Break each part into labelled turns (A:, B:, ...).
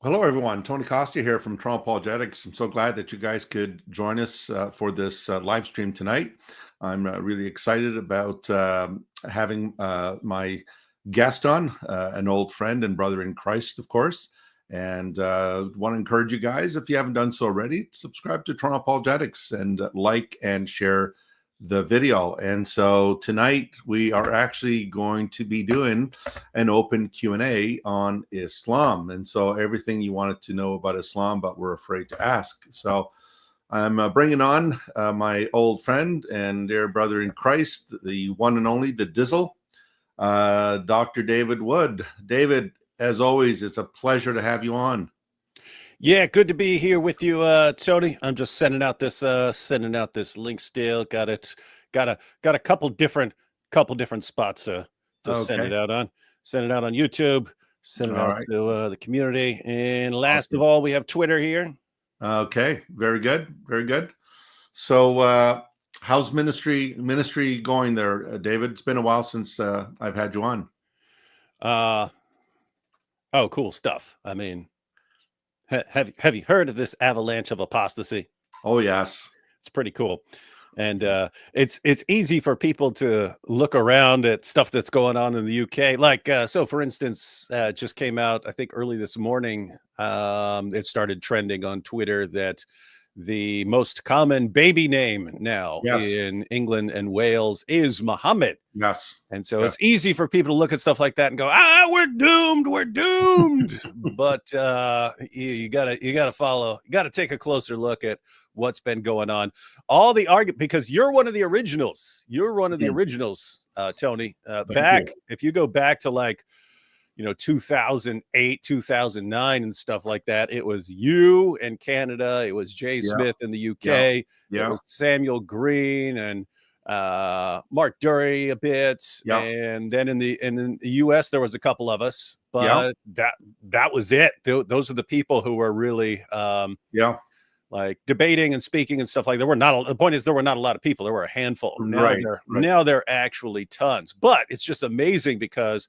A: Hello, everyone. Tony Costa here from Apologetics. I'm so glad that you guys could join us for this live stream tonight. I'm really excited about having my guest on, an old friend and brother in Christ, of course. And want to encourage you guys, if you haven't done so already, subscribe to Apologetics and like and share the video. And so tonight we are actually going to be doing an open Q&A on Islam. And so everything you wanted to know about Islam, but were afraid to ask. So I'm bringing on my old friend and dear brother in Christ, the one and only, the Dizzle, Dr. David Wood. David, as always, it's a pleasure to have you on.
B: Yeah, good to be here with you, Tony. I'm just sending out this link still. Got a couple different spots to send it out on. Send it out on YouTube. Send it out to the community. And last of all, we have Twitter here.
A: Okay, very good, very good. So, how's ministry going there, David? It's been a while since I've had you on.
B: Oh, cool stuff. I mean, have you heard of this avalanche of apostasy?
A: Oh, yes.
B: It's pretty cool. And it's easy for people to look around at stuff that's going on in the UK. Like, so for instance, just came out, I think early this morning, it started trending on Twitter that the most common baby name now in England and Wales is Muhammad.
A: Yes.
B: And so it's easy for people to look at stuff like that and go, we're doomed. But you gotta follow, you gotta take a closer look at what's been going on. All the argument, because you're one of the originals. You're one of the originals, Tony. If you go back to like, 2008, 2009 and stuff like that, it was you in Canada. It was Jay Smith in the UK. It was Samuel Green and Mark Dury a bit. And then in the US, there was a couple of us, but that was it. Those are the people who were really, like debating and speaking and stuff like that. The point is there were not a lot of people. There were a handful. Now there are actually tons, but it's just amazing because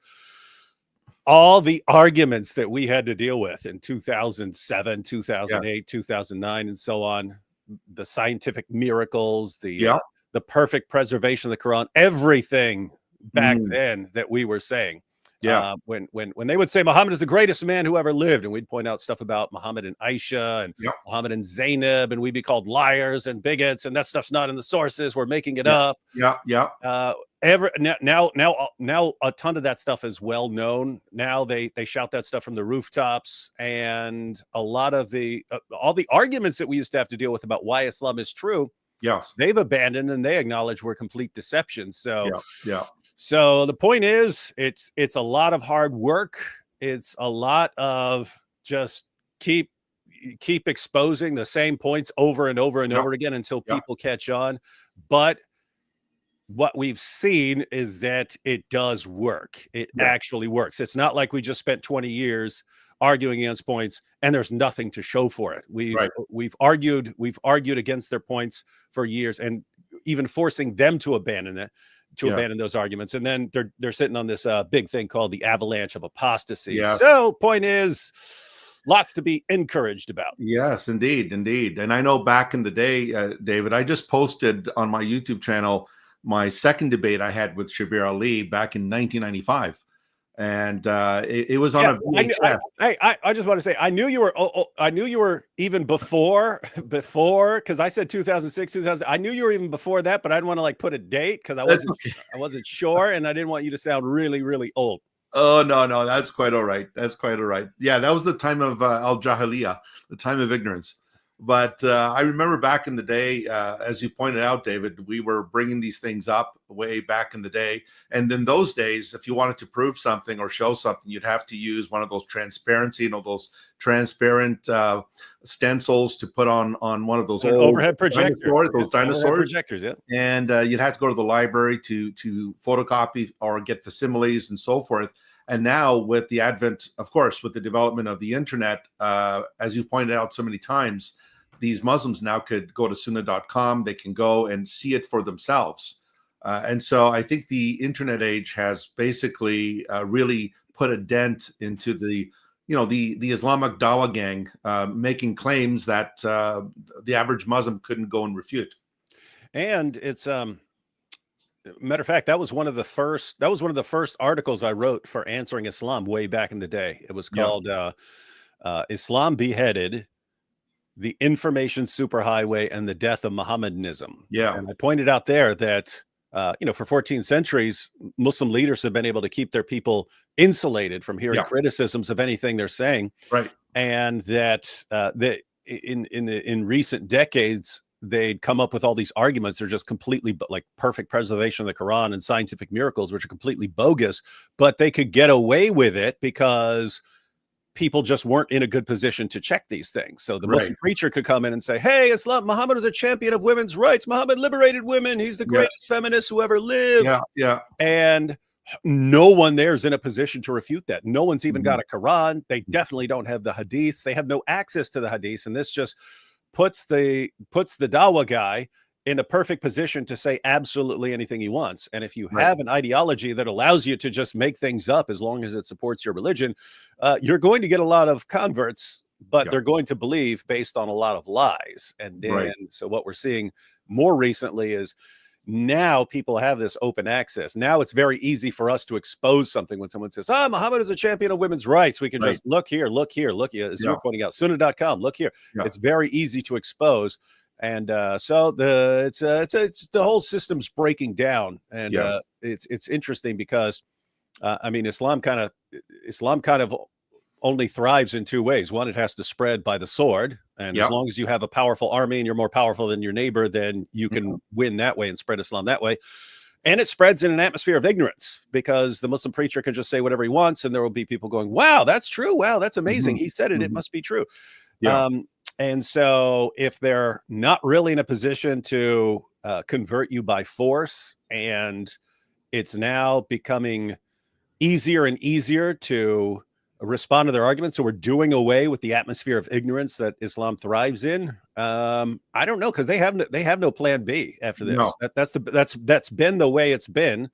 B: all the arguments that we had to deal with in 2007, 2008, 2009, and so on, the scientific miracles, the perfect preservation of the Quran, everything back then that we were saying. When they would say Muhammad is the greatest man who ever lived, and we'd point out stuff about Muhammad and Aisha and Muhammad and Zainab, and we'd be called liars and bigots, and that stuff's not in the sources. We're making it up. Now a ton of that stuff is well known. Now they shout that stuff from the rooftops, and a lot of the all the arguments that we used to have to deal with about why Islam is true, they've abandoned, and they acknowledge we're complete deception. So the point is, it's a lot of hard work. It's a lot of just keep exposing the same points over and over and over again until people catch on. But what we've seen is that it does work. It actually works. It's not like we just spent 20 years arguing against points and there's nothing to show for it. We've argued against their points for years, and even forcing them to abandon it, abandon those arguments. And then they're sitting on this big thing called the avalanche of apostasy. So point is, lots to be encouraged about.
A: Yes, indeed. And I know back in the day, David, I just posted on my YouTube channel my second debate I had with Shabir Ali back in 1995. And it was on a VHS.
B: I just want to say, I knew you were even before, because I said 2006, 2000. I knew you were even before that, but I didn't want to like put a date because I wasn't sure, and I didn't want you to sound really, really old.
A: Oh, no, that's quite all right. Yeah, that was the time of al-Jahiliyyah, the time of ignorance. But I remember back in the day, as you pointed out, David, we were bringing these things up way back in the day. And in those days, if you wanted to prove something or show something, you'd have to use one of those transparency, those transparent stencils to put on one of those old
B: overhead projectors,
A: those dinosaurs.
B: Projectors,
A: And you'd have to go to the library to photocopy or get facsimiles and so forth. And now with the advent, of course, with the development of the internet, as you've pointed out so many times, these Muslims now could go to sunnah.com. They can go and see it for themselves. And so I think the internet age has basically really put a dent into the the Islamic Dawa gang making claims that the average Muslim couldn't go and refute.
B: And it's matter of fact, that was one of the first articles I wrote for Answering Islam way back in the day. It was called Islam Beheaded, the Information Superhighway and the Death of Mohammedanism.
A: Yeah.
B: And I pointed out there that for 14 centuries, Muslim leaders have been able to keep their people insulated from hearing criticisms of anything they're saying.
A: Right.
B: And that in recent decades, they'd come up with all these arguments. They're just completely like perfect preservation of the Quran and scientific miracles, which are completely bogus, but they could get away with it because people just weren't in a good position to check these things. So the Muslim preacher could come in and say, hey, Muhammad is a champion of women's rights. Muhammad liberated women. He's the greatest feminist who ever lived.
A: Yeah.
B: And no one there is in a position to refute that. No one's even got a Quran. They definitely don't have the Hadith. They have no access to the Hadith. And this just puts the Dawa guy in a perfect position to say absolutely anything he wants. And if you have an ideology that allows you to just make things up as long as it supports your religion, you're going to get a lot of converts, but they're going to believe based on a lot of lies. And then, so what we're seeing more recently is now people have this open access. Now it's very easy for us to expose something when someone says, Muhammad is a champion of women's rights. We can just look here, as you're pointing out, sunnah.com, look here. It's very easy to expose. And so it's the whole system's breaking down. And it's interesting because I mean, Islam kind of only thrives in two ways. One, it has to spread by the sword. And as long as you have a powerful army and you're more powerful than your neighbor, then you can win that way and spread Islam that way. And it spreads in an atmosphere of ignorance because the Muslim preacher can just say whatever he wants. And there will be people going, wow, that's true. Wow, that's amazing. He said it. It must be true. And so if they're not really in a position to convert you by force, and it's now becoming easier and easier to respond to their arguments, so we're doing away with the atmosphere of ignorance that Islam thrives in. I don't know, because they have no plan B after this. No. That's been the way it's been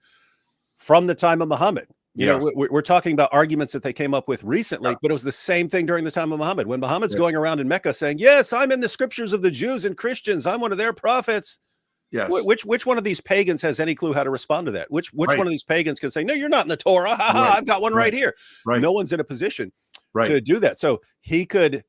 B: from the time of Muhammad. You know, we're talking about arguments that they came up with recently, but it was the same thing during the time of Muhammad. When Muhammad's going around in Mecca saying, yes, I'm in the scriptures of the Jews and Christians. I'm one of their prophets.
A: Yes.
B: Which one of these pagans has any clue how to respond to that? Which one of these pagans can say, no, you're not in the Torah. I've got one right here. No one's in a position to do that. So he could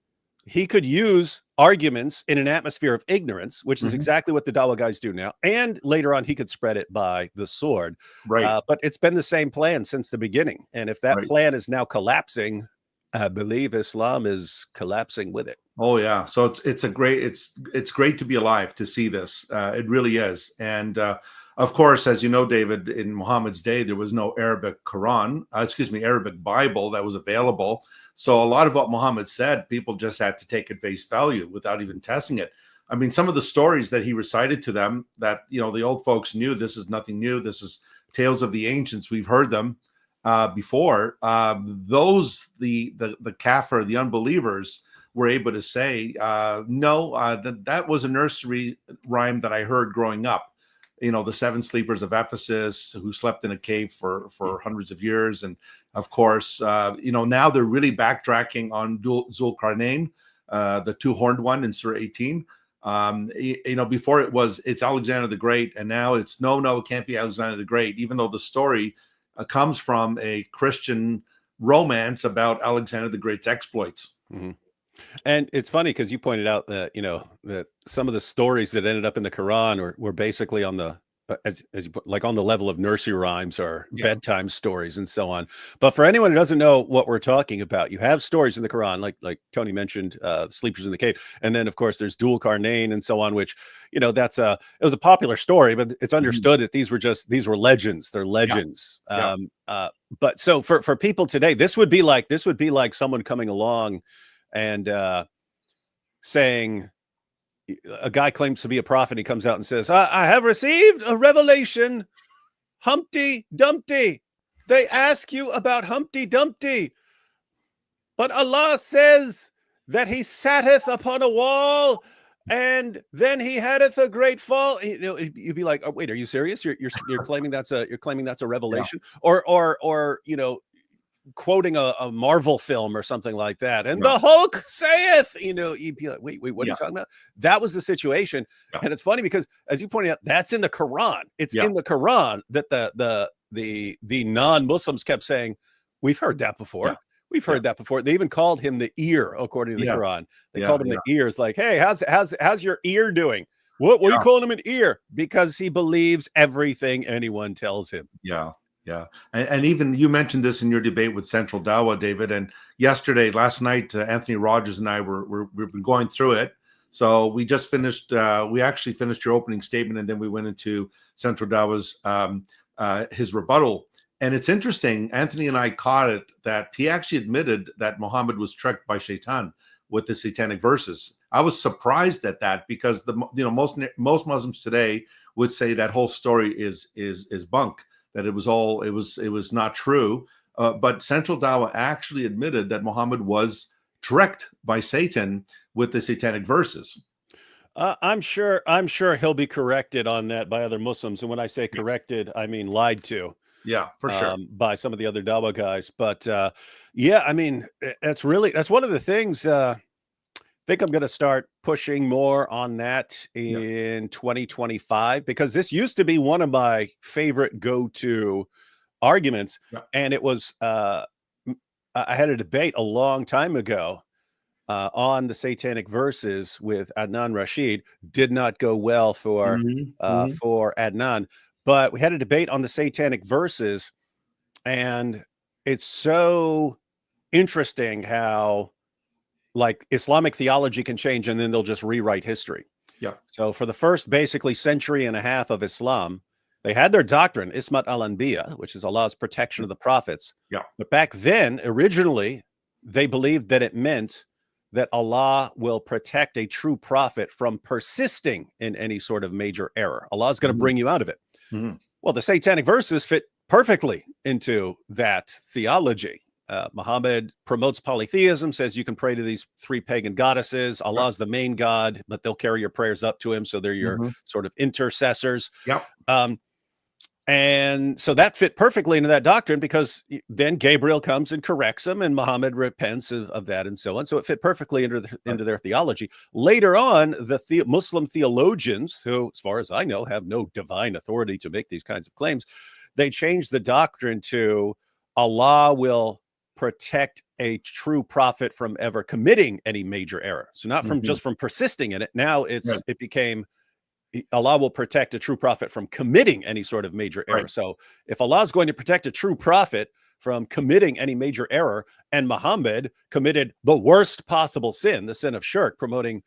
B: use arguments in an atmosphere of ignorance, which is exactly what the Dawa guys do now. And later on, he could spread it by the sword. But it's been the same plan since the beginning. And if that plan is now collapsing, I believe Islam is collapsing with it.
A: Oh yeah. So it's great to be alive to see this. It really is. And of course, as you know, David, in Muhammad's day, there was no Arabic Arabic Bible that was available. So a lot of what Muhammad said, people just had to take at face value without even testing it. I mean, some of the stories that he recited to them that, the old folks knew, this is nothing new. This is tales of the ancients. We've heard them before. Those, the kafir, the unbelievers, were able to say, no, that was a nursery rhyme that I heard growing up. The seven sleepers of Ephesus who slept in a cave for hundreds of years. And of course, now they're really backtracking on Zulkarnain, the two-horned one in Surah 18. Before it's Alexander the Great, and now it's no, it can't be Alexander the Great, even though the story comes from a Christian romance about Alexander the Great's exploits.
B: And it's funny because you pointed out that, that some of the stories that ended up in the Quran were basically on the, as you put, like on the level of nursery rhymes or bedtime stories and so on. But for anyone who doesn't know what we're talking about, you have stories in the Quran, like Tony mentioned, Sleepers in the Cave. And then of course there's Dhul Qarnayn and so on, which, it was a popular story, but it's understood that these were legends. They're legends. But so for people today, this would be like someone coming along and saying, a guy claims to be a prophet. He comes out and says, I have received a revelation. Humpty Dumpty. They ask you about Humpty Dumpty. But Allah says that he satteth upon a wall and then he hadeth a great fall. You'd be like, oh, wait, are you serious? You're claiming that's a revelation? Or quoting a Marvel film or something like that, and the Hulk saith, you'd be like, wait, what are you talking about? That was the situation. And it's funny because, as you pointed out, that's in the Quran. It's in the Quran that the non-Muslims kept saying, we've heard that before. We've heard that before. They even called him the ear, according to the Quran. They called him the ears, like, hey, how's your ear doing? What are you calling him an ear? Because he believes everything anyone tells him.
A: Yeah. And even you mentioned this in your debate with Central Dawa, David. And last night, Anthony Rogers and I we've been going through it. So we just finished, we actually finished your opening statement, and then we went into Central Dawa's, his rebuttal. And it's interesting, Anthony and I caught it, that he actually admitted that Muhammad was tricked by Shaitan with the Satanic Verses. I was surprised at that, because most Muslims today would say that whole story is bunk, that it was not true. But Central Dawa actually admitted that Muhammad was tricked by Satan with the Satanic Verses.
B: I'm sure he'll be corrected on that by other Muslims. And when I say corrected, I mean lied to.
A: Yeah, for sure.
B: By some of the other Dawa guys. But I mean, that's one of the things. I think I'm going to start pushing more on that in 2025, because this used to be one of my favorite go-to arguments. And it was, I had a debate a long time ago on the Satanic Verses with Adnan Rashid. Did not go well for Adnan. But we had a debate on the Satanic Verses, and it's so interesting how, like, Islamic theology can change, and then they'll just rewrite history. So for the first basically century and a half of Islam, they had their doctrine, Ismat al-Anbiya, which is Allah's protection of the prophets. But back then, originally, they believed that it meant that Allah will protect a true prophet from persisting in any sort of major error. Allah is going to bring you out of it. Well, the Satanic Verses fit perfectly into that theology. Muhammad promotes polytheism, says you can pray to these three pagan goddesses. Allah is the main God, but they'll carry your prayers up to him, so they're your sort of intercessors. And so that fit perfectly into that doctrine, because then Gabriel comes and corrects him, and Muhammad repents of that, and so on. So it fit perfectly into their theology. Later on, the Muslim theologians, who, as far as I know, have no divine authority to make these kinds of claims, they changed the doctrine to Allah will protect a true prophet from ever committing any major error. So not from just from persisting in it. Now it became Allah will protect a true prophet from committing any sort of major error. So if Allah is going to protect a true prophet from committing any major error, and Muhammad committed the worst possible sin, the sin of shirk, promoting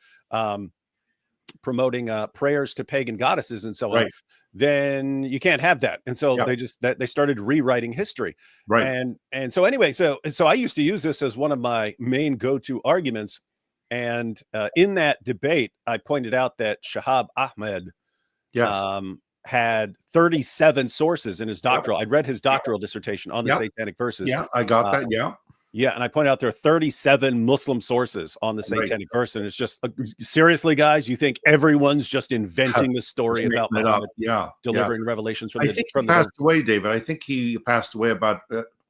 B: prayers to pagan goddesses and so on, then you can't have that. And so they started rewriting history. And so anyway, so I used to use this as one of my main go-to arguments. And in that debate, I pointed out that Shahab Ahmed had 37 sources in his doctoral. I'd read his doctoral dissertation on the Satanic Verses.
A: I got that.
B: And I pointed out there are 37 Muslim sources on the Satanic Verse. And it's just, seriously, guys, you think everyone's just inventing the story about Muhammad delivering revelations from
A: he passed away, David. I think he passed away about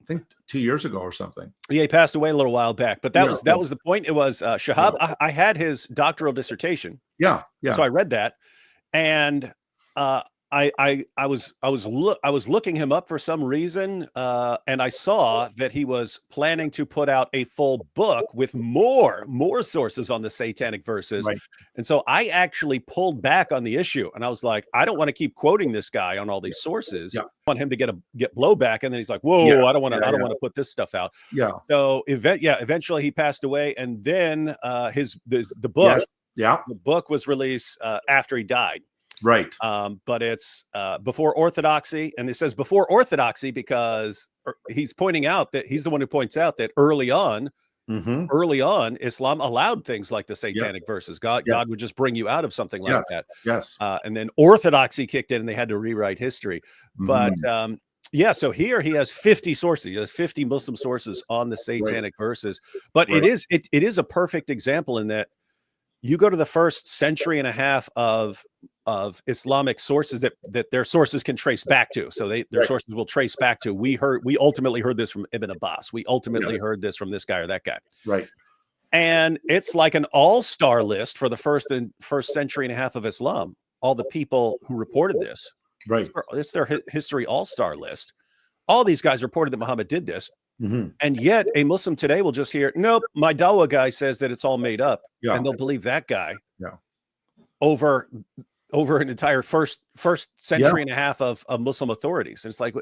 A: 2 years ago or something.
B: Yeah, he passed away a little while back, but that was the point. It was Shahab. I had his doctoral dissertation. So I read that, and I was looking him up for some reason, and I saw that he was planning to put out a full book with more sources on the Satanic Verses. And so I actually pulled back on the issue, and I was like, I don't want to keep quoting this guy on all these sources. I want him to get blowback. And then he's like, whoa, I don't want to put this stuff out. So eventually he passed away, and then the book was released after he died. But it's before orthodoxy, and it says before orthodoxy because he's pointing out that he's the one who points out that early on Islam allowed things like the Satanic Verses. God would just bring you out of something like that. And then orthodoxy kicked in, and they had to rewrite history. But so here he has 50 sources. He has 50 Muslim sources on the Satanic Verses. But it is a perfect example in that you go to the first century and a half of of Islamic sources that their sources can trace back to. So their sources will trace back to, we ultimately heard this from Ibn Abbas. We ultimately heard this from this guy or that guy.
A: Right.
B: And it's like an all-star list for the first century and a half of Islam. All the people who reported this,
A: right?
B: It's their history all-star list. All these guys reported that Muhammad did this, and yet a Muslim today will just hear, "Nope, my Dawah guy says that it's all made up," and they'll believe that guy over an entire first century and a half of Muslim authorities. And it's like,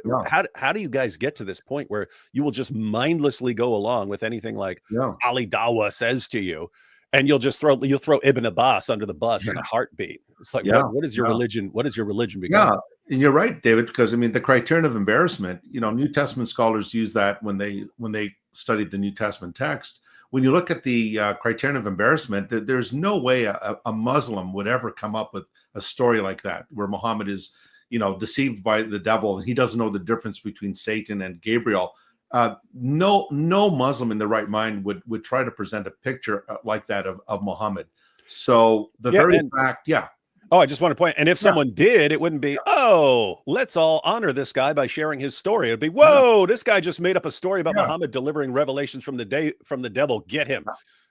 B: how do you guys get to this point where you will just mindlessly go along with anything like Ali Dawah says to you, and you'll throw Ibn Abbas under the bus in a heartbeat? It's like, what is your religion? What is your religion become?
A: Yeah, and you're right, David, because I mean, the criterion of embarrassment, New Testament scholars use that when they studied the New Testament text. When you look at the criterion of embarrassment, there's no way a Muslim would ever come up with a story like that, where Muhammad is, deceived by the devil, and he doesn't know the difference between Satan and Gabriel. No Muslim in their right mind would try to present a picture like that of Muhammad. So the very fact,
B: Oh, I just want to point, and if someone did, it wouldn't be, oh, let's all honor this guy by sharing his story. It'd be, whoa, this guy just made up a story about Muhammad delivering revelations from the devil. Get him.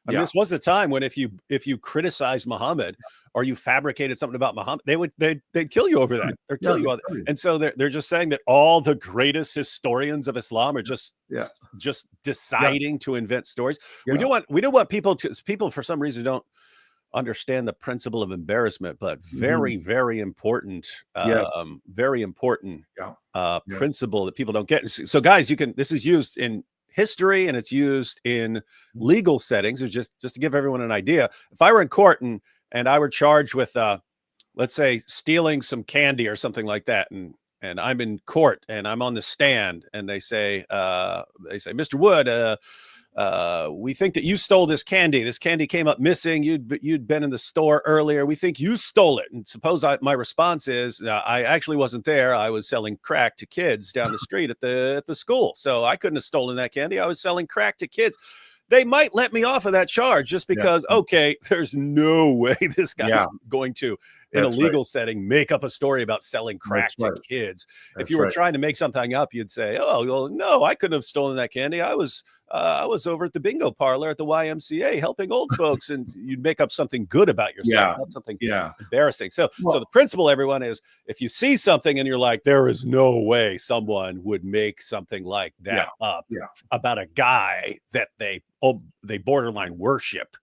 B: I mean, this was a time when if you criticized Muhammad or you fabricated something about Muhammad, they'd kill you over that. They'd kill you. And so they're just saying that all the greatest historians of Islam are just deciding to invent stories. We don't want people for some reason don't understand the principle of embarrassment, but very, very important, principle that people don't get. So guys, this is used in history and it's used in legal settings. Just to give everyone an idea, if I were in court and I were charged with, let's say, stealing some candy or something like that, and I'm in court and I'm on the stand, and they say, Mr. Wood, we think that you stole this candy. This candy came up missing. You'd been in the store earlier. We think you stole it. And suppose my response is, I actually wasn't there. I was selling crack to kids down the street at the school. So I couldn't have stolen that candy. I was selling crack to kids. They might let me off of that charge just because, okay, there's no way this guy's going to, in a legal setting, make up a story about selling crack to kids. If you were trying to make something up, you'd say, oh, well, no, I couldn't have stolen that candy. I was over at the bingo parlor at the YMCA helping old folks, and you'd make up something good about yourself, not something embarrassing. So the principle, everyone, is if you see something and you're like, there is no way someone would make something like that up about a guy that they borderline worship,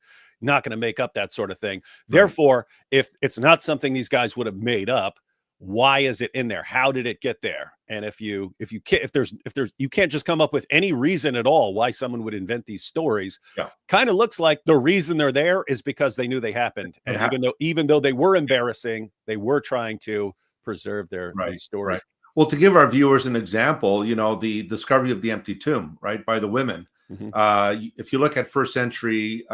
B: not going to make up that sort of thing. Therefore, if it's not something these guys would have made up, why is it in there? How did it get there? And if you can't just come up with any reason at all why someone would invent these stories, kind of looks like the reason they're there is because they knew they happened. And even though they were embarrassing, they were trying to preserve their these stories.
A: Right. Well, to give our viewers an example, the discovery of the empty tomb, by the women. If you look at first century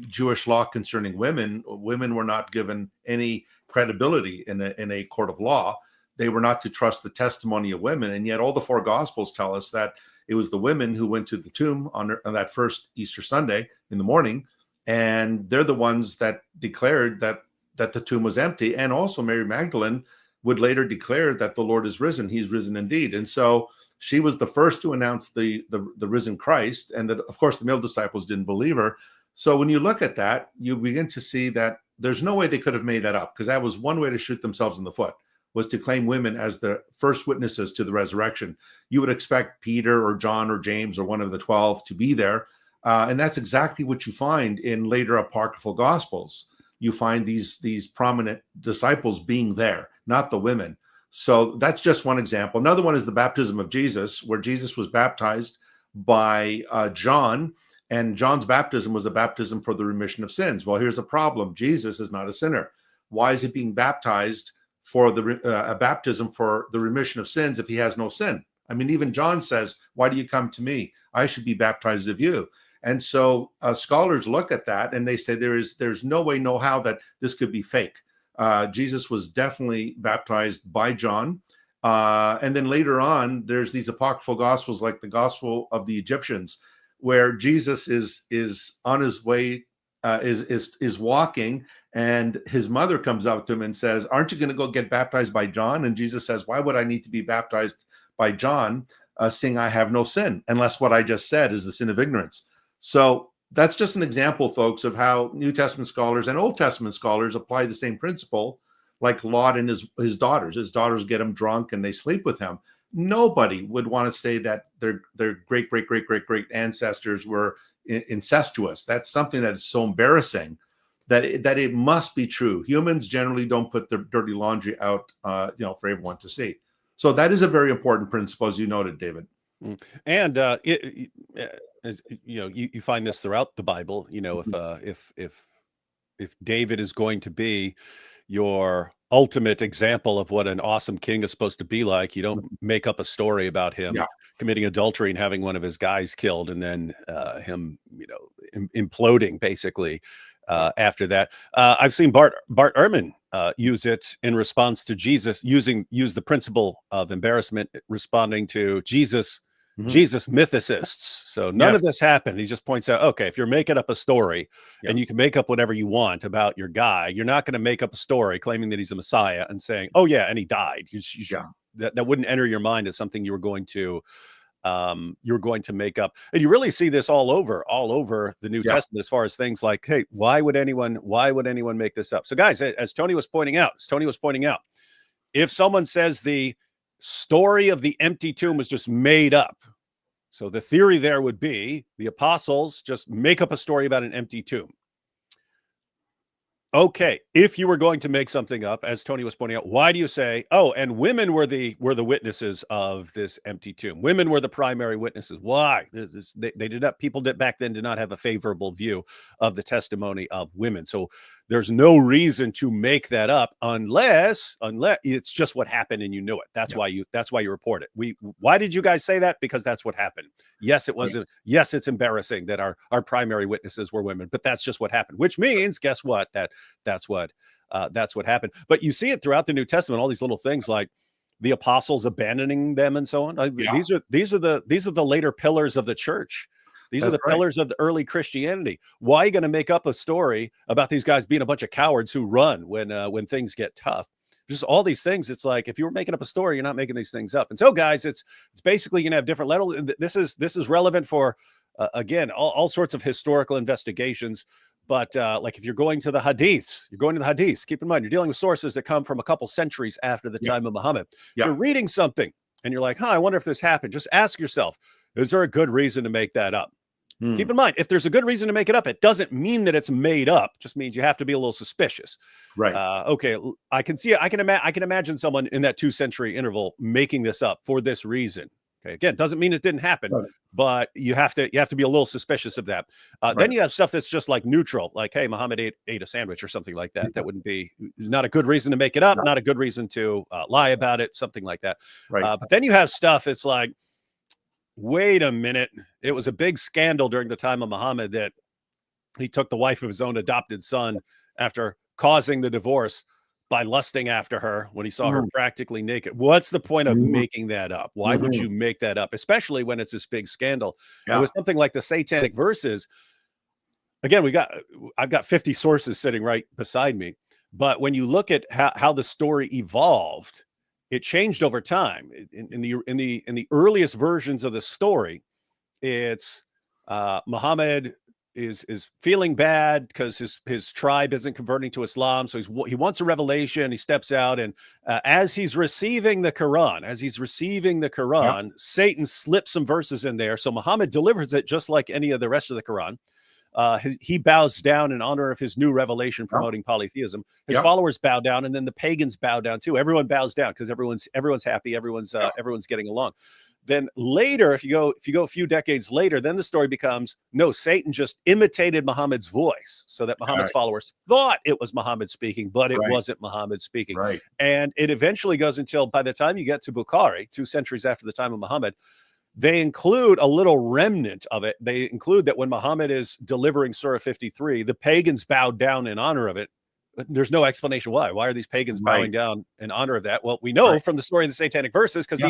A: Jewish law concerning women were not given any credibility in a court of law. They were not to trust the testimony of women, and yet all the four Gospels tell us that it was the women who went to the tomb on that first Easter Sunday in the morning, and they're the ones that declared that the tomb was empty. And also Mary Magdalene would later declare that the Lord is risen; He's risen indeed. And so she was the first to announce the risen Christ, and that, of course, the male disciples didn't believe her. So when you look at that, you begin to see that there's no way they could have made that up, because that was one way to shoot themselves in the foot, was to claim women as the first witnesses to the resurrection. You would expect Peter or John or James or one of the 12 to be there, and that's exactly what you find in later apocryphal Gospels. You find these prominent disciples being there, not the women. So that's just one example. Another one is the baptism of Jesus, where Jesus was baptized by John, and John's baptism was a baptism for the remission of sins. Well, here's a problem. Jesus is not a sinner. Why is he being baptized for a baptism for the remission of sins if he has no sin? I mean, even John says, why do you come to me? I should be baptized of you. And so scholars look at that and they say there's no way, no how that this could be fake. Jesus was definitely baptized by John. And then later on, there's these apocryphal Gospels like the Gospel of the Egyptians, where Jesus is on his way is walking, and his mother comes up to him and says, "Aren't you going to go get baptized by John?" And Jesus says, "Why would I need to be baptized by John, seeing I have no sin, unless what I just said is the sin of ignorance?" So that's just an example, folks, of how New Testament scholars and Old Testament scholars apply the same principle, like Lot and his daughters. His daughters get him drunk and they sleep with him. Nobody would want to say that their great ancestors were incestuous. That's something that is so embarrassing that it must be true. Humans generally don't put their dirty laundry out, for everyone to see. So that is a very important principle, as you noted, David.
B: And you find this throughout the Bible. If David is going to be your ultimate example of what an awesome king is supposed to be like, you don't make up a story about him committing adultery and having one of his guys killed, and then him, imploding basically after that. I've seen Bart Ehrman use it in response to Jesus, use the principle of embarrassment, responding to Jesus mythicists. So none of this happened. He just points out, okay, if you're making up a story and you can make up whatever you want about your guy, you're not going to make up a story claiming that he's a Messiah and saying, oh yeah, and he died. That wouldn't enter your mind as something you were going to make up. And you really see this all over the New Testament, as far as things like, hey, why would anyone make this up? So guys, as Tony was pointing out, if someone says the story of the empty tomb was just made up, so the theory there would be the apostles just make up a story about an empty tomb. Okay, if you were going to make something up, as Tony was pointing out, why do you say, oh, and women were the witnesses of this empty tomb? Women were the primary witnesses. Why? They did not. People back then did not have a favorable view of the testimony of women. So there's no reason to make that up unless it's just what happened and you knew it. That's why you report it. Why did you guys say that? Because that's what happened. Yes, it wasn't. Yes, it's embarrassing that our primary witnesses were women, but that's just what happened. Which means, guess what? That's what happened. But you see it throughout the New Testament. All these little things like the apostles abandoning them and so on. These are the later pillars of the church. These are the pillars of the early Christianity. Why are you going to make up a story about these guys being a bunch of cowards who run when things get tough? Just all these things. It's like, if you were making up a story, you're not making these things up. And so, guys, it's basically going to have different levels. This is relevant for again all sorts of historical investigations. But like if you're going to the Hadiths, keep in mind, you're dealing with sources that come from a couple centuries after the time of Muhammad. You're reading something and you're like, I wonder if this happened. Just ask yourself, is there a good reason to make that up? Keep in mind, if there's a good reason to make it up, it doesn't mean that it's made up. It just means you have to be a little suspicious.
A: Right.
B: Okay. I can imagine someone in that 2-century interval making this up for this reason. Okay. Again, doesn't mean it didn't happen, but you have to be a little suspicious of that. Then you have stuff that's just like neutral, like, hey, Muhammad ate a sandwich or something like that. That wouldn't be not a good reason to make it up, not a good reason to lie about it, something like that. Right. But then you have stuff that's like, wait a minute, it was a big scandal during the time of Muhammad that he took the wife of his own adopted son after causing the divorce by lusting after her when he saw her practically naked. What's the point of making that up? Why would you make that up, especially when it's this big scandal? It was something like the Satanic Verses. Again, I've got 50 sources sitting right beside me, but when you look at how the story evolved, it changed over time. In the earliest versions of the story, it's Muhammad is feeling bad because his tribe isn't converting to Islam, so he wants a revelation. He steps out, and as he's receiving the Quran, Satan slips some verses in there. So Muhammad delivers it just like any of the rest of the Quran. He bows down in honor of his new revelation promoting polytheism. His followers bow down, and then the pagans bow down too. Everyone bows down because everyone's happy. Everyone's getting along. Then later, if you go a few decades later, then the story becomes, no, Satan just imitated Muhammad's voice so that Muhammad's followers thought it was Muhammad speaking, but it wasn't Muhammad speaking. Right. And it eventually goes until by the time you get to Bukhari, 2 centuries after the time of Muhammad, they include a little remnant of it. They include that when Muhammad is delivering Surah 53, the pagans bowed down in honor of it. But there's no explanation why. Why are these pagans bowing down in honor of that? Well, we know from the story of the Satanic Verses because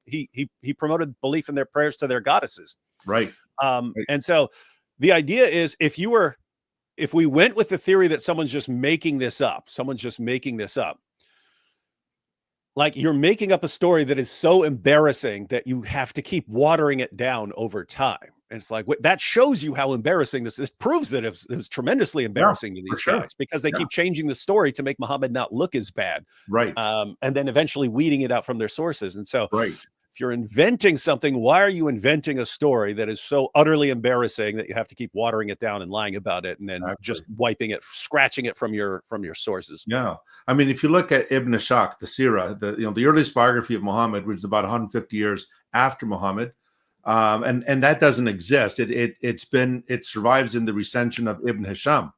B: he promoted belief in their prayers to their goddesses. Right. And so the idea is if you were if we went with the theory that someone's just making this up, like you're making up a story that is so embarrassing that you have to keep watering it down over time. And it's like, that shows you how embarrassing this is. It proves that it was tremendously embarrassing to these guys, because they keep changing the story to make Muhammad not look as bad.
A: Right.
B: And then eventually weeding it out from their sources. And so if you're inventing something, why are you inventing a story that is so utterly embarrassing that you have to keep watering it down and lying about it, and then just wiping it, scratching it from your sources?
A: Yeah. I mean, if you look at Ibn Ishaq, the Surah, the earliest biography of Muhammad, which is about 150 years after Muhammad, and that doesn't exist. It survives in the recension of Ibn Hisham.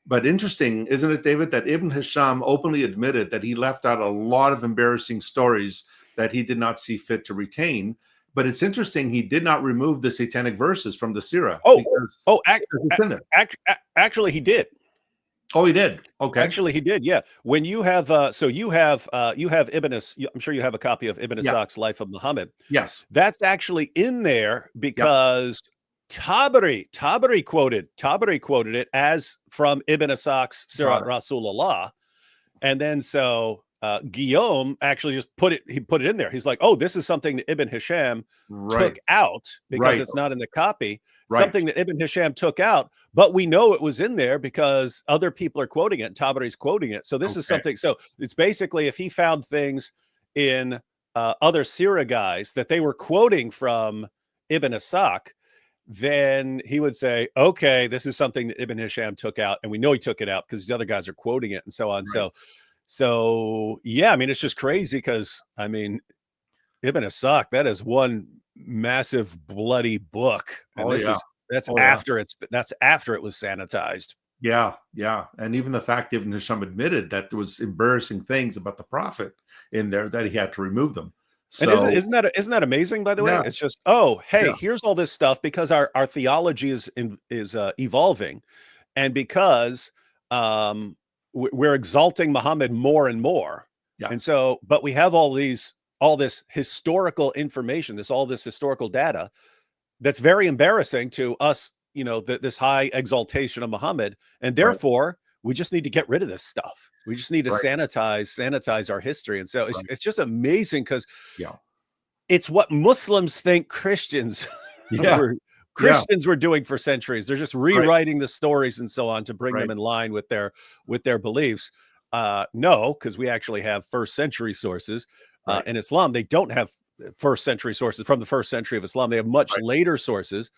A: But interesting, isn't it, David, that Ibn Hisham openly admitted that he left out a lot of embarrassing stories that he did not see fit to retain. But it's interesting, he did not remove the Satanic Verses from the Surah.
B: Actually, he did.
A: Oh, he did. Okay.
B: Actually, he did. Yeah. When you have, so you have Ibn, I'm sure you have a copy of Ibn Ishaq's Life of Muhammad.
A: Yes.
B: That's actually in there because Tabari quoted it as from Ibn Ishaq's Sirat Rasulullah. And then so Guillaume actually just put it in there. He's like, oh, this is something that Ibn Hisham took out because it's not in the copy. Something that Ibn Hisham took out, but we know it was in there because other people are quoting it and Tabari's quoting it. So this is something. So it's basically, if he found things in other Sirah guys that they were quoting from Ibn Ishaq, then he would say, okay, this is something that Ibn Hisham took out. And we know he took it out because the other guys are quoting it and so on. So yeah, I mean, it's just crazy because, I mean, Ibn Ishaq, that is one massive bloody book. And that's after it was sanitized.
A: Yeah. And even the fact Ibn Hisham admitted that there was embarrassing things about the Prophet in there that he had to remove them. So,
B: and isn't that amazing, by the way? It's just, here's all this stuff because our theology is evolving, and because we're exalting Muhammad more and more. And so, but we have all this historical information, this historical data that's very embarrassing to us, this high exaltation of Muhammad. And therefore we just need to get rid of this stuff. We just need to sanitize our history. And so it's just amazing because it's what Muslims think Christians were doing for centuries. They're just rewriting the stories and so on to bring them in line with their beliefs. No, because we actually have first century sources. In Islam, they don't have first century sources from the first century of Islam. They have much later sources,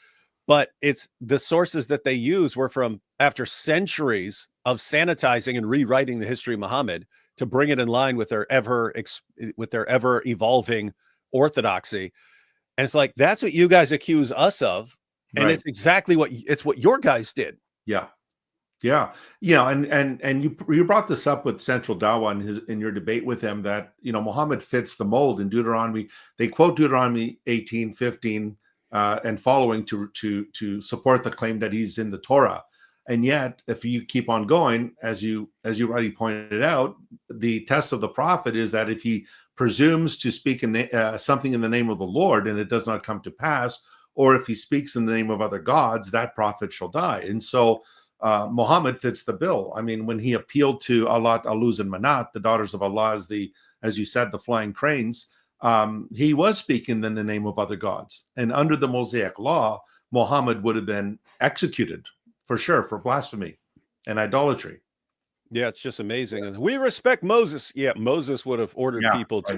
B: but it's the sources that they use were from after centuries of sanitizing and rewriting the history of Muhammad to bring it in line with their ever evolving orthodoxy. And it's like, that's what you guys accuse us of. And it's exactly what your guys did.
A: Yeah. And you brought this up with Central Dawa in your debate with him that, Muhammad fits the mold in Deuteronomy. They quote Deuteronomy 18:15 and following to support the claim that he's in the Torah. And yet, if you keep on going, as you already pointed out, the test of the prophet is that if he presumes to speak something in the name of the Lord and it does not come to pass, or if he speaks in the name of other gods, that prophet shall die. And so Muhammad fits the bill. I mean, when he appealed to Allat, Aluz, and Manat, the daughters of Allah, as you said, the flying cranes, he was speaking in the name of other gods. And under the Mosaic law, Muhammad would have been executed for sure for blasphemy and idolatry.
B: Yeah, it's just amazing. And we respect Moses. Yeah, Moses would have ordered people to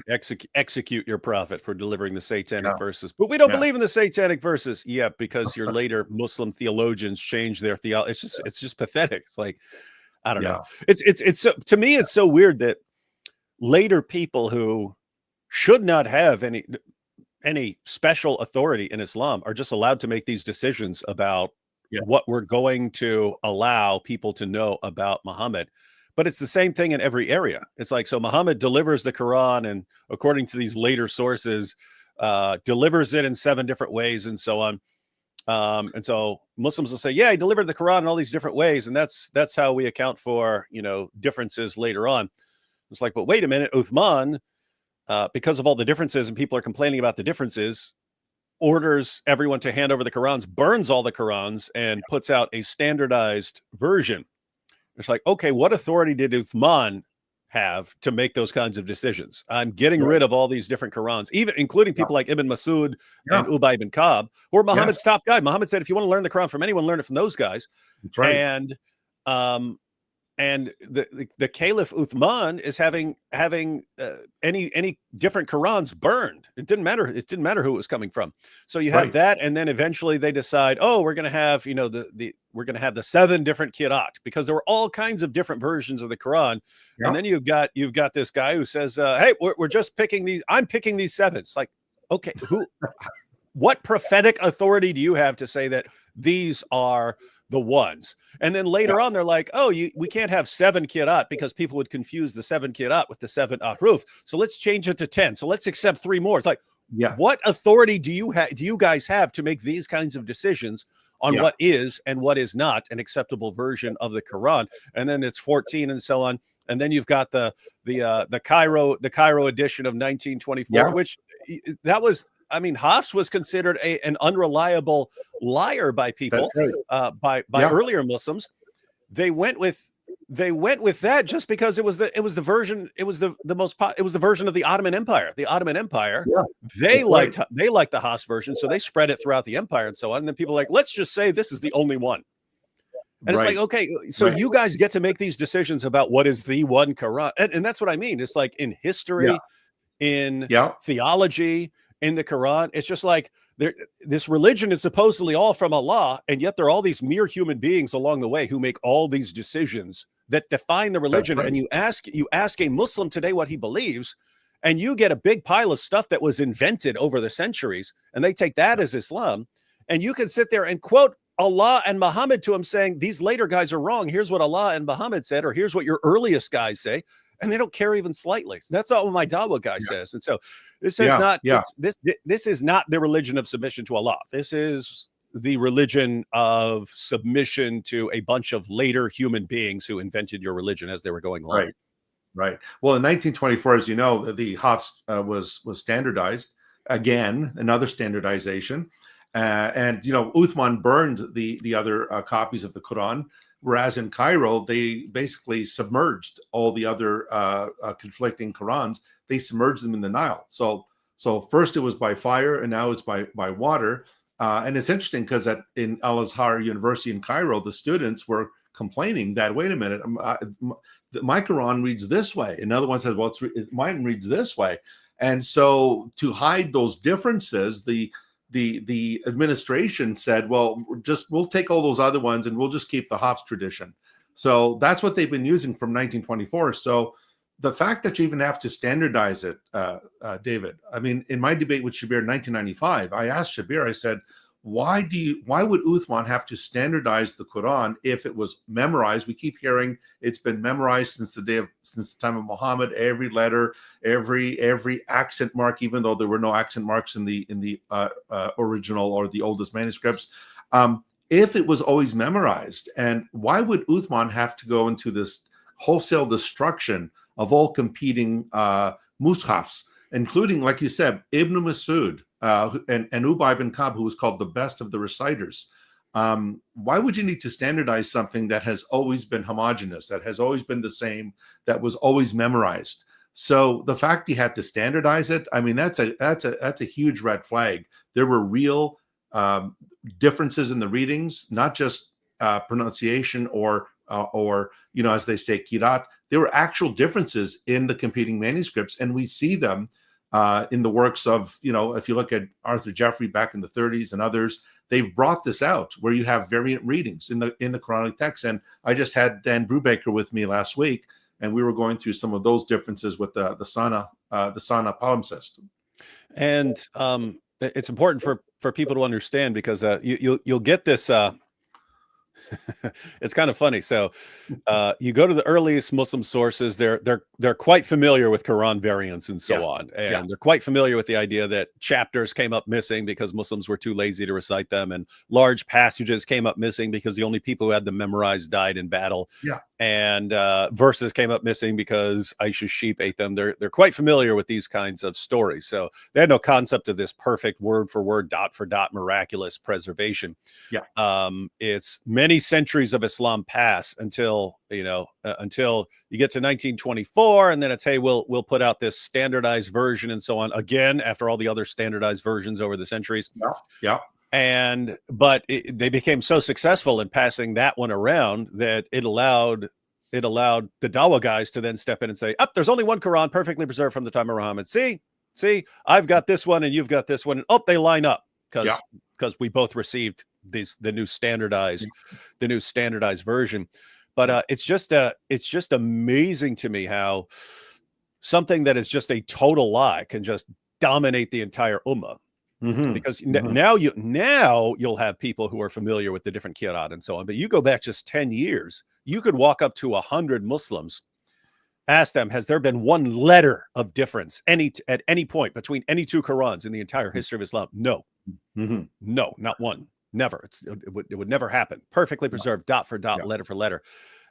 B: execute your prophet for delivering the Satanic Verses. But we don't believe in the Satanic Verses. Yeah, because your later Muslim theologians changed their theology. It's just pathetic. It's like, I don't know. It's so, to me, it's so weird that later people who should not have any special authority in Islam are just allowed to make these decisions about what we're going to allow people to know about Muhammad. But it's the same thing in every area. It's like, so Muhammad delivers the Quran, and according to these later sources, delivers it in 7 different ways and so on. And so Muslims will say, yeah, he delivered the Quran in all these different ways. And that's how we account for, differences later on. It's like, but wait a minute, Uthman, because of all the differences and people are complaining about the differences, orders everyone to hand over the Qurans, burns all the Qurans, and puts out a standardized version. It's like, okay, what authority did Uthman have to make those kinds of decisions? I'm getting rid of all these different Qurans, even including people like Ibn Masud and Ubay ibn Ka'b, who are Muhammad's top guy. Muhammad said, if you want to learn the Quran from anyone, learn it from those guys.
A: That's right.
B: And the Caliph Uthman is having any different Qurans burned. It didn't matter. It didn't matter who it was coming from. So you had that, and then eventually they decide, oh, we're going to have we're going to have the 7 different Qira'at, because there were all kinds of different versions of the Quran. And then you've got this guy who says, hey, we're just picking these. I'm picking these 7. It's like, okay, what prophetic authority do you have to say that these are the ones? And then later on, they're like, oh, we can't have 7 Qira'at because people would confuse the 7 Qira'at with the 7 ahruf. So let's change it to 10. So let's accept 3 more. It's like, what authority do you guys have to make these kinds of decisions on what is and what is not an acceptable version of the Quran? And then it's 14 and so on. And then you've got the Cairo edition of 1924, which that was, I mean, Hafs was considered an unreliable liar by people, by earlier Muslims. They went with that just because it was the version of the Ottoman Empire. The Ottoman Empire, they liked the Hafs version, so they spread it throughout the empire and so on. And then people are like, let's just say this is the only one. And it's like, okay, so you guys get to make these decisions about what is the one Quran. And that's what I mean. It's like in history, in theology, in the Quran, it's just like this religion is supposedly all from Allah, and yet there are all these mere human beings along the way who make all these decisions that define the religion. And you ask a Muslim today what he believes, and you get a big pile of stuff that was invented over the centuries, and they take that as Islam. And you can sit there and quote Allah and Muhammad to him, saying these later guys are wrong. Here's what Allah and Muhammad said, or here's what your earliest guys say. And they don't care even slightly. That's not what my Dawa guy says. And so this is not this is not the religion of submission to Allah. This is the religion of submission to a bunch of later human beings who invented your religion as they were going along.
A: Right. Well, in 1924, as you know, the Hafs was standardized again, another standardization. And Uthman burned the other copies of the Quran, whereas in Cairo they basically submerged all the other conflicting Qurans. They submerged them in the Nile. So first it was by fire, and now it's by water. And it's interesting because in Al Azhar University in Cairo, the students were complaining that, wait a minute, my Quran reads this way. Another one says, well, mine reads this way. And so to hide those differences, the administration said, well, we'll take all those other ones and we'll just keep the Hafs tradition. So that's what they've been using from 1924. So the fact that you even have to standardize it, David, I mean, in my debate with Shabir in 1995, I asked Shabir, I said, why would Uthman have to standardize the Quran if it was memorized? We keep hearing it's been memorized since the time of Muhammad. Every letter, every accent mark, even though there were no accent marks in the original or the oldest manuscripts. If it was always memorized, and why would Uthman have to go into this wholesale destruction of all competing mushafs, including, like you said, Ibn Masud, and Ubay ibn Ka'b, who was called the best of the reciters. Why would you need to standardize something that has always been homogenous, that has always been the same, that was always memorized? So the fact you had to standardize it, I mean, that's a huge red flag. There were real differences in the readings, not just pronunciation or as they say, kirat. There were actual differences in the competing manuscripts, and we see them in the works of, if you look at Arthur Jeffrey back in the 30s and others, they've brought this out where you have variant readings in the Quranic text. And I just had Dan Brubaker with me last week, and we were going through some of those differences with the Sana palimpsest.
B: And it's important for people to understand, because you'll get this It's kind of funny. So you go to the earliest Muslim sources, they're quite familiar with Quran variants and so on. And they're quite familiar with the idea that chapters came up missing because Muslims were too lazy to recite them, and large passages came up missing because the only people who had them memorized died in battle. And verses came up missing because Aisha's sheep ate them. They're quite familiar with these kinds of stories. So they had no concept of this perfect word for word, dot for dot, miraculous preservation. It's many centuries of Islam pass until you get to 1924, and then it's, hey, we'll put out this standardized version and so on again after all the other standardized versions over the centuries. But they became so successful in passing that one around that it allowed the Dawah guys to then step in and say, there's only one Quran perfectly preserved from the time of Muhammad. See, I've got this one and you've got this one, and they line up because we both received the new standardized version. But it's just amazing to me how something that is just a total lie can just dominate the entire ummah. Because now you'll have people who are familiar with the different qira'at and so on. But you go back just 10 years, you could walk up to 100 Muslims, ask them, has there been one letter of difference at any point between any two Qurans in the entire history of Islam? No, no, not one. Never. It would never happen. Perfectly preserved, dot for dot, letter for letter,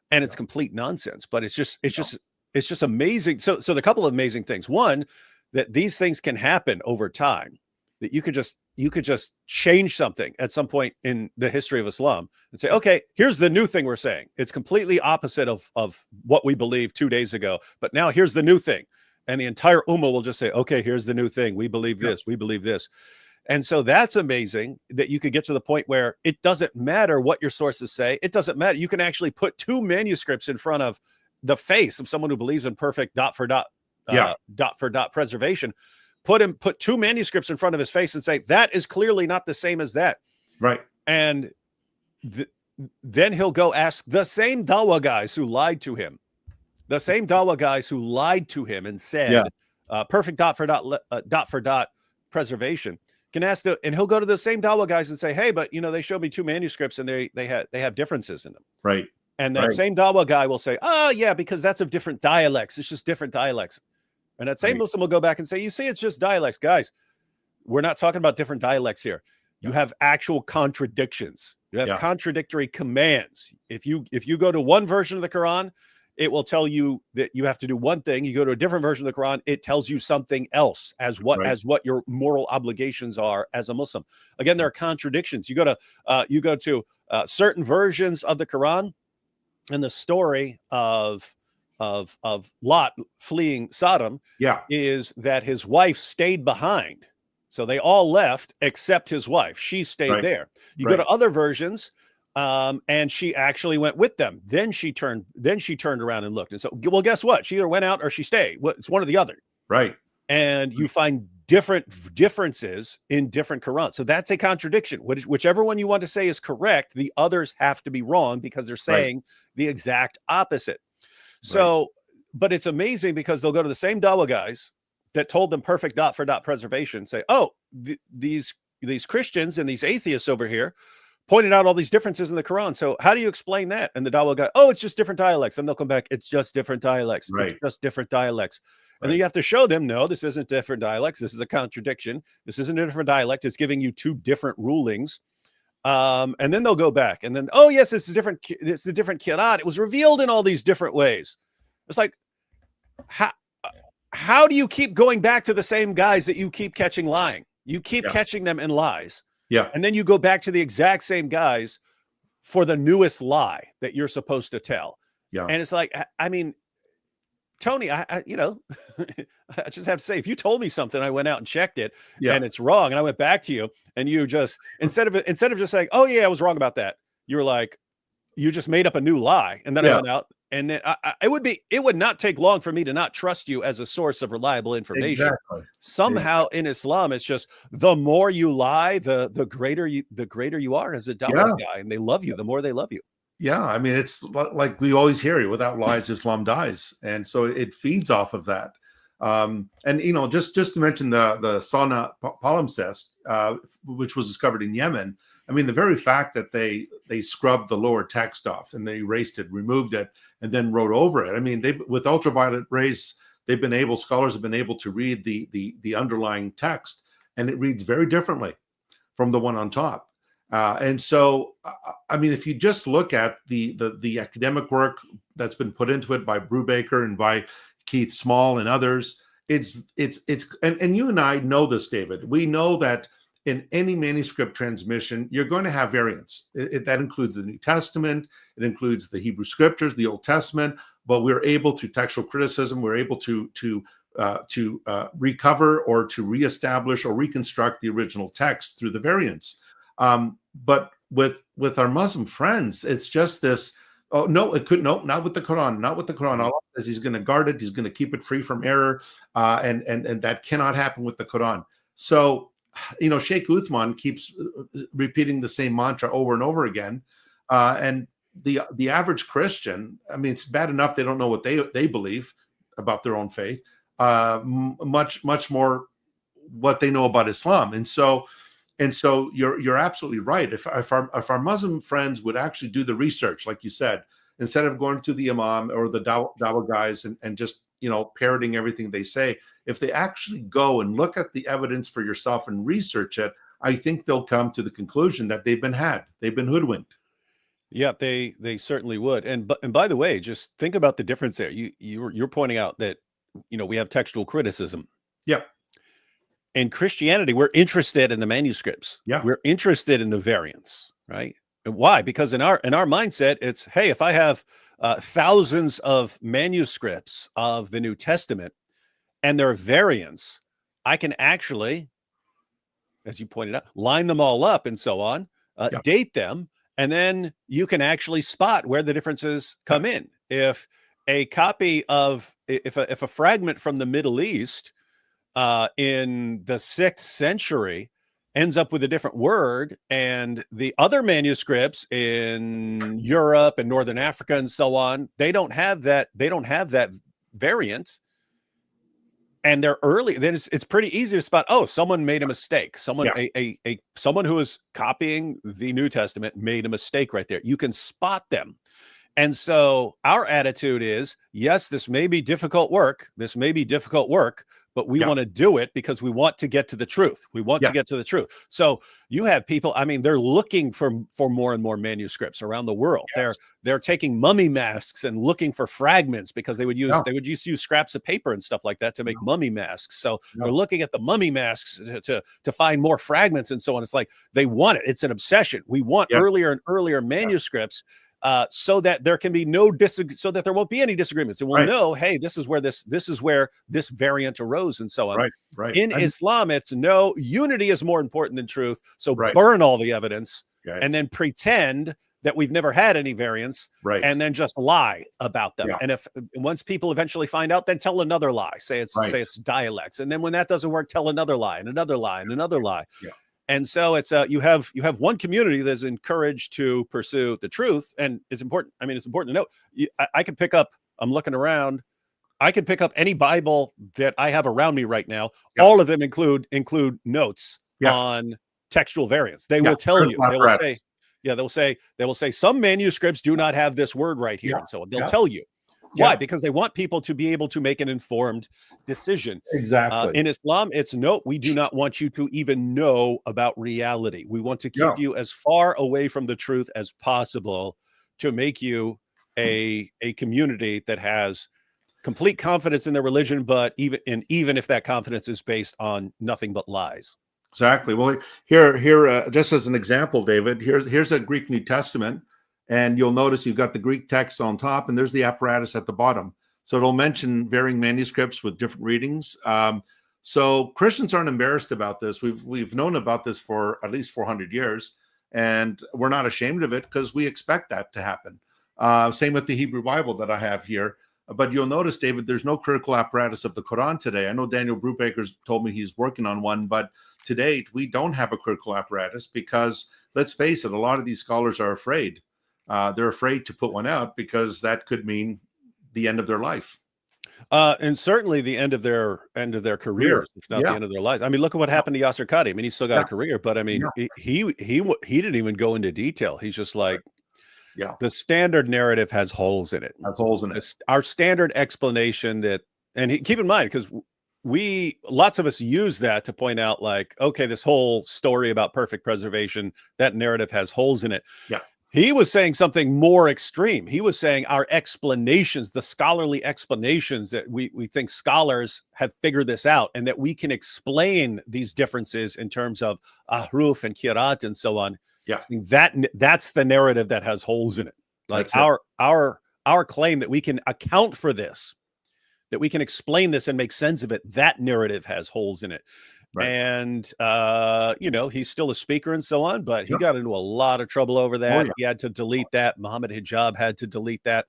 B: and it's complete nonsense. But it's just amazing. So the couple of amazing things. One, that these things can happen over time. That you could just change something at some point in the history of Islam and say, okay, here's the new thing we're saying. It's completely opposite of what we believed 2 days ago, but now here's the new thing, and the entire ummah will just say, okay, here's the new thing. We believe this. We believe this. And so that's amazing that you could get to the point where it doesn't matter what your sources say. It doesn't matter. You can actually put two manuscripts in front of the face of someone who believes in perfect dot for dot preservation. Put two manuscripts in front of his face and say, that is clearly not the same as that. Right. And then he'll go ask the same Dawah guys who lied to him. The same Dawah guys who lied to him and said, perfect dot for dot preservation. And he'll go to the same Dawah guys and say, hey, but they showed me two manuscripts and they have differences in them. Right. And that same Dawah guy will say, because that's of different dialects. It's just different dialects. And that same Muslim will go back and say, you see, it's just dialects. Guys, we're not talking about different dialects here. You have actual contradictions. You have contradictory commands. If you go to one version of the Quran, it will tell you that you have to do one thing. You go to a different version of the Quran, it tells you something else as what your moral obligations are as a Muslim. Again, there are contradictions. You go to certain versions of the Quran, and the story of Lot fleeing Sodom is that his wife stayed behind. So they all left except his wife. She stayed there. You go to other versions, and she actually went with them. Then she turned around and looked. And so, well, guess what? She either went out or she stayed. Well, it's one or the other. Right. And you find differences in different Qurans. So that's a contradiction. Whichever one you want to say is correct, the others have to be wrong because they're saying the exact opposite. So, but it's amazing because they'll go to the same Dawah guys that told them perfect dot for dot preservation and say, these Christians and these atheists over here pointed out all these differences in the Quran. So how do you explain that? And the Dawah guy, it's just different dialects. And they'll come back, it's just different dialects. It's just different dialects. And then you have to show them, no, this isn't different dialects. This is a contradiction. This isn't a different dialect. It's giving you two different rulings. And then they'll go back and then, yes, it's the different qira'at. It was revealed in all these different ways. It's like, how do you keep going back to the same guys that you keep catching lying? You keep catching them in lies. Yeah. And then you go back to the exact same guys for the newest lie that you're supposed to tell. Yeah. And it's like, I mean, Tony, I just have to say, if you told me something, I went out and checked it and it's wrong. And I went back to you and you just, instead of just saying, I was wrong about that. You were like, you just made up a new lie. And then I went out and then it would not take long for me to not trust you as a source of reliable information. Exactly. Somehow in Islam, it's just the more you lie, the greater you are as a Dawah guy, and they love you, the more they love you.
A: Yeah, I mean, it's like we always hear, without lies, Islam dies. And so it feeds off of that. And, just to mention the Sana palimpsest, which was discovered in Yemen, I mean, the very fact that they scrubbed the lower text off and they erased it, removed it, and then wrote over it. I mean, with ultraviolet rays, scholars have been able to read the underlying text, and it reads very differently from the one on top. And so, I mean, if you just look at the academic work that's been put into it by Brubaker and by Keith Small and others, it's and you and I know this, David. We know that in any manuscript transmission, you're going to have variants. That includes the New Testament, it includes the Hebrew Scriptures, the Old Testament. But we're able, through textual criticism, we're able to recover or to reestablish or reconstruct the original text through the variants. But with our Muslim friends, it's just this. Oh no, it could no, not with the Quran, not with the Quran. Allah says He's going to guard it, He's going to keep it free from error, and that cannot happen with the Quran. So, you know, Sheikh Uthman keeps repeating the same mantra over and over again, and the average Christian, I mean, it's bad enough they don't know what they believe about their own faith, much more what they know about Islam. And so you're absolutely right. If our Muslim friends would actually do the research, like you said, instead of going to the Imam or the Dawah guys and just, you know, parroting everything they say, if they actually go and look at the evidence for yourself and research it, I think they'll come to the conclusion that they've been hoodwinked.
B: Yeah, they certainly would. And by the way, just think about the difference there. You're pointing out that, you know, we have textual criticism.
A: Yeah.
B: In Christianity, we're interested in the manuscripts.
A: Yeah.
B: We're interested in the variants, right? And why? Because in our mindset, it's, hey, if I have thousands of manuscripts of the New Testament and their variants, I can actually, as you pointed out, line them all up and so on, date them, and then you can actually spot where the differences come in. If a copy of, if a fragment from the Middle East in the 6th century ends up with a different word, and the other manuscripts in Europe and Northern Africa and so on, they don't have that variant, and they're early, then it's pretty easy to spot, oh, someone made a mistake. Someone who is copying the New Testament made a mistake right there. You can spot them. And so our attitude is, yes, this may be difficult work. But we want to do it because we want to get to the truth. We want to get to the truth. So you have people, I mean, they're looking for more and more manuscripts around the world. Yes. They're taking mummy masks and looking for fragments because they would use scraps of paper and stuff like that to make mummy masks. So they're looking at the mummy masks to find more fragments and so on. It's like they want it. It's an obsession. We want earlier and earlier manuscripts. So that there can be so that there won't be any disagreements, and we'll know, hey, this is where this variant arose, and so on. Right. In Islam, it's no, unity is more important than truth. So burn all the evidence, and then pretend that we've never had any variants, and then just lie about them. And once people eventually find out, then tell another lie. Say it's dialects, and then when that doesn't work, tell another lie and another lie and another lie. And so it's you have one community that's encouraged to pursue the truth, and it's important. I mean, it's important to note. I could pick up. I'm looking around. I could pick up any Bible that I have around me right now. All of them include notes on textual variants. They will tell you. They will say, they will say some manuscripts do not have this word right here, and so they'll tell you. Why? Because they want people to be able to make an informed decision.
A: Exactly.
B: In Islam, it's no, we do not want you to even know about reality. We want to keep you as far away from the truth as possible to make you a community that has complete confidence in their religion, but even if that confidence is based on nothing but lies.
A: Exactly. Well, here, just as an example, David, here's a Greek New Testament. And you'll notice you've got the Greek text on top, and there's the apparatus at the bottom. So it'll mention varying manuscripts with different readings. So Christians aren't embarrassed about this. We've known about this for at least 400 years, and we're not ashamed of it because we expect that to happen. Same with the Hebrew Bible that I have here. But you'll notice, David, there's no critical apparatus of the Quran today. I know Daniel Brubaker's told me he's working on one, but to date, we don't have a critical apparatus because, let's face it, a lot of these scholars are afraid. They're afraid to put one out because that could mean the end of their life.
B: And certainly the end of their careers, if not the end of their lives. I mean, look at what happened to Yasser Qadi. I mean, he's still got a career, but I mean, he didn't even go into detail. He's just like, the standard narrative has holes in it. Our standard explanation that, and keep in mind, because lots of us use that to point out, like, okay, this whole story about perfect preservation, that narrative has holes in it.
A: Yeah.
B: He was saying something more extreme. He was saying our explanations, the scholarly explanations that we think scholars have figured this out, and that we can explain these differences in terms of ahruf and kirat and so on.
A: Yeah.
B: That's the narrative that has holes in it. Like our claim that we can account for this, that we can explain this and make sense of it, that narrative has holes in it. Right. And, you know, he's still a speaker and so on, but he got into a lot of trouble over that. He had to delete that. Muhammad Hijab had to delete that.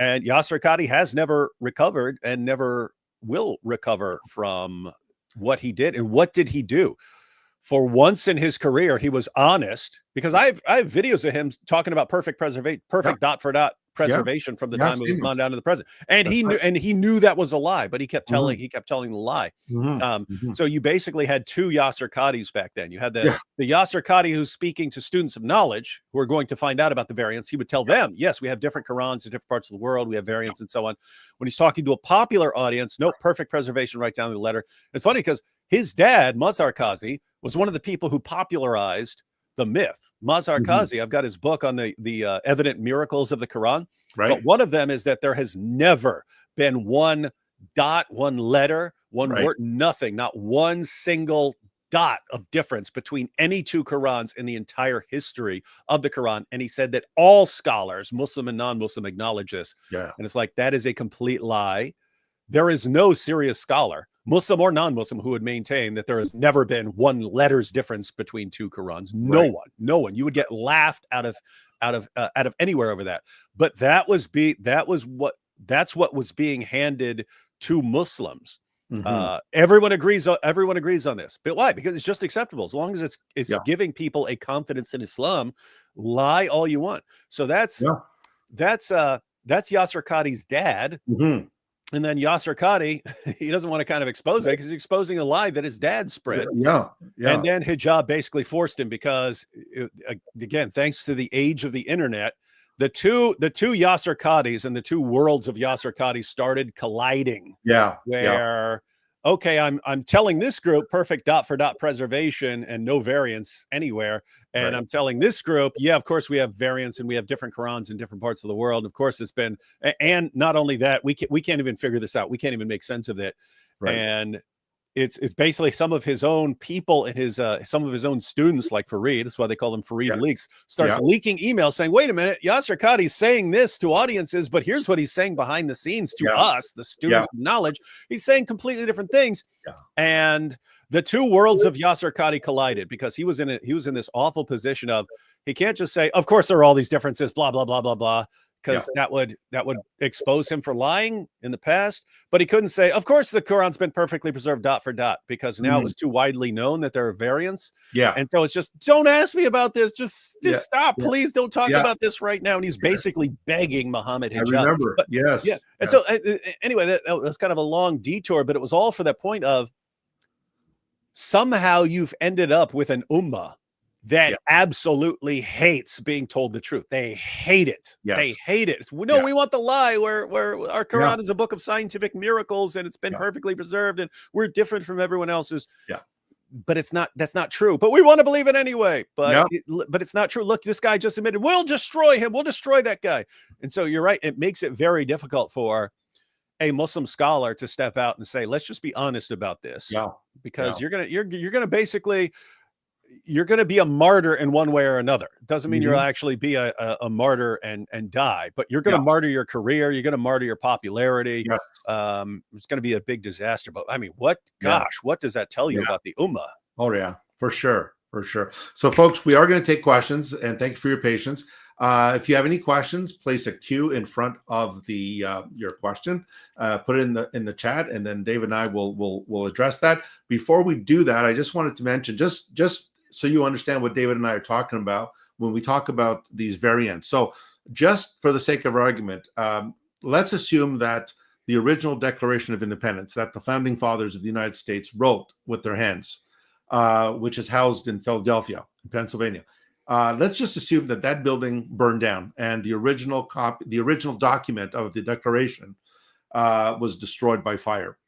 B: And Yasser Qadi has never recovered and never will recover from what he did. And what did he do? For once in his career, he was honest, because I have videos of him talking about perfect dot for dot preservation from the time it was gone down to the present, and he knew that was a lie, but he kept telling the lie. So you basically had two Yasser Qadis back then. You had the Yasser Qadi who's speaking to students of knowledge who are going to find out about the variants. He would tell them, yes, we have different Qurans in different parts of the world, we have variants and so on. When he's talking to a popular audience, no, perfect preservation right down to the letter. It's funny because his dad, Mazhar Qazi, was one of the people who popularized the myth. Mazhar Qazi, I've got his book on the evident miracles of the Quran. Right. But one of them is that there has never been one dot, one letter, one word, nothing, not one single dot of difference between any two Qurans in the entire history of the Quran. And he said that all scholars, Muslim and non-Muslim, acknowledge this. Yeah. And it's like, that is a complete lie. There is no serious scholar, Muslim or non-Muslim, who would maintain that there has never been one letter's difference between two Qurans. No one. You would get laughed out of anywhere over that. But that's what was being handed to Muslims. Everyone agrees on this. But why? Because it's just acceptable. As long as it's giving people a confidence in Islam, lie all you want. So that's Yasser Qadi's dad. And then Yasser Qadi, he doesn't want to kind of expose it because he's exposing a lie that his dad spread. And then Hijab basically forced him because, again, thanks to the age of the internet, the two Yasser Qadis and the two worlds of Yasser Qadi started colliding. Okay, I'm telling this group perfect dot for dot preservation and no variance anywhere. And I'm telling this group, of course we have variants and we have different Qurans in different parts of the world. Of course it's been, and not only that, we can't even figure this out. We can't even make sense of it. And it's basically some of his own people and some of his own students, like Fareed, that's why they call them Fareed leaks, starts leaking emails saying, wait a minute, Yasser Qadi's saying this to audiences, but here's what he's saying behind the scenes to us, the students of knowledge. He's saying completely different things. And the two worlds of Yasser Qadi collided because he was in this awful position of, he can't just say, of course there are all these differences, blah, blah, blah, blah, blah, because that would expose him for lying in the past. But he couldn't say, of course the Quran's been perfectly preserved dot for dot, because now it was too widely known that there are variants. And so it's just, don't ask me about this. Just stop. Please don't talk about this right now. And he's basically begging Muhammad Hijab.
A: I remember.
B: And so anyway, that was kind of a long detour, but it was all for that point of, somehow you've ended up with an ummah that absolutely hates being told the truth. They hate it. They hate it. No, we want the lie where our Quran is a book of scientific miracles and it's been perfectly preserved and we're different from everyone else's. But that's not true. But we want to believe it anyway. But it's not true. Look, this guy just admitted, we'll destroy him. We'll destroy that guy. And so you're right. It makes it very difficult for a Muslim scholar to step out and say, let's just be honest about this. Because you're gonna basically, you're going to be a martyr in one way or another. It doesn't mean you'll actually be a martyr and die, but you're going to martyr your career. You're going to martyr your popularity. It's going to be a big disaster. But I mean, what does that tell you about the ummah?
A: Oh yeah, for sure. So folks, we are going to take questions, and thank you for your patience. If you have any questions, place a Q in front of your question, put it in the chat, and then David and I will address that. Before we do that, I just wanted to mention, just so you understand what David and I are talking about when we talk about these variants. So just for the sake of argument, let's assume that the original Declaration of Independence that the founding fathers of the United States wrote with their hands, which is housed in Philadelphia, Pennsylvania. Let's just assume that that building burned down and the original document of the Declaration was destroyed by fire.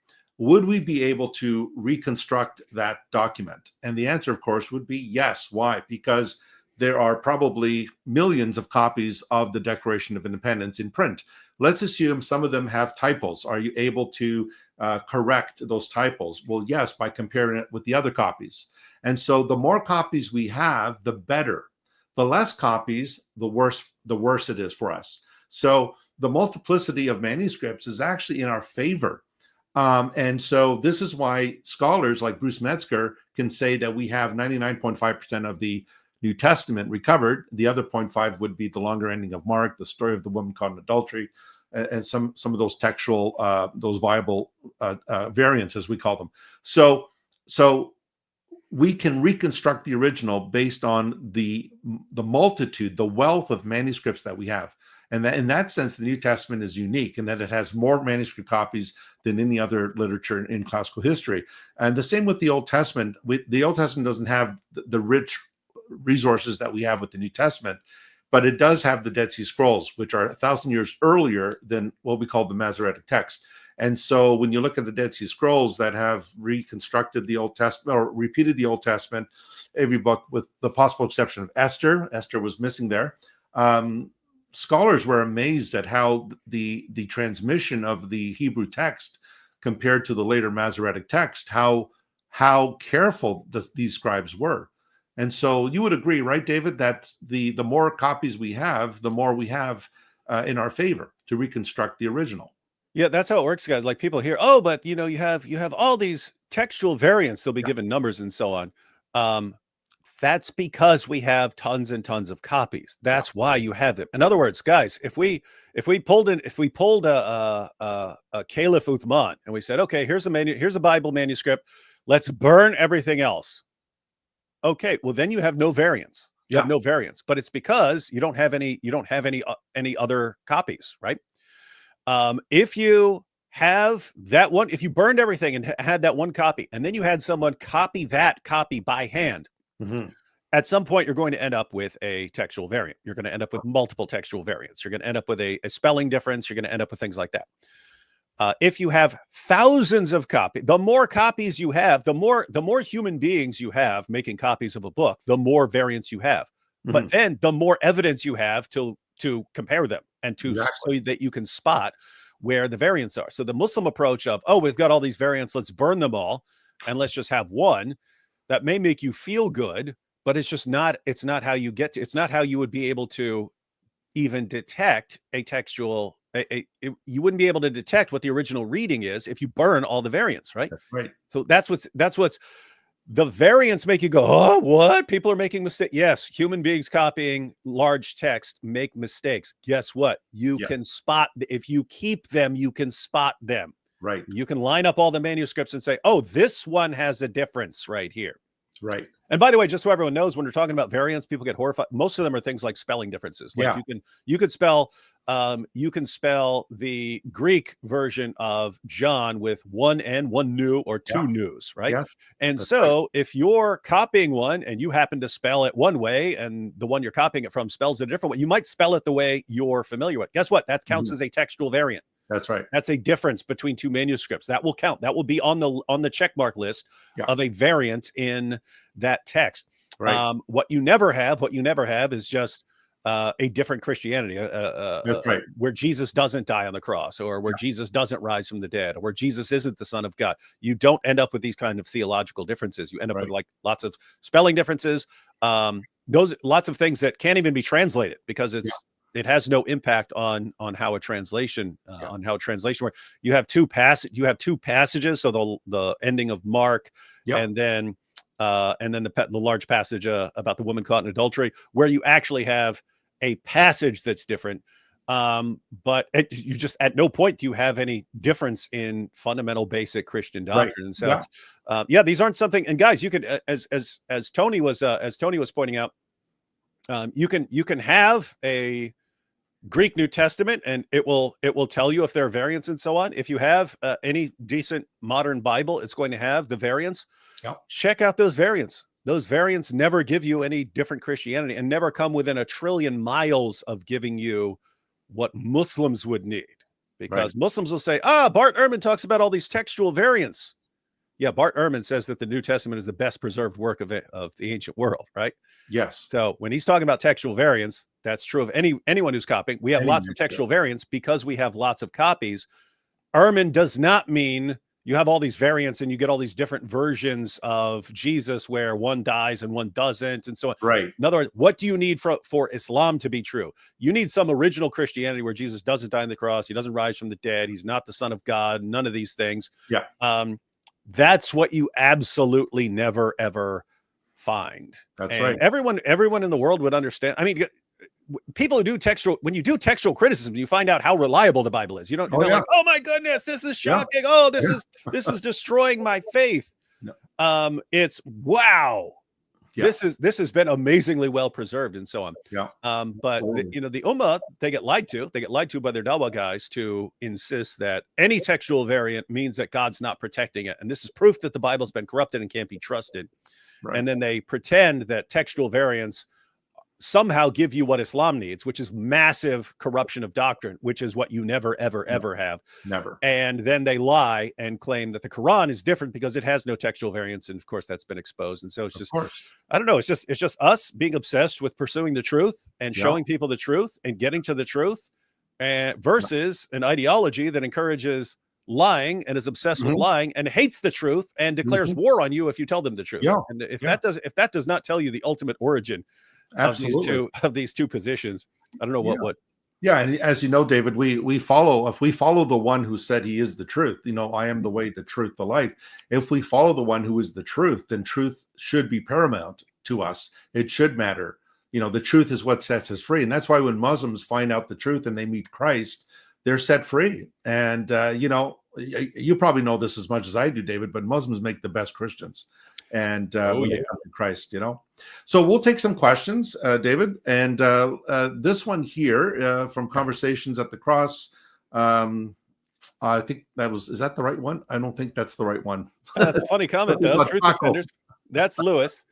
A: Would we be able to reconstruct that document? And the answer, of course, would be yes. Why? Because there are probably millions of copies of the Declaration of Independence in print. Let's assume some of them have typos. Are you able to correct those typos? Well, yes, by comparing it with the other copies. And so the more copies we have, the better. The less copies, the worse it is for us. So the multiplicity of manuscripts is actually in our favor. And so this is why scholars like Bruce Metzger can say that we have 99.5% of the New Testament recovered. The other 0.5 would be the longer ending of Mark, the story of the woman caught in adultery, and some of those textual, those viable variants, as we call them. So we can reconstruct the original based on the multitude, the wealth of manuscripts that we have. And that in that sense, the New Testament is unique in that it has more manuscript copies than any other literature in classical history. And the same with the Old Testament. The Old Testament doesn't have the rich resources that we have with the New Testament, but it does have the Dead Sea Scrolls, which are 1,000 years earlier than what we call the Masoretic text. And so when you look at the Dead Sea Scrolls that have reconstructed the Old Testament or repeated the Old Testament, every book with the possible exception of Esther was missing there. Scholars were amazed at how the transmission of the Hebrew text compared to the later Masoretic text, how careful these scribes were. And so you would agree, right, David, that the more copies we have, the more we have in our favor to reconstruct the original.
B: Yeah, that's how it works, guys. Like people hear, oh, but you have all these textual variants. They'll be given numbers and so on. That's because we have tons and tons of copies. That's why you have them. In other words, guys, if we pulled a Caliph Uthman and we said, okay, here's a Bible manuscript, let's burn everything else. Okay, well then you have no variants. You have no variants, but it's because you don't have any other copies, right? If you have that one, if you burned everything and had that one copy, and then you had someone copy that copy by hand, at some point you're going to end up with a textual variant. You're going to end up with multiple textual variants. You're going to end up with a spelling difference. You're going to end up with things like that. If you have thousands of copies, the more copies you have, the more human beings you have making copies of a book, the more variants you have. But then the more evidence you have to compare them and so that you can spot where the variants are. So the Muslim approach of, oh, we've got all these variants, let's burn them all and let's just have one, that may make you feel good, but it's not how you get to, it's not how you would be able to even detect a textual, you wouldn't be able to detect what the original reading is if you burn all the variants, right?
A: Right.
B: So that's what's the variants make you go, oh, what? People are making mistakes. Yes, human beings copying large text make mistakes. Guess what? You can spot, if you keep them, you can spot them.
A: Right.
B: You can line up all the manuscripts and say, oh, this one has a difference right here.
A: Right.
B: And by the way, just so everyone knows, when we're talking about variants, people get horrified. Most of them are things like spelling differences. Like you can spell the Greek version of John with one N, one nu, or two nus, right? Yeah. And so if you're copying one and you happen to spell it one way and the one you're copying it from spells it a different way, you might spell it the way you're familiar with. Guess what? That counts as a textual variant.
A: That's right.
B: That's a difference between two manuscripts. That will count. That will be on the check mark list of a variant in that text. Right. What you never have is just a different Christianity,
A: That's right.
B: where Jesus doesn't die on the cross, or where Jesus doesn't rise from the dead, or where Jesus isn't the Son of God. You don't end up with these kind of theological differences. You end up with like lots of spelling differences, lots of things that can't even be translated because it has no impact on how a translation works. You have two passages, so the ending of Mark, and then the large passage about the woman caught in adultery, where you actually have a passage that's different. But you just at no point do you have any difference in fundamental basic Christian doctrine. Right. And so these aren't something, and guys, you could as Tony was pointing out, you can have Greek New Testament, and it will tell you if there are variants and so on. If you have any decent modern Bible, it's going to have the variants.
A: Yep.
B: Check out those variants. Those variants never give you any different Christianity and never come within 1 trillion miles of giving you what Muslims would need. Because Muslims will say, Bart Ehrman talks about all these textual variants. Yeah, Bart Ehrman says that the New Testament is the best preserved work of the ancient world, right?
A: Yes.
B: So when he's talking about textual variants, that's true of anyone who's copying. We have lots of textual variants because we have lots of copies. Ehrman does not mean you have all these variants and you get all these different versions of Jesus where one dies and one doesn't and so on.
A: Right.
B: In other words, what do you need for Islam to be true? You need some original Christianity where Jesus doesn't die on the cross. He doesn't rise from the dead. He's not the Son of God. None of these things.
A: Yeah.
B: That's what you absolutely never, ever find.
A: That's right.
B: Everyone in the world would understand. I mean, people who do when you do textual criticism, you find out how reliable the Bible is. You don't, like, oh my goodness, this is shocking. Yeah. Oh, this is destroying my faith. No. It's wow. Yeah. This has been amazingly well preserved and so on.
A: Yeah.
B: But the Ummah, they get lied to. They get lied to by their Dawah guys to insist that any textual variant means that God's not protecting it. And this is proof that the Bible's been corrupted and can't be trusted. Right. And then they pretend that textual variants somehow give you what Islam needs, which is massive corruption of doctrine, which is what you never, ever, ever have.
A: Never.
B: And then they lie and claim that the Quran is different because it has no textual variants. And of course, that's been exposed. And so it's just, I don't know. It's just us being obsessed with pursuing the truth and showing people the truth and getting to the truth, and versus an ideology that encourages lying and is obsessed with lying and hates the truth and declares war on you if you tell them the truth.
A: Yeah.
B: And if that does not tell you the ultimate origin of these two positions, I don't know what would.
A: Yeah, and as you know, David, we follow the one who said he is the truth. I am the way, the truth, the life. If we follow the one who is the truth, then truth should be paramount to us. It should matter. The truth is what sets us free, and that's why when Muslims find out the truth and they meet Christ, they're set free. And you probably know this as much as I do, David, but Muslims make the best Christians. And when they come to Christ, So we'll take some questions, David. And this one here from Conversations at the Cross. I think is that the right one? I don't think that's the right one.
B: That's a funny comment, though. Truth Defenders. That's Lewis.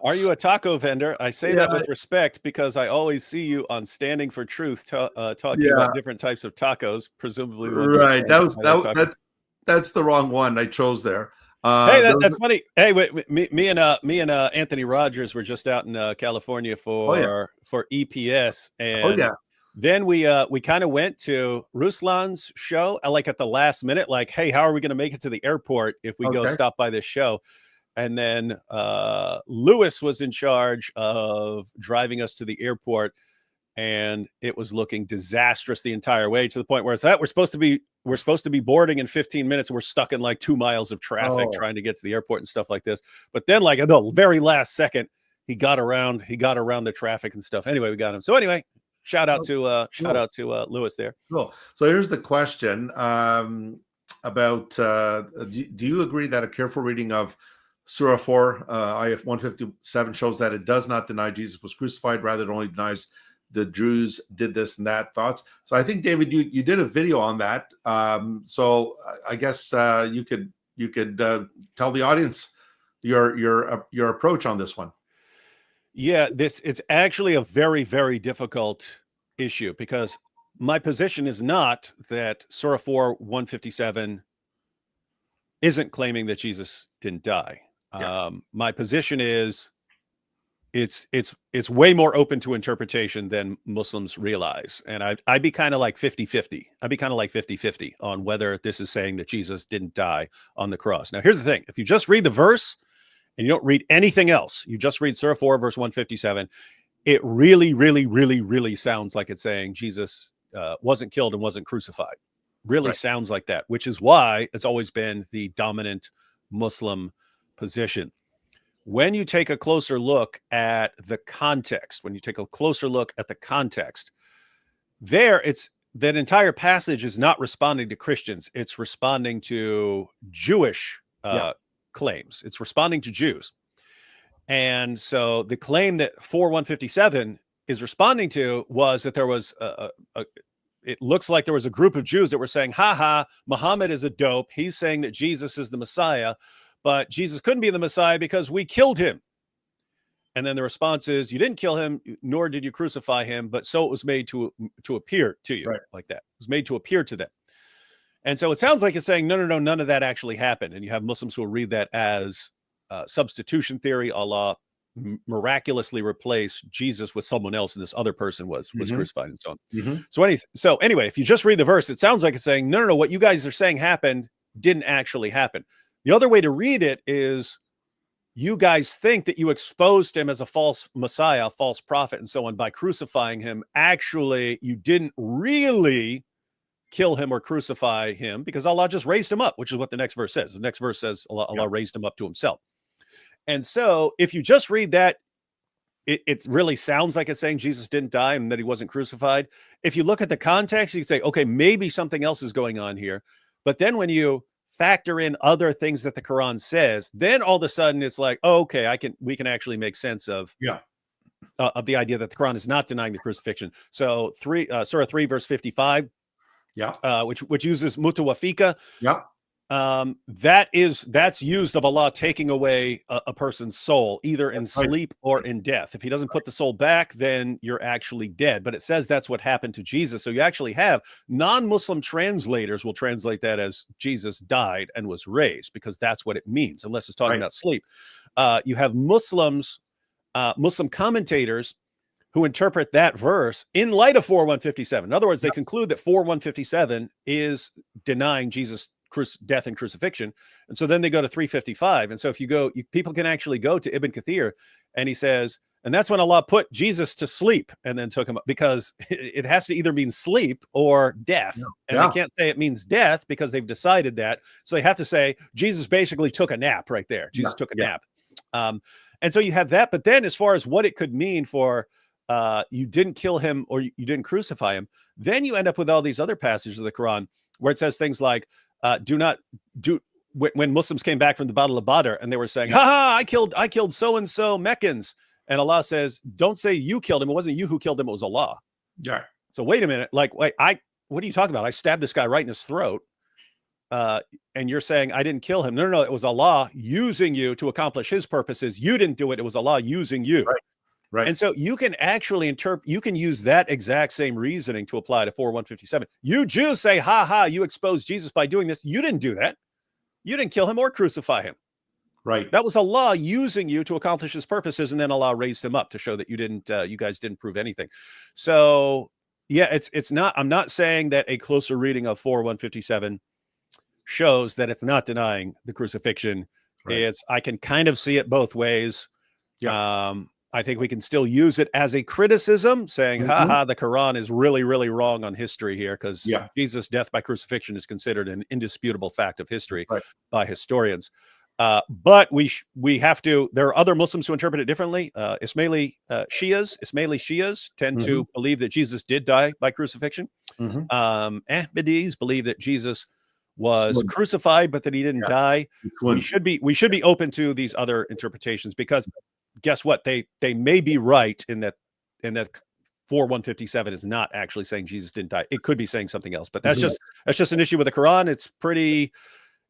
B: Are you a taco vendor? I say that with respect because I always see you on Standing for Truth talking about different types of tacos, presumably.
A: Right. That's the wrong one I chose there.
B: Hey, that's funny. Hey, me and Anthony Rogers were just out in California for EPS, and then we kind of went to Ruslan's show, like at the last minute, like, hey, how are we going to make it to the airport if we go stop by this show? And then Lewis was in charge of driving us to the airport, and it was looking disastrous the entire way, to the point where it's that we're supposed to be boarding in 15 minutes. And we're stuck in like 2 miles of traffic trying to get to the airport and stuff like this. But then, like at the very last second, he got around the traffic and stuff. Anyway, we got him. So anyway, shout out to Lewis there.
A: Cool. So here's the question about do you agree that a careful reading of Surah 4, ayah 157 shows that it does not deny Jesus was crucified, rather it only denies the Jews did this and that. Thoughts? So I think, David, you did a video on that. So I guess you could tell the audience your approach on this one.
B: Yeah, it's actually a very, very difficult issue because my position is not that Surah 4, 157 isn't claiming that Jesus didn't die. My position is it's way more open to interpretation than Muslims realize. And I'd be kind of like 50-50. I'd be kind of like 50-50 on whether this is saying that Jesus didn't die on the cross. Now, here's the thing. If you just read the verse and you don't read anything else, you just read Surah 4, verse 157, it really, really, really, really sounds like it's saying Jesus wasn't killed and wasn't crucified. Really sounds like that, which is why it's always been the dominant Muslim position. When you take a closer look at the context, that entire passage is not responding to Christians. It's responding to Jewish claims. It's responding to Jews. And so the claim that 4:157 is responding to was that there was it looks like there was a group of Jews that were saying, Muhammad is a dope. He's saying that Jesus is the Messiah, but Jesus couldn't be the Messiah because we killed him. And then the response is, you didn't kill him, nor did you crucify him, but so it was made to appear to you, like that. It was made to appear to them. And so it sounds like it's saying, no, none of that actually happened. And you have Muslims who will read that as substitution theory, Allah miraculously replace Jesus with someone else, and this other person was crucified, and so on. So anyway, if you just read the verse, it sounds like it's saying, no, what you guys are saying happened didn't actually happen. The other way to read it is, you guys think that you exposed him as a false Messiah, a false prophet, and so on by crucifying him. Actually, you didn't really kill him or crucify him, because Allah just raised him up, which is what the next verse says. The next verse says Allah raised him up to himself. And so if you just read that, it really sounds like it's saying Jesus didn't die and that he wasn't crucified. If you look at the context, you can say, okay, maybe something else is going on here. But then when you factor in other things that the Quran says, then all of a sudden it's like, oh, okay, we can actually make sense of the idea that the Quran is not denying the crucifixion. So Surah 3, verse 55, which uses mutawafika. That's used of Allah taking away a person's soul, either in sleep or in death. If he doesn't put the soul back, then you're actually dead. But it says that's what happened to Jesus. So you actually have non-Muslim translators will translate that as Jesus died and was raised, because that's what it means, unless it's talking about sleep. You have Muslim commentators who interpret that verse in light of 4:157. In other words, they conclude that 4:157 is denying Jesus' death and crucifixion. And so then they go to 3:55. And so if you go, people can actually go to Ibn Kathir, and he says, and that's when Allah put Jesus to sleep and then took him up, because it has to either mean sleep or death. And they can't say it means death because they've decided that. So they have to say Jesus basically took a nap right there. Jesus took a nap. And so you have that. But then as far as what it could mean for you didn't kill him or you didn't crucify him, then you end up with all these other passages of the Quran where it says things like, when Muslims came back from the Battle of Badr and they were saying, I killed so-and-so Meccans. And Allah says, don't say you killed him. It wasn't you who killed him. It was Allah. So wait a minute. Like, what are you talking about? I stabbed this guy right in his throat. And you're saying I didn't kill him. No. It was Allah using you to accomplish his purposes. You didn't do it. It was Allah using you. Right. And so you can actually you can use that exact same reasoning to apply to 4:157. You Jews say, you exposed Jesus by doing this. You didn't do that. You didn't kill him or crucify him. Right. That was Allah using you to accomplish his purposes. And then Allah raised him up to show that you guys didn't prove anything. So yeah, it's not, I'm not saying that a closer reading of 4:157 shows that it's not denying the crucifixion. I can kind of see it both ways. I think we can still use it as a criticism, saying, the Quran is really, really wrong on history here, because Jesus' death by crucifixion is considered an indisputable fact of history by historians. But we have to, there are other Muslims who interpret it differently. Ismaili Shias tend to believe that Jesus did die by crucifixion. Ahmadis believe that Jesus was crucified, but that he didn't die. We should be open to these other interpretations, because guess what? They may be right in that 4:157 is not actually saying Jesus didn't die. It could be saying something else, but that's just an issue with the Quran.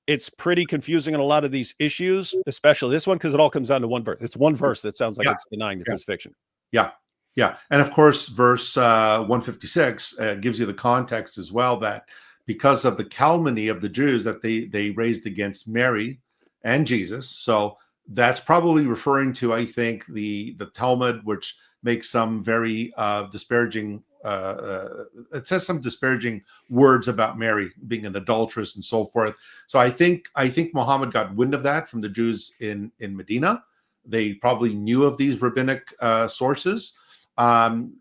B: It's pretty confusing on a lot of these issues, especially this one, because it all comes down to one verse. It's one verse that sounds like it's denying the crucifixion. And of course, verse 156 gives you the context as well, that because of the calumny of the Jews that they raised against Mary and Jesus. So that's probably referring to, I think, the Talmud, which makes some very disparaging, it says some disparaging words about Mary being an adulteress and so forth. So I think Muhammad got wind of that from the Jews in Medina. They probably knew of these rabbinic sources.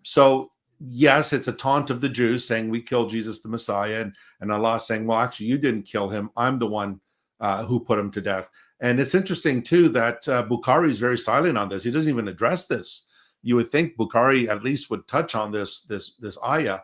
B: So yes, it's a taunt of the Jews saying we killed Jesus the Messiah, and Allah saying, well, actually, you didn't kill him. I'm the one who put him to death. And it's interesting, too, that Bukhari is very silent on this. He doesn't even address this. You would think Bukhari at least would touch on this ayah.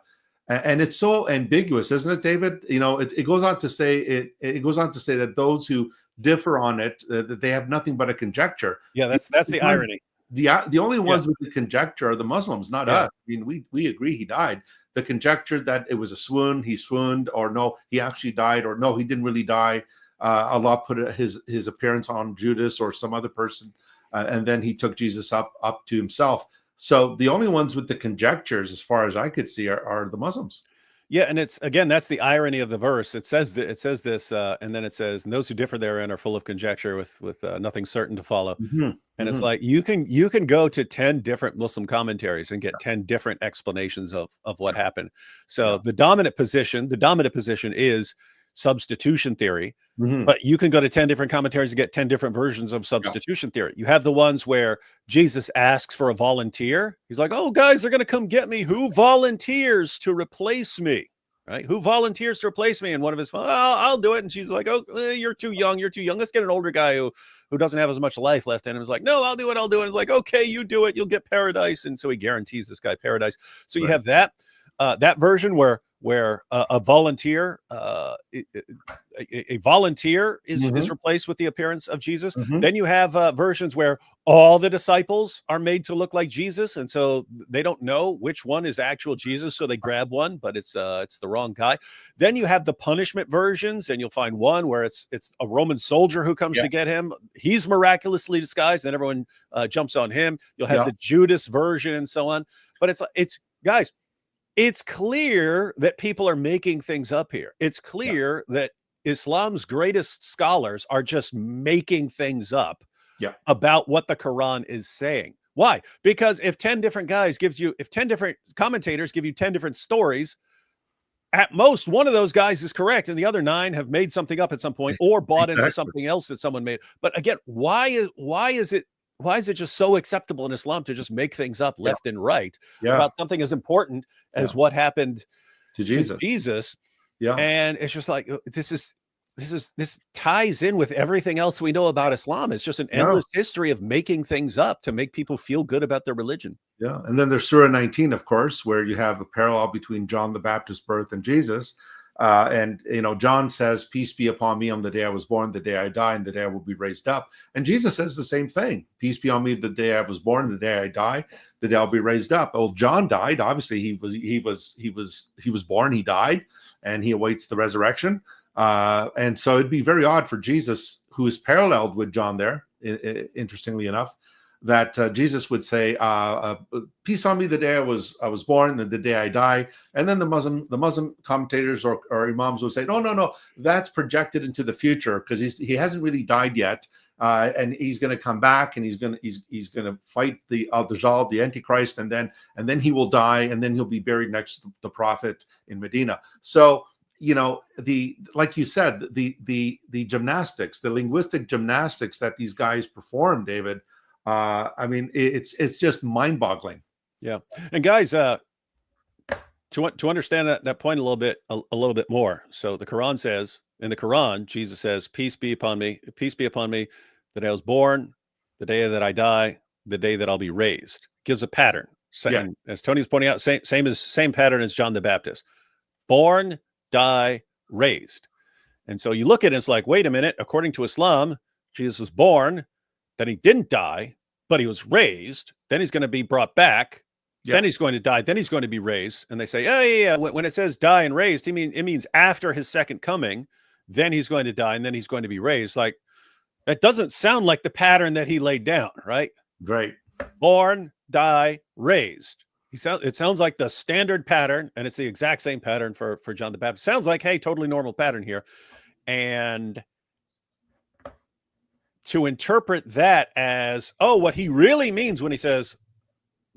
B: And it's so ambiguous, isn't it, David? You know, it goes on to say it goes on to say that those who differ on it, that they have nothing but a conjecture. Yeah, that's the irony.
A: The only ones with the conjecture are the Muslims, not us. I mean, we agree he died. The conjecture that it was a swoon, he swooned, or no, he actually died, or no, he didn't really die. Allah put his appearance on Judas or some other person, and then he took Jesus up to himself. So the only ones with the conjectures, as far as I could see, are the Muslims.
B: Yeah, and it's, again, that's the irony of the verse. It says this, and then it says, "And those who differ therein are full of conjecture, with nothing certain to follow." And it's like you can go to 10 different Muslim commentaries and get 10 different explanations of what happened. So the dominant position is substitution theory. But you can go to 10 different commentaries and get 10 different versions of substitution theory. You have the ones where Jesus asks for a volunteer. He's like, "Oh, guys, they're going to come get me. Who volunteers to replace me?" Right? "Who volunteers to replace me?" And one of his, I'll do it. And she's like, "Oh, you're too young. You're too young. Let's get an older guy who doesn't have as much life left in him." He's like, "No, I'll do it. I'll do it." And it's like, "Okay, you do it. You'll get paradise." And so he guarantees this guy paradise. So you have that version where a volunteer is replaced with the appearance of Jesus. Then you have versions where all the disciples are made to look like Jesus, and so they don't know which one is actual Jesus, so they grab one, but it's the wrong guy. Then you have the punishment versions, and you'll find one where it's a Roman soldier who comes to get him. He's miraculously disguised, and everyone jumps on him. You'll have the Judas version and so on. But it's guys, it's clear that people are making things up here. It's clear that Islam's greatest scholars are just making things up about what the Quran is saying. Why? Because if 10 different commentators give you 10 different stories, at most one of those guys is correct, and the other 9 have made something up at some point or bought into something else that someone made. But again, why is it just so acceptable in Islam to just make things up left and right about something as important as what happened to Jesus? And it's just like, this ties in with everything else we know about Islam. It's just an endless history of making things up to make people feel good about their religion.
A: And then there's Surah 19, of course, where you have a parallel between John the Baptist's birth and Jesus. And John says, "Peace be upon me on the day I was born, the day I die, and the day I will be raised up." And Jesus says the same thing: "Peace be on me the day I was born, the day I die, the day I'll be raised up." Well, John died. Obviously, he was born, he died, and he awaits the resurrection. And so it'd be very odd for Jesus, who is paralleled with John there, interestingly enough, that Jesus would say, "Peace on me the day I was born, and the day I die." And then the Muslim commentators or imams would say, no, that's projected into the future, because he hasn't really died yet, and he's going to come back, and he's going to fight the Al-Dajjal, the Antichrist, and then he will die, and then he'll be buried next to the Prophet in Medina. So like you said, the gymnastics, the linguistic gymnastics that these guys perform, David. I mean, it's just mind-boggling.
B: Yeah, and guys, to understand that point a little bit more. So the Quran says, in the Quran, Jesus says, "Peace be upon me, the day I was born, the day that I die, the day that I'll be raised." Gives a pattern. Same, as Tony's pointing out, same pattern as John the Baptist: born, die, raised. And so you look at it, it's like, wait a minute. According to Islam, Jesus was born, then he didn't die, but he was raised. Then he's going to be brought back. Then he's going to die. Then he's going to be raised. And they say, "Oh yeah. When it says die and raised, it means after his second coming. Then he's going to die, and then he's going to be raised." Like, that doesn't sound like the pattern that he laid down, right?
A: Right.
B: Born, die, raised. It sounds like the standard pattern, and it's the exact same pattern for John the Baptist. Sounds like, hey, totally normal pattern here. And to interpret that as, what he really means when he says,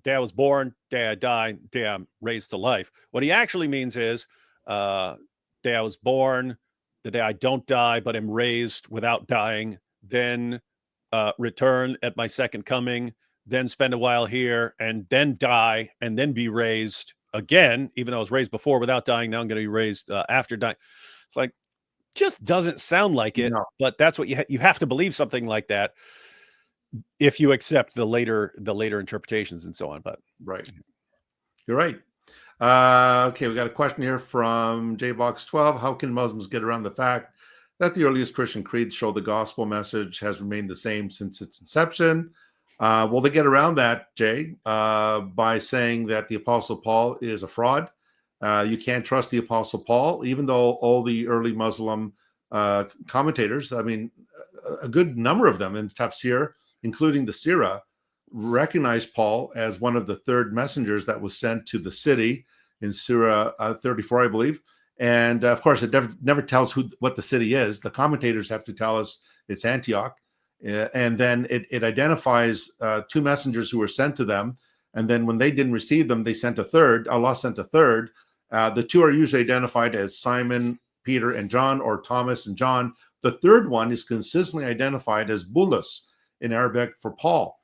B: "Day I was born, day I die, day I'm raised to life," what he actually means is, day I was born, the day I don't die, but am raised without dying, then return at my second coming, then spend a while here, and then die, and then be raised again. Even though I was raised before without dying, now I'm going to be raised after dying. It's like, just doesn't sound like it. No. But that's what you have to believe, something like that, if you accept the later interpretations and so on. But
A: right, you're right. Okay, we got a question here from JBox12. How can Muslims get around the fact that the earliest Christian creeds show the gospel message has remained the same since its inception? Well, they get around that, Jay, by saying that the Apostle Paul is a fraud. You can't trust the Apostle Paul, even though all the early Muslim commentators, I mean, a good number of them in Tafsir, including the Surah, recognize Paul as one of the third messengers that was sent to the city in Surah 34, I believe. And of course, it never tells what the city is. The commentators have to tell us it's Antioch. And then it identifies two messengers who were sent to them. And then when they didn't receive them, they sent a third. Allah sent a third. The two are usually identified as Simon, Peter, and John, or Thomas and John. The third one is consistently identified as Bulus in Arabic for Paul.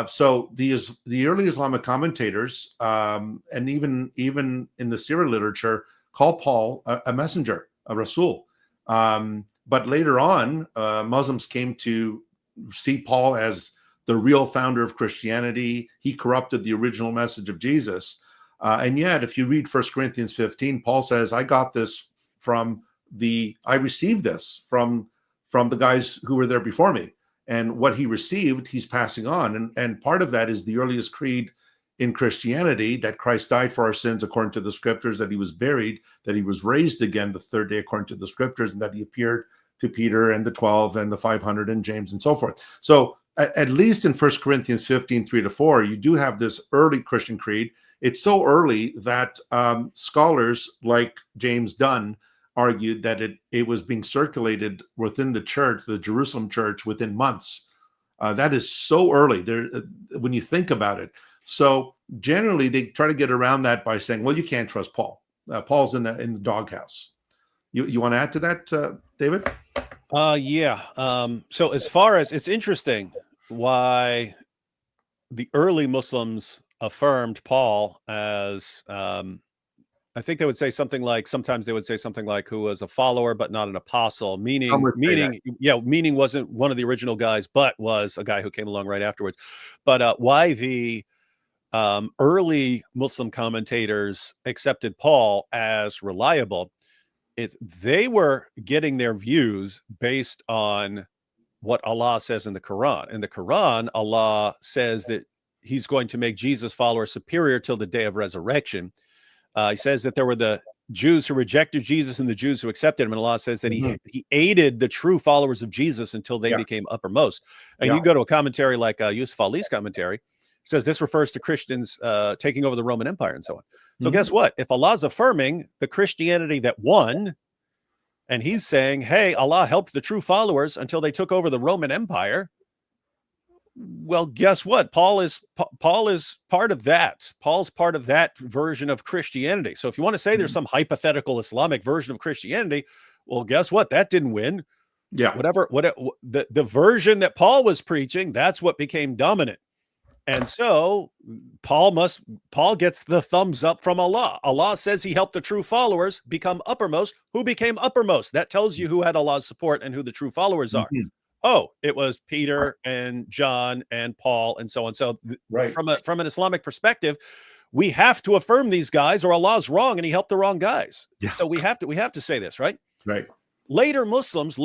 A: So the early Islamic commentators, and even in the Surah literature, call Paul a messenger, a Rasul. But later on, Muslims came to see Paul as the real founder of Christianity. He corrupted the original message of Jesus. And yet, if you read 1 Corinthians 15, Paul says, I received this from the guys who were there before me. And what he received, he's passing on. And part of that is the earliest creed in Christianity, that Christ died for our sins according to the scriptures, that he was buried, that he was raised again the third day according to the scriptures, and that he appeared to Peter and the 12 and the 500 and James and so forth. So at least in 1 Corinthians 15, 3-4, you do have this early Christian creed. It's so early that scholars like James Dunn argued that it was being circulated within the church, the Jerusalem church, within months. That is so early there when you think about it. So generally, they try to get around that by saying, well, you can't trust Paul. Paul's in the doghouse. You want to add to that, David?
B: Yeah. So as far as, it's interesting why the early Muslims affirmed Paul as, I think they would say something like, sometimes they would say something like, who was a follower but not an apostle, meaning wasn't one of the original guys, but was a guy who came along right afterwards. But why the early Muslim commentators accepted Paul as reliable, they were getting their views based on what Allah says in the Quran. In the Quran, Allah says that he's going to make Jesus' followers superior till the day of resurrection. He says that there were the Jews who rejected Jesus and the Jews who accepted him. And Allah says that he aided the true followers of Jesus until they became uppermost. And you go to a commentary like Yusuf Ali's commentary, says this refers to Christians taking over the Roman Empire and so on. So guess what? If Allah's affirming the Christianity that won, and he's saying, hey, Allah helped the true followers until they took over the Roman Empire, well, guess what? Paul is part of that. Paul's part of that version of Christianity. So if you want to say there's some hypothetical Islamic version of Christianity, well, guess what? That didn't win.
A: Yeah.
B: The version that Paul was preaching, that's what became dominant. And so Paul gets the thumbs up from Allah. Allah says he helped the true followers become uppermost. Who became uppermost? That tells you who had Allah's support and who the true followers are. Oh, it was Peter and John and Paul and so on. So from an Islamic perspective, we have to affirm these guys or Allah's wrong and he helped the wrong guys. Yeah. So we have to say this, right?
A: Right.
B: Later Muslims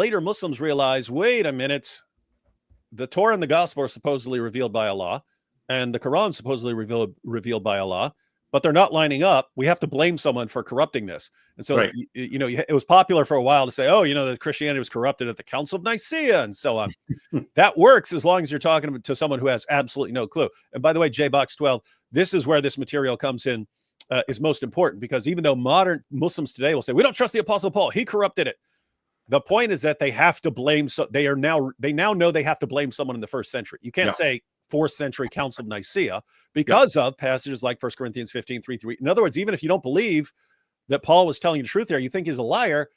B: realize, wait a minute, the Torah and the gospel are supposedly revealed by Allah, and the Quran supposedly revealed by Allah, but they're not lining up. We have to blame someone for corrupting this. And so, it was popular for a while to say, oh, that Christianity was corrupted at the Council of Nicaea and so on. That works as long as you're talking to someone who has absolutely no clue. And by the way, J-Box 12, this is where this material comes in, is most important, because even though modern Muslims today will say, we don't trust the Apostle Paul, he corrupted it. The point is that they have to blame. So they now know they have to blame someone in the first century. You can't say 4th century Council of Nicaea because of passages like 1 Corinthians 15, 3. In other words, even if you don't believe that Paul was telling you the truth there, you think he's a liar.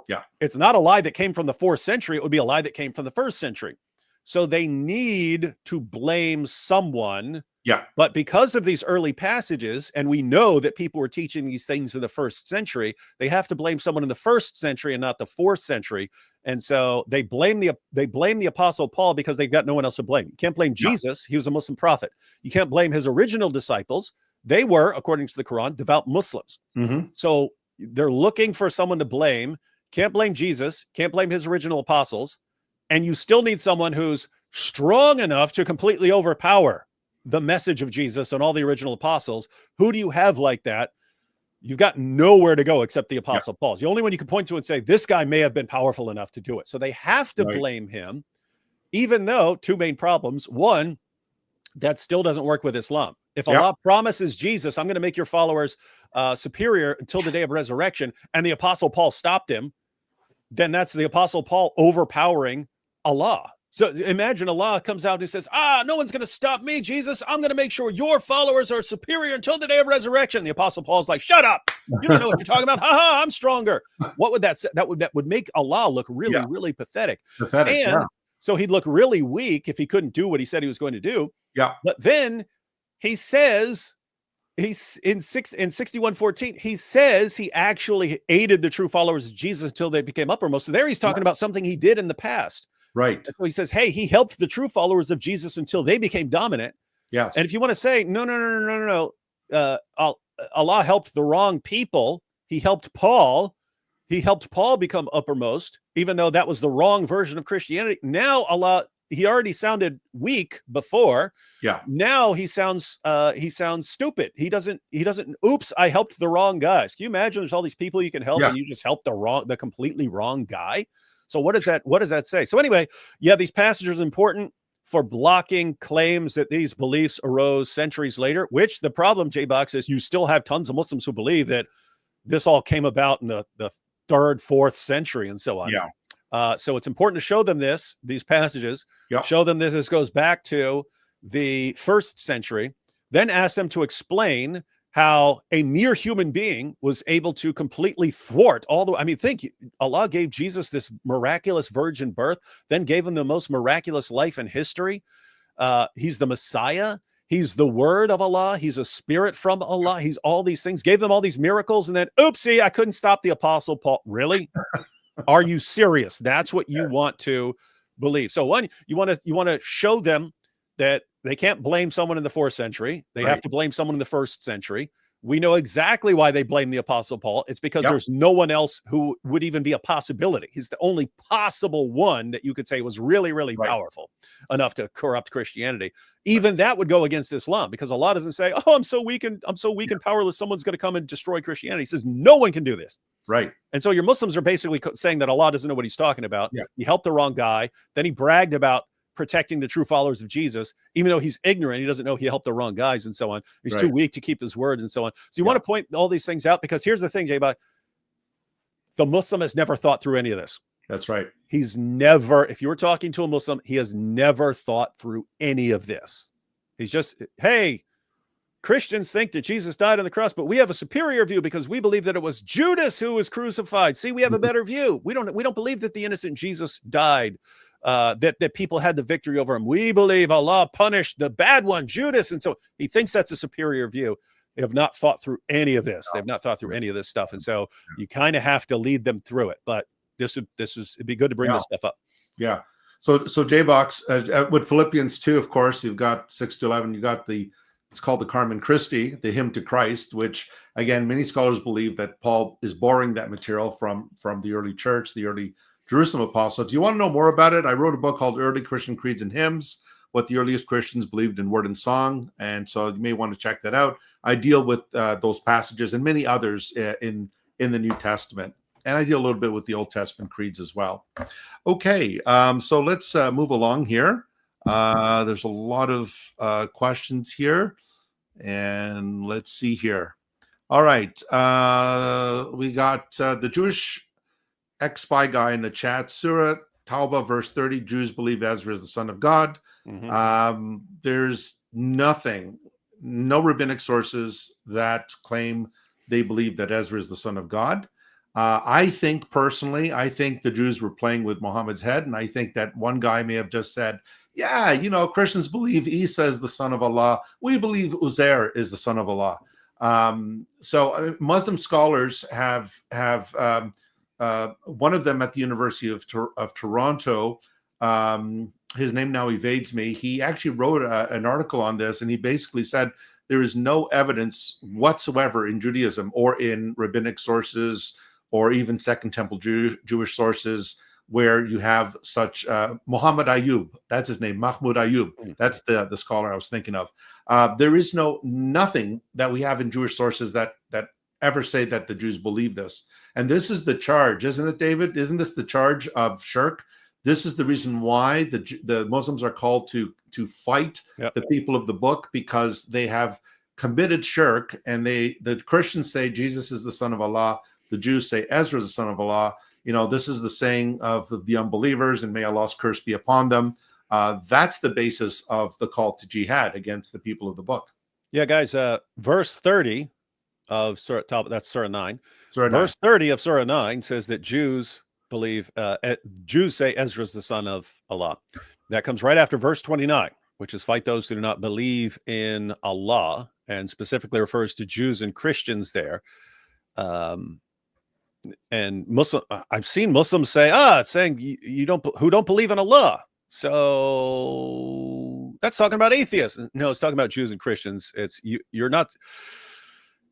B: Yeah. It's not a lie that came from the 4th century. It would be a lie that came from the 1st century. So they need to blame someone. Yeah. But because of these early passages, and we know that people were teaching these things in the 1st century, they have to blame someone in the 1st century and not the 4th century. And so they blame the Apostle Paul because they've got no one else to blame. You can't blame Jesus. He was a Muslim prophet. You can't blame his original disciples. They were, according to the Quran, devout Muslims. So they're looking for someone to blame. Can't blame Jesus. Can't blame his original apostles. And you still need someone who's strong enough to completely overpower the message of Jesus and all the original apostles. Who do you have like that? You've got nowhere to go except the Apostle Paul. It's the only one you can point to and say, this guy may have been powerful enough to do it. So they have to blame him, even though two main problems. One, that still doesn't work with Islam. If Allah promises Jesus, I'm going to make your followers superior until the day of resurrection, and the Apostle Paul stopped him, then that's the Apostle Paul overpowering Allah. So imagine Allah comes out and says, no one's going to stop me, Jesus. I'm going to make sure your followers are superior until the day of resurrection. The Apostle Paul's like, shut up. You don't know what you're talking about. I'm stronger. What would that say? That would make Allah look really, really pathetic. And so he'd look really weak if he couldn't do what he said he was going to do.
A: Yeah.
B: But then he says, he's in 61:14, he says he actually aided the true followers of Jesus until they became uppermost. So there he's talking about something he did in the past.
A: Right.
B: So he says, hey, he helped the true followers of Jesus until they became dominant.
A: Yes.
B: And if you want to say, no, Allah helped the wrong people. He helped Paul. He helped Paul become uppermost, even though that was the wrong version of Christianity. Now Allah, he already sounded weak before.
A: Yeah.
B: Now he sounds stupid. He doesn't, oops, I helped the wrong guys. Can you imagine there's all these people you can help and you just help the completely wrong guy? So what does that say? So anyway, these passages are important for blocking claims that these beliefs arose centuries later, which the problem, J-Box, is you still have tons of Muslims who believe that this all came about in the 3rd, 4th century and so on.
A: Yeah.
B: So it's important to show them these passages, show them this goes back to the 1st century, then ask them to explain how a mere human being was able to completely thwart think Allah gave Jesus this miraculous virgin birth, then gave him the most miraculous life in history. He's the Messiah. He's the word of Allah. He's a spirit from Allah. He's all these things, gave them all these miracles. And then, oopsie, I couldn't stop the Apostle Paul. Really? Are you serious? That's what you want to believe. So one, you want to show them that they can't blame someone in the 4th century. They have to blame someone in the 1st century. We know exactly why they blame the Apostle Paul. It's because there's no one else who would even be a possibility. He's the only possible one that you could say was really, really powerful enough to corrupt Christianity. Even that would go against Islam, because Allah doesn't say, I'm so weak and powerless, someone's going to come and destroy Christianity. He says, no one can do this.
A: Right. And
B: so your Muslims are basically saying that Allah doesn't know what he's talking about. He helped the wrong guy. Then he bragged about protecting the true followers of Jesus, even though he's ignorant. He doesn't know he helped the wrong guys and so on. He's too weak to keep his word and so on. So you want to point all these things out, because here's the thing, Jay, the Muslim has never thought through any of this.
A: That's right.
B: He's never, if you were talking to a Muslim, he has never thought through any of this. He's just, hey, Christians think that Jesus died on the cross, but we have a superior view because we believe that it was Judas who was crucified. See, we have a better view. We don't believe that the innocent Jesus died. That people had the victory over him. We believe Allah punished the bad one, Judas. And so he thinks that's a superior view. They have not thought through any of this. They've not thought through any of this stuff. And so you kind of have to lead them through it. But it'd be good to bring this stuff up.
A: Yeah. So J-Box, with Philippians 2, of course, you've got 6-11, you got it's called the Carmen Christi, the hymn to Christ, which again, many scholars believe that Paul is borrowing that material from the early church, the early Jerusalem apostles. If you want to know more about it, I wrote a book called Early Christian Creeds and Hymns, what the earliest Christians believed in word and song. And so you may want to check that out. I deal with those passages and many others in the New Testament. And I deal a little bit with the Old Testament creeds as well. Okay, so let's move along here. There's a lot of questions here. And let's see here. All right, we got the Jewish ex-spy guy in the chat. Surah Tauba, verse 30, Jews believe Ezra is the son of God. There's no rabbinic sources that claim they believe that Ezra is the son of God. I think the Jews were playing with Muhammad's head, and I think that one guy may have just said, Christians believe Isa is the son of Allah. We believe Uzair is the son of Allah. So Muslim scholars have one of them at the University of Toronto, his name now evades me. He actually wrote an article on this, and he basically said there is no evidence whatsoever in Judaism or in rabbinic sources or even Second Temple Jewish sources where you have such Muhammad Ayub, that's his name, Mahmoud Ayub. That's the scholar I was thinking of. There is nothing that we have in Jewish sources that ever say that the Jews believe this. And this is the charge, isn't it, David? Isn't this the charge of shirk? This is the reason why the Muslims are called to fight the people of the book, because they have committed shirk, and the Christians say Jesus is the son of Allah. The Jews say Ezra is the son of Allah. This is the saying of the unbelievers, and may Allah's curse be upon them. That's the basis of the call to jihad against the people of the book. Yeah,
B: guys, verse 30 of Surah, that's Surah 9.
A: Verse
B: 30 of Surah 9 says that Jews say Ezra is the son of Allah. That comes right after verse 29, which is fight those who do not believe in Allah, and specifically refers to Jews and Christians there. And I've seen Muslims say, it's saying who don't believe in Allah. So that's talking about atheists. No, it's talking about Jews and Christians.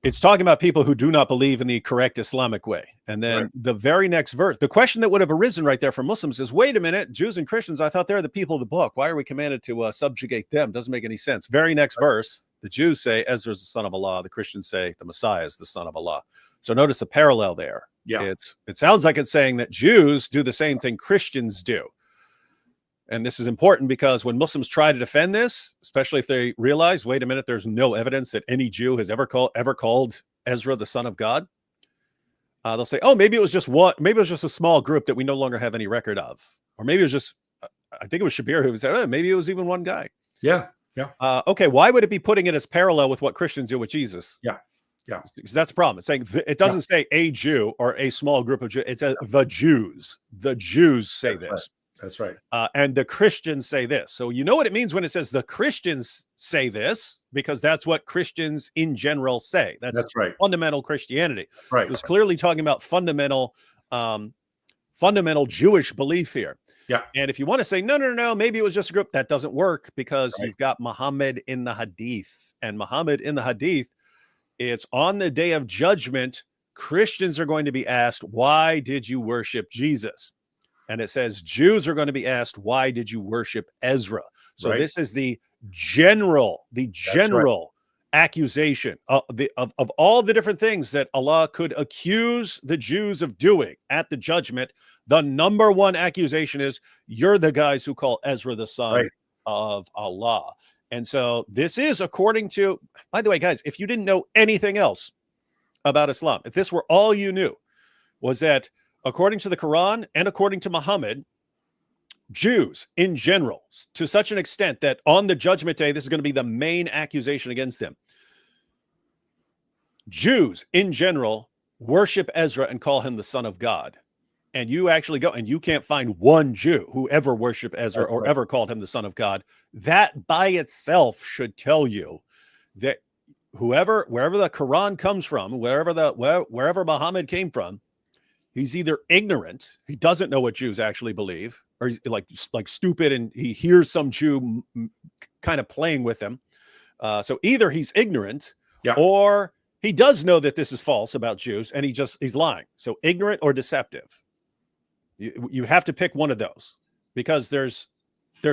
B: It's talking about people who do not believe in the correct Islamic way. And then the very next verse, the question that would have arisen right there from Muslims is, wait a minute, Jews and Christians, I thought they're the people of the book. Why are we commanded to subjugate them? Doesn't make any sense. Very next verse, the Jews say Ezra is the son of Allah. The Christians say the Messiah is the son of Allah. So notice a parallel there.
A: Yeah.
B: It sounds like it's saying that Jews do the same thing Christians do. And this is important because when Muslims try to defend this, especially if they realize, wait a minute, there's no evidence that any Jew has ever called Ezra the son of God, they'll say, maybe it was just a small group that we no longer have any record of. Or maybe it was just, I think it was Shabir who said, maybe it was even one guy.
A: Yeah.
B: Okay, why would it be putting it as parallel with what Christians do with Jesus?
A: Yeah.
B: Because that's the problem. It's saying it doesn't say a Jew or a small group of Jews. It's the Jews. The Jews say this.
A: Right. That's right.
B: And the Christians say this. So you know what it means when it says the Christians say this, because that's what Christians in general say. That's
A: right.
B: Fundamental Christianity.
A: Right.
B: It was clearly talking about fundamental Jewish belief here.
A: Yeah.
B: And if you want to say, no, maybe it was just a group, that doesn't work, because you've got Muhammad in the Hadith. And Muhammad in the Hadith, it's on the day of judgment, Christians are going to be asked, why did you worship Jesus? And it says Jews are going to be asked, why did you worship Ezra? So this is the general accusation of all the different things that Allah could accuse the Jews of doing at the judgment. The number one accusation is, you're the guys who call Ezra the son of Allah. And so this is according to, by the way, guys, if you didn't know anything else about Islam, if this were all you knew, was that according to the Quran and according to Muhammad, Jews in general, to such an extent that on the judgment day, this is going to be the main accusation against them. Jews in general worship Ezra and call him the son of God. And you actually go and you can't find one Jew who ever worshiped Ezra or ever called him the son of God. That by itself should tell you that wherever the Quran comes from, wherever Muhammad came from, he's either ignorant, he doesn't know what Jews actually believe, or he's like stupid and he hears some Jew kind of playing with him. So either he's ignorant or he does know that this is false about Jews and he's lying. So ignorant or deceptive. You have to pick one of those, because there's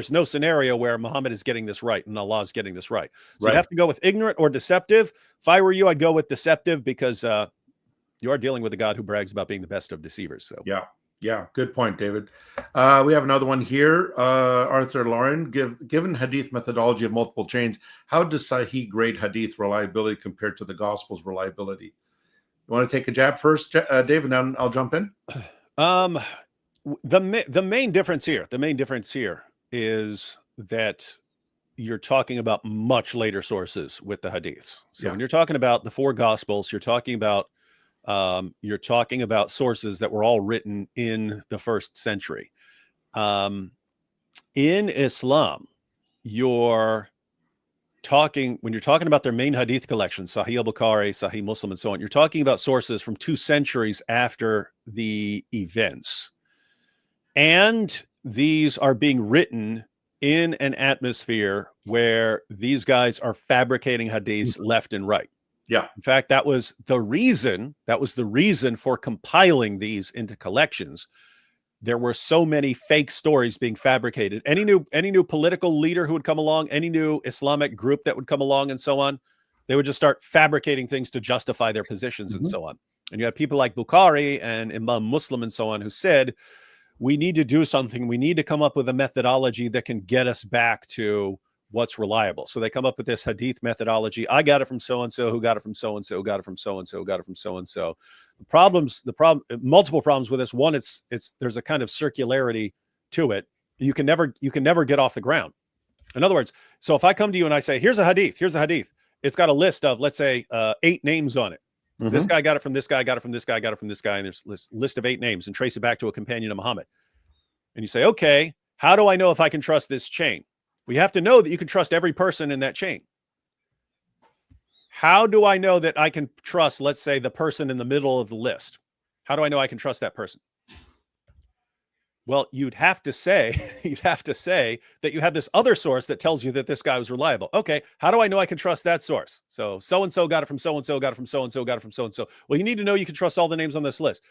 B: no scenario where Muhammad is getting this right and Allah is getting this right. So you have to go with ignorant or deceptive. If I were you, I'd go with deceptive, because you are dealing with a God who brags about being the best of deceivers. So
A: yeah, good point, David. We have another one here. Arthur Lauren, given Hadith methodology of multiple chains, how does Sahih grade Hadith reliability compared to the Gospel's reliability? You want to take a jab first, David, and then I'll jump in?
B: The main difference here is that you're talking about much later sources with the Hadiths. So when you're talking about the four Gospels, you're talking about sources that were all written in the 1st century. In Islam, when you're talking about their main Hadith collections, Sahih al-Bukhari, Sahih Muslim, and so on, you're talking about sources from 2 centuries after the events. And these are being written in an atmosphere where these guys are fabricating hadiths left and right.
A: Yeah.
B: In fact, that was the reason for compiling these into collections. there were so many fake stories being fabricated. Any new political leader who would come along, any new Islamic group that would come along and so on, they would just start fabricating things to justify their positions and so on. And you had people like Bukhari and Imam Muslim and so on who said, we need to do something. We need to come up with a methodology that can get us back to what's reliable. So they come up with this Hadith methodology. I got it from so-and-so, who got it from so-and-so, who got it from so-and-so, who got it from so-and-so. Multiple problems with this. One, there's a kind of circularity to it. You can never get off the ground. In other words, so if I come to you and I say, here's a Hadith, it's got a list of, let's say, 8 names on it. This guy got it from this guy, got it from this guy, got it from this guy, and there's this list of 8 names, and trace it back to a companion of Muhammad. And you say, okay, how do I know if I can trust this chain? We have to know that you can trust every person in that chain. How do I know that I can trust, let's say, the person in the middle of the list? How do I know I can trust that person? Well, you'd have to say that you have this other source that tells you that this guy was reliable. Okay, how do I know I can trust that source? So-and-so got it from so-and-so, got it from so-and-so, got it from so-and-so. Well, you need to know you can trust all the names on this list.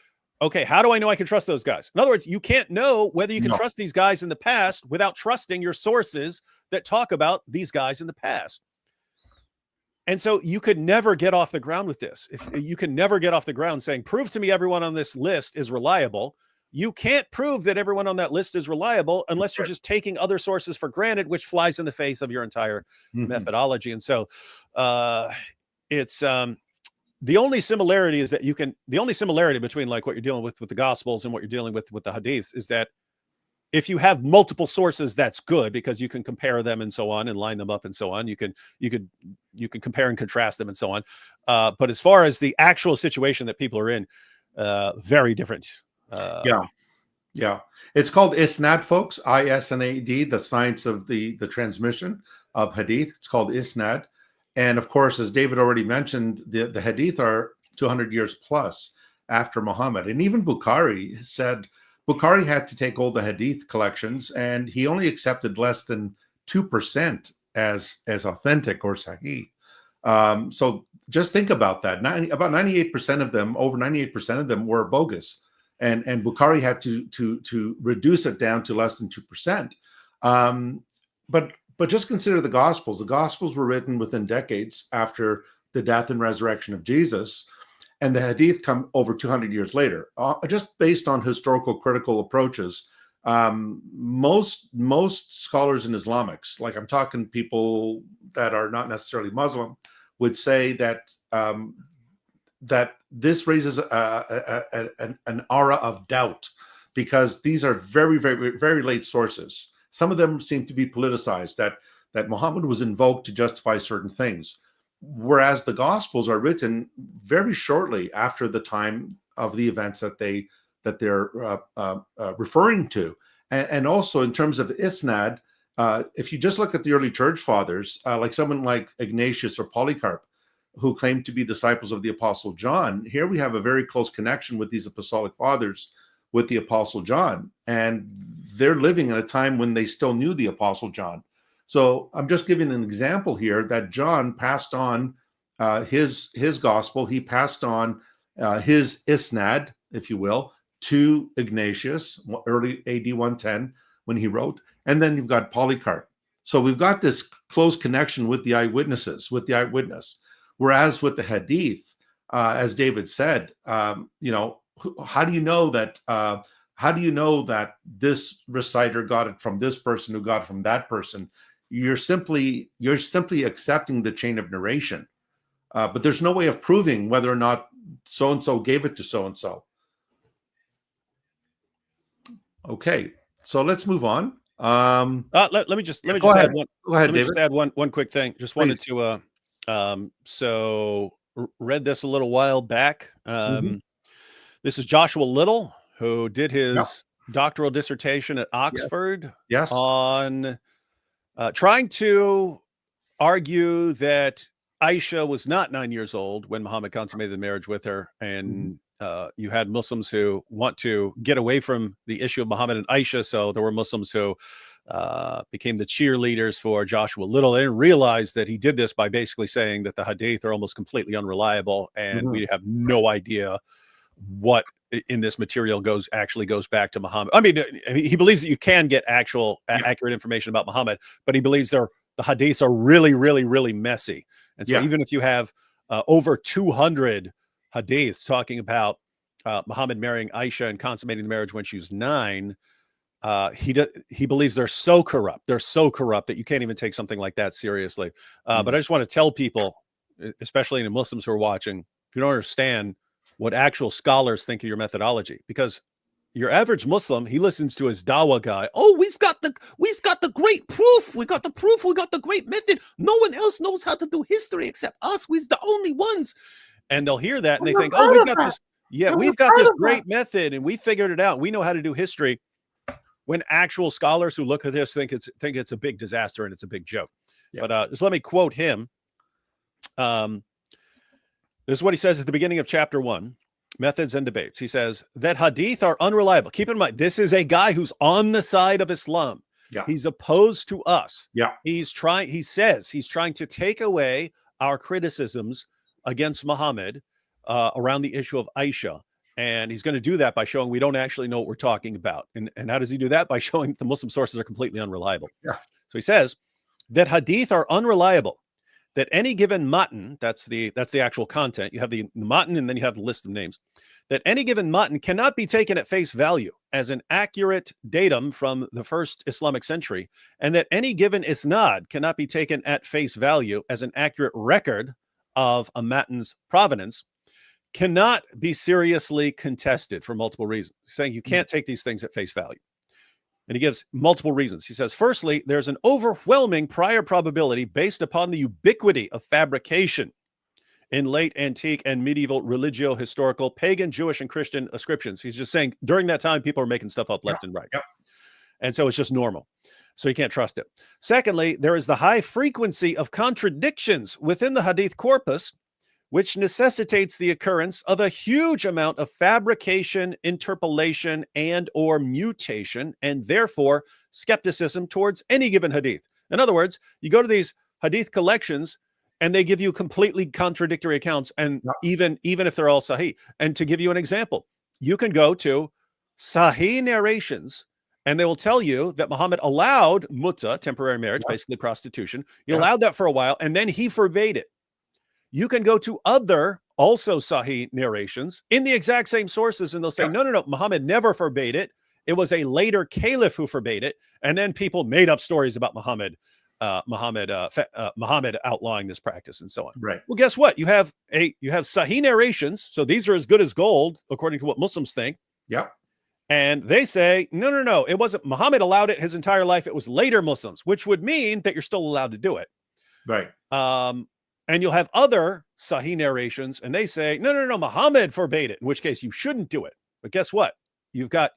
B: Okay, how do I know I can trust those guys? In other words, you can't know whether you can trust these guys in the past without trusting your sources that talk about these guys in the past. And so you could never get off the ground with this. If you can never get off the ground saying, prove to me everyone on this list is reliable. You can't prove that everyone on that list is reliable unless you're just taking other sources for granted, which flies in the face of your entire methodology. And so it's the only similarity is that the only similarity between like what you're dealing with the Gospels and what you're dealing with the Hadiths is that if you have multiple sources, that's good because you can compare them and so on and line them up and so on. You can compare and contrast them and so on. But as far as the actual situation that people are in, very different.
A: Yeah. It's called Isnad, folks. ISNAD, the science of the transmission of Hadith. It's called Isnad. And of course, as David already mentioned, the Hadith are 200 years plus after Muhammad. And even Bukhari said, Bukhari had to take all the Hadith collections and he only accepted less than 2% as authentic or Sahih. So just think about that. About 98% of them, over 98% of them were bogus. And Bukhari had to reduce it down to less than 2%. But just consider the Gospels. The Gospels were written within decades after the death and resurrection of Jesus, and the Hadith come over 200 years later. Just based on historical critical approaches, most scholars in Islamics, like I'm talking people that are not necessarily Muslim, would say that that this raises an aura of doubt because these are very, very, very late sources. Some of them seem to be politicized, that Muhammad was invoked to justify certain things, whereas the Gospels are written very shortly after the time of the events that they're referring to. And also in terms of Isnad, if you just look at the early church fathers, like someone like Ignatius or Polycarp, who claimed to be disciples of the Apostle John, here we have a very close connection with these apostolic fathers with the Apostle John. And they're living in a time when they still knew the Apostle John. So I'm just giving an example here that John passed on his gospel. He passed on his Isnad, if you will, to Ignatius, early AD 110, when he wrote. And then you've got Polycarp. So we've got this close connection with the eyewitnesses, with the eyewitness. Whereas with the Hadith, as David said, how do you know that? How do you know that this reciter got it from this person who got it from that person? You're simply accepting the chain of narration, but there's no way of proving whether or not so and so gave it to so and so. Okay, so let's move on.
B: Let me just add one. Go ahead, David. Just add one quick thing. Just wanted to. So read this a little while back. This is Joshua Little, who did his doctoral dissertation at Oxford on trying to argue that Aisha was not 9 years old when Muhammad consummated the marriage with her. And you had Muslims who want to get away from the issue of Muhammad and Aisha. So there were Muslims who became the cheerleaders for Joshua Little. They didn't realize that he did this by basically saying that the Hadith are almost completely unreliable and we have no idea what in this material actually goes back to Muhammad. I mean, he believes that you can get actual accurate information about Muhammad, but he believes the hadiths are really, really, really messy. And so even if you have over 200 hadiths talking about Muhammad marrying Aisha and consummating the marriage when she was 9, he believes they're so corrupt. They're so corrupt that you can't even take something like that seriously. But I just want to tell people, especially the Muslims who are watching, if you don't understand what actual scholars think of your methodology, because your average Muslim, he listens to his dawah guy. Oh, we've got the great proof. We got the proof. We got the great method. No one else knows how to do history except us. We're the only ones. And they'll hear that and they think, oh, we got this. Yeah, we've got this great method and we figured it out. We know how to do history. When actual scholars who look at this think it's a big disaster and it's a big joke. Yeah. But just let me quote him. This is what he says at the beginning of chapter 1, Methods and Debates. He says that hadith are unreliable. Keep in mind, this is a guy who's on the side of Islam. Yeah. He's opposed to us. Yeah. He says he's trying to take away our criticisms against Muhammad around the issue of Aisha. And he's going to do that by showing we don't actually know what we're talking about. And how does he do that? By showing that the Muslim sources are completely unreliable. Yeah. So he says that hadith are unreliable, that any given matan, that's the actual content. You have the matan and then you have the list of names. That any given matan cannot be taken at face value as an accurate datum from the first Islamic century, and that any given isnad cannot be taken at face value as an accurate record of a matan's provenance, cannot be seriously contested for multiple reasons. He's saying you can't take these things at face value. And he gives multiple reasons. He says, firstly, there's an overwhelming prior probability based upon the ubiquity of fabrication in late antique and medieval religio-historical, pagan, Jewish, and Christian ascriptions. He's just saying during that time, people are making stuff up left and right. Yeah. And so it's just normal. So you can't trust it. Secondly, there is the high frequency of contradictions within the hadith corpus, which necessitates the occurrence of a huge amount of fabrication, interpolation, and or mutation, and therefore skepticism towards any given hadith. In other words, you go to these hadith collections and they give you completely contradictory accounts, and even if they're all sahih. And to give you an example, you can go to sahih narrations and they will tell you that Muhammad allowed mutta, temporary marriage, basically prostitution. He allowed that for a while and then he forbade it. You can go to other also sahih narrations in the exact same sources and they'll say, no, Muhammad never forbade it. It was a later caliph who forbade it. And then people made up stories about Muhammad outlawing this practice and so on. Right. Well, guess what? You have sahih narrations. So these are as good as gold, according to what Muslims think. Yeah. And they say, no, it wasn't. Muhammad allowed it his entire life. It was later Muslims, which would mean that you're still allowed to do it. Right. And you'll have other sahih narrations, and they say, no, Muhammad forbade it, in which case you shouldn't do it. But guess what? You've got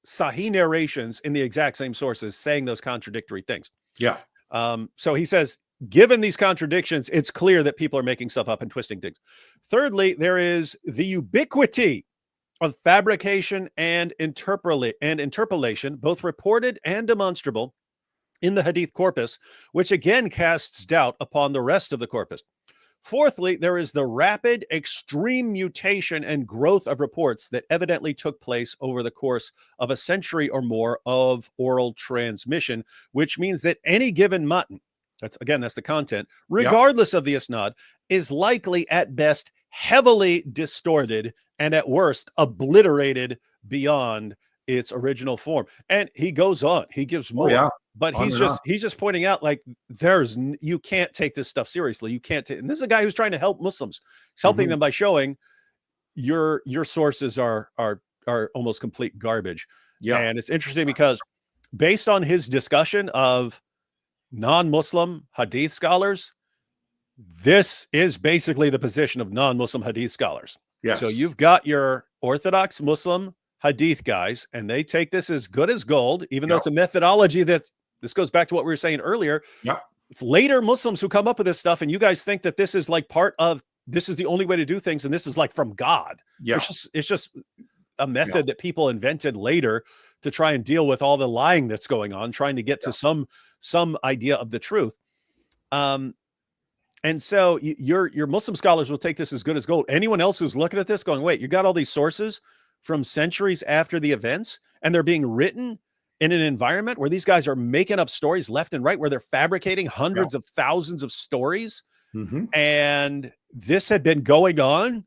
B: sahih narrations in the exact same sources saying those contradictory things. Yeah. So he says, given these contradictions, it's clear that people are making stuff up and twisting things. Thirdly, there is the ubiquity of fabrication and interpolation, both reported and demonstrable, in the hadith corpus, which again casts doubt upon the rest of the corpus. Fourthly, there is the rapid, extreme mutation and growth of reports that evidently took place over the course of a century or more of oral transmission, which means that any given matan, that's the content, regardless of the isnad, is likely at best heavily distorted and at worst obliterated beyond its original form. And he goes on, he gives more, but he's just pointing out, like, you can't take this stuff seriously. You can't and this is a guy who's trying to help Muslims. He's helping them by showing your sources are almost complete garbage. Yeah. And it's interesting because based on his discussion of non-Muslim hadith scholars, this is basically the position of non-Muslim hadith scholars. Yes. So you've got your Orthodox Muslim hadith guys, and they take this as good as gold, even though it's a methodology this goes back to what we were saying earlier. Yeah. It's later Muslims who come up with this stuff, and you guys think that this is like this is the only way to do things, and this is like from God. Yeah. It's just a method that people invented later to try and deal with all the lying that's going on, trying to get to some idea of the truth. And so your Muslim scholars will take this as good as gold. Anyone else who's looking at this going, wait, you got all these sources from centuries after the events, and they're being written in an environment where these guys are making up stories left and right, where they're fabricating hundreds of thousands of stories. And this had been going on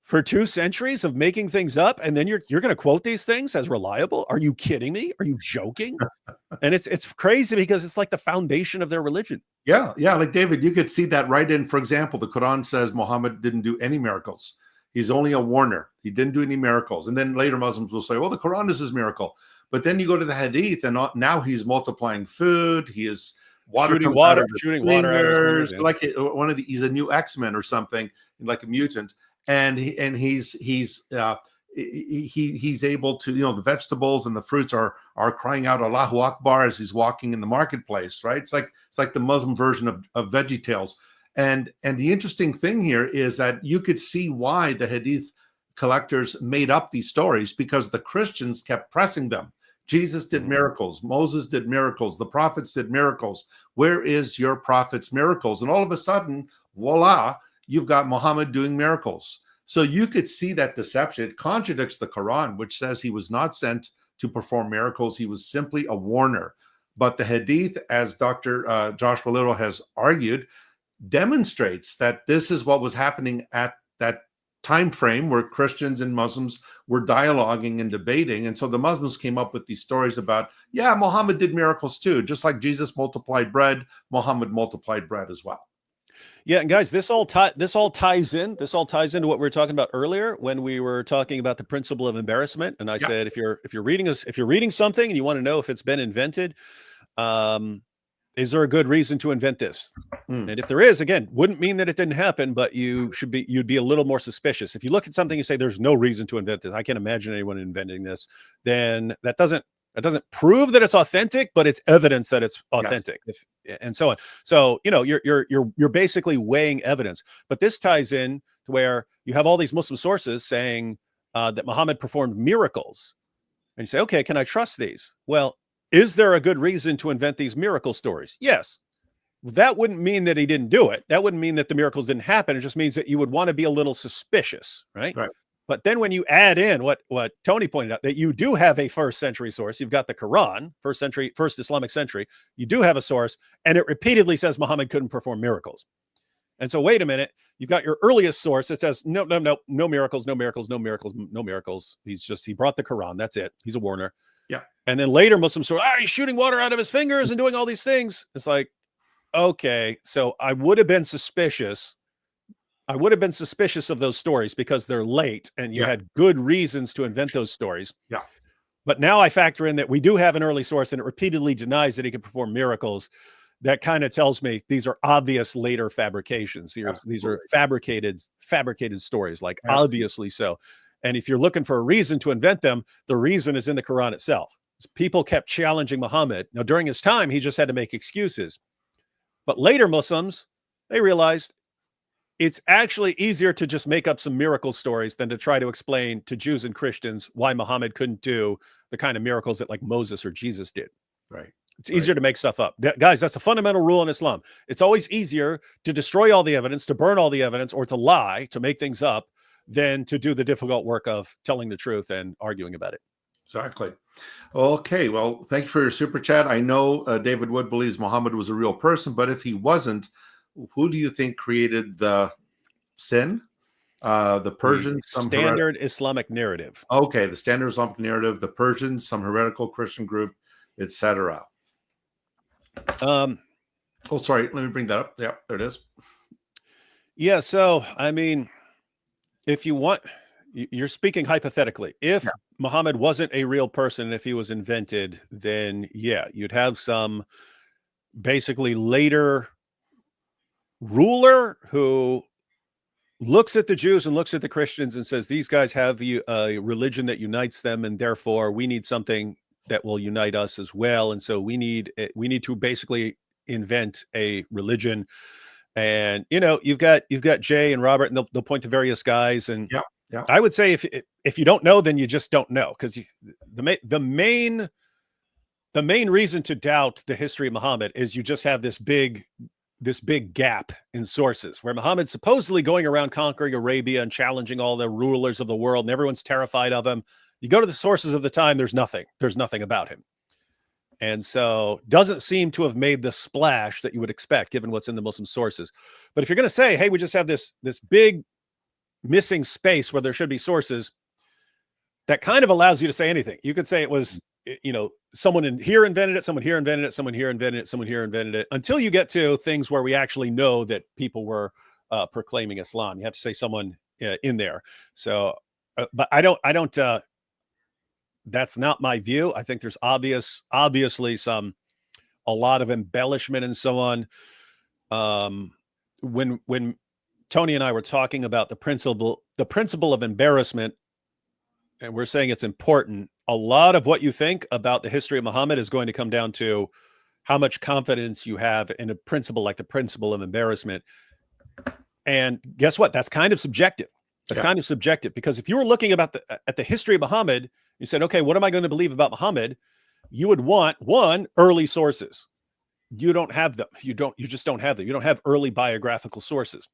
B: for 2 centuries of making things up, and then you're going to quote these things as reliable? Are you kidding me? Are you joking? And it's crazy because it's like the foundation of their religion.
A: Yeah, like David, you could see that right in, for example, the Quran says Muhammad didn't do any miracles. He's only a warner. He didn't do any miracles. And then later Muslims will say, well, the Quran is his miracle. But then you go to the Hadith, and now he's multiplying food. He is
B: shooting water out of his fingers,
A: like he's a new X-Men or something, like a mutant. And he's able to, the vegetables and the fruits are crying out Allahu Akbar as he's walking in the marketplace, right? It's like the Muslim version of VeggieTales. And the interesting thing here is that you could see why the Hadith collectors made up these stories, because the Christians kept pressing them. Jesus did miracles. Moses did miracles. The prophets did miracles. Where is your prophet's miracles? And all of a sudden, voila, you've got Muhammad doing miracles. So you could see that deception. It contradicts the Quran, which says he was not sent to perform miracles. He was simply a warner. But the Hadith, as Dr. Joshua Little has argued, demonstrates that this is what was happening at that time frame where Christians and Muslims were dialoguing and debating. And so the Muslims came up with these stories about, yeah, Muhammad did miracles too. Just like Jesus multiplied bread, Muhammad multiplied bread as well.
B: Yeah, and guys, this all ties in. This all ties into what we were talking about earlier when we were talking about the principle of embarrassment. And I said, if you're reading something and you want to know if it's been invented, is there a good reason to invent this? And if there is, again, wouldn't mean that it didn't happen, but you'd be a little more suspicious. If you look at something and say there's no reason to invent this, I can't imagine anyone inventing this, then that doesn't prove that it's authentic, but it's evidence that it's authentic, and so on. So, you're basically weighing evidence. But this ties in to where you have all these Muslim sources saying that Muhammad performed miracles. And you say, okay, can I trust these? Well, is there a good reason to invent these miracle stories? Yes. That wouldn't mean that he didn't do it. That wouldn't mean that the miracles didn't happen. It just means that you would want to be a little suspicious, right? Right. But then when you add in what Tony pointed out, that you do have a 1st century source, you've got the Quran, first Islamic century, you do have a source, and it repeatedly says Muhammad couldn't perform miracles. And so wait a minute, you've got your earliest source that says, no miracles, no miracles, no miracles, no miracles. He brought the Quran. That's it. He's a warner. Yeah. And then later Muslims say, he's shooting water out of his fingers and doing all these things. It's like, okay, so I would have been suspicious of those stories because they're late and you had good reasons to invent those stories. Yeah. But now I factor in that we do have an early source and it repeatedly denies that he can perform miracles. That kind of tells me these are obvious later fabrications. These are fabricated stories, like obviously so. And if you're looking for a reason to invent them, the reason is in the Quran itself. People kept challenging Muhammad. Now, during his time, he just had to make excuses. But later Muslims, they realized it's actually easier to just make up some miracle stories than to try to explain to Jews and Christians why Muhammad couldn't do the kind of miracles that like Moses or Jesus did. Right. It's easier to make stuff up. Guys, that's a fundamental rule in Islam. It's always easier to destroy all the evidence, to burn all the evidence, or to lie, to make things up, than to do the difficult work of telling the truth and arguing about it.
A: Exactly. Okay. Well, thank you for your super chat. I know David Wood believes Muhammad was a real person, but if he wasn't, who do you think created the sin? The Persians?
B: The standard Islamic narrative.
A: Okay. The standard Islamic narrative, the Persians, some heretical Christian group, etc. Oh, sorry. Let me bring that up. Yeah, there it is.
B: Yeah. So, I mean, if you want, you're speaking hypothetically. If Muhammad wasn't a real person, if he was invented, then you'd have some basically later ruler who looks at the Jews and looks at the Christians and says, these guys have a religion that unites them, and therefore we need something that will unite us as well. And so we need to basically invent a religion. And you've got Jay and Robert, and they'll point to various guys. And I would say if you don't know, then you just don't know, because the main reason to doubt the history of Muhammad is you just have this big this big gap in sources where Muhammad's supposedly going around conquering Arabia and challenging all the rulers of the world, and everyone's terrified of him. You go to the sources of the time, there's nothing about him. And so doesn't seem to have made the splash that you would expect given what's in the Muslim sources. But if you're going to say, hey, we just have this big missing space where there should be sources, that kind of allows you to say anything. You could say it was, someone in here invented it, someone here invented it, someone here invented it, someone here invented it, until you get to things where we actually know that people were proclaiming Islam. You have to say someone in there. So, but I don't, that's not my view. I think there's obviously a lot of embellishment and so on. When Tony and I were talking about the principle of embarrassment, and we're saying it's important, a lot of what you think about the history of Muhammad is going to come down to how much confidence you have in a principle like the principle of embarrassment. And guess what? That's kind of subjective. That's kind of subjective, because if you were looking at the history of Muhammad, you said, okay, what am I going to believe about Muhammad? You would want, one, early sources. You don't have them. You just don't have them. You don't have early biographical sources.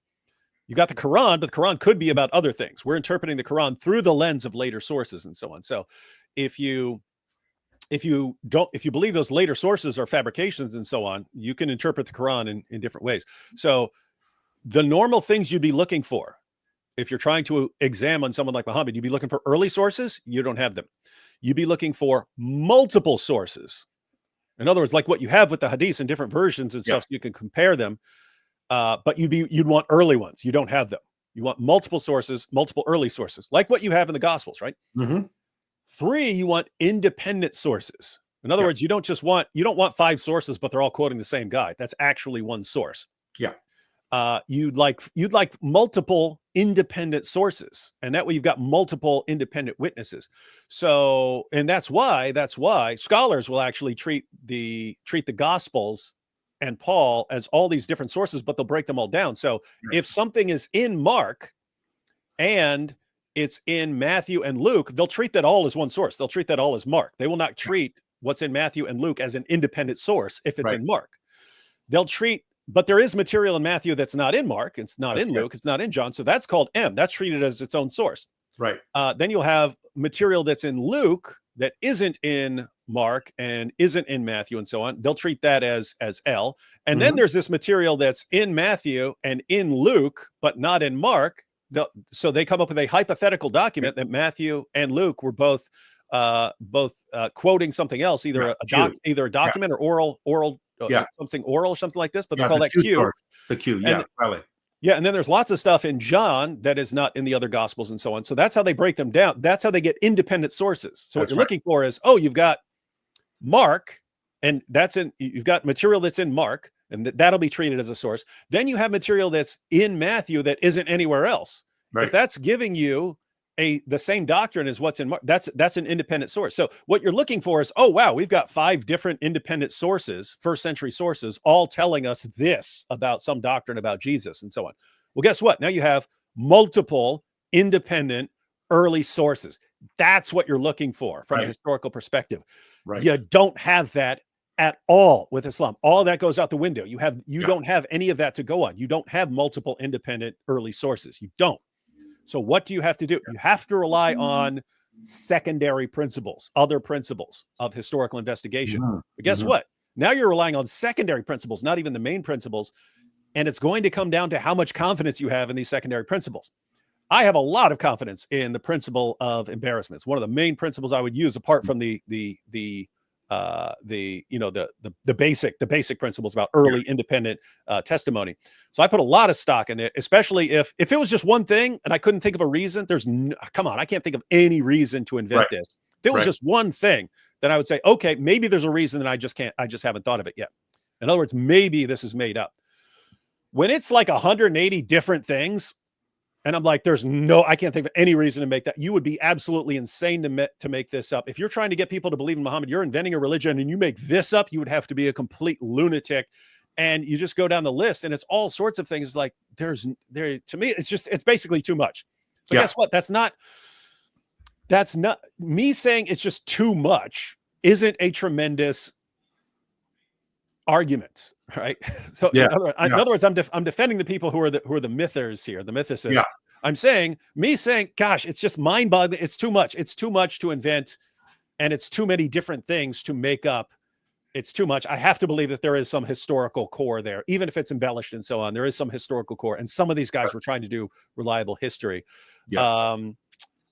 B: You got the Quran, but the Quran could be about other things. We're interpreting the Quran through the lens of later sources and so on. So if you believe those later sources are fabrications and so on, you can interpret the Quran in different ways. So the normal things you'd be looking for, if you're trying to examine someone like Muhammad, you'd be looking for early sources. You don't have them. You'd be looking for multiple sources. In other words, like what you have with the Hadiths in different versions and stuff, so you can compare them. But you'd want early ones. You don't have them. You want multiple sources, multiple early sources, like what you have in the Gospels, right? Mm-hmm. 3, you want independent sources. In other words, you don't want 5 sources, but they're all quoting the same guy. That's actually one source. Yeah. You'd like multiple independent sources, and that way you've got multiple independent witnesses. So, and that's why scholars will actually treat the Gospels and Paul as all these different sources, but they'll break them all down. So if something is in Mark and it's in Matthew and Luke, they'll treat that all as one source. They'll treat that all as Mark. They will not treat what's in Matthew and Luke as an independent source if it's in Mark. But there is material in Matthew that's not in Mark. It's not in Luke. It's not in John. So that's called M. That's treated as its own source. Right. Then you'll have material that's in Luke that isn't in Mark and isn't in Matthew and so on. They'll treat that as L. And then there's this material that's in Matthew and in Luke, but not in Mark. So they come up with a hypothetical document that Matthew and Luke were both quoting something else, either a document or oral. Something oral or something like this, but they call that Q. The Q, probably. Yeah, and then there's lots of stuff in John that is not in the other Gospels and so on. So that's how they break them down. That's how they get independent sources. So what you're looking for is, you've got Mark, and you've got material that's in Mark, and that'll be treated as a source. Then you have material that's in Matthew that isn't anywhere else. Right. If that's giving you the same doctrine as what's in Mark, that's an independent source. So what you're looking for is, we've got 5 different independent sources, first century sources, all telling us this about some doctrine about Jesus and so on. Well, guess what? Now you have multiple independent early sources. That's what you're looking for from a historical perspective. Right. You don't have that at all with Islam. All that goes out the window. You don't have any of that to go on. You don't have multiple independent early sources. You don't. So what do you have to do? You have to rely on secondary principles, other principles of historical investigation. But guess what? Now you're relying on secondary principles, not even the main principles. And it's going to come down to how much confidence you have in these secondary principles. I have a lot of confidence in the principle of embarrassment. It's one of the main principles I would use, apart from the basic principles about early independent testimony. So I put a lot of stock in it, especially if it was just one thing and I couldn't think of a reason. I can't think of any reason to invent this. If it was just one thing, then I would say, okay, maybe there's a reason that I just haven't thought of it yet. In other words, maybe this is made up. When it's like 180 different things, and I'm like, I can't think of any reason to make that. You would be absolutely insane to make this up. If you're trying to get people to believe in Muhammad, you're inventing a religion and you make this up, you would have to be a complete lunatic. And you just go down the list and it's all sorts of things. Like to me, it's basically too much. But guess what? That's not me saying it's just too much isn't a tremendous argument. right? So
A: Yeah.
B: in other words, I'm defending the people who are the mythers here, the mythicists.
A: Yeah.
B: I'm saying, gosh, it's just mind-boggling. It's too much. It's too much to invent, and it's too many different things to make up. It's too much. I have to believe that there is some historical core there, even if it's embellished and so on. There is some historical core, and some of these guys were trying to do reliable history.
A: Yeah.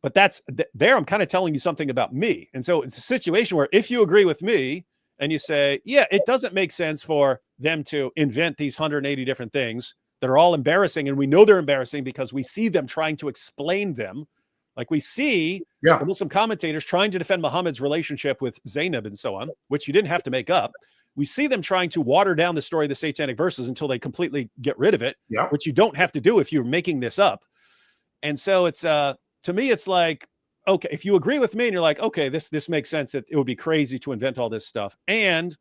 B: But that's there. I'm kind of telling you something about me, and so it's a situation where if you agree with me and you say, yeah, it doesn't make sense for them to invent these 180 different things that are all embarrassing, and we know they're embarrassing because we see them trying to explain them. Like we see the Muslim commentators trying to defend Muhammad's relationship with Zainab and so on, which you didn't have to make up. We see them trying to water down the story of the Satanic Verses until they completely get rid of it, which you don't have to do if you're making this up. And so it's, to me, it's like, okay, if you agree with me and you're like, okay, this makes sense, that it would be crazy to invent all this stuff. And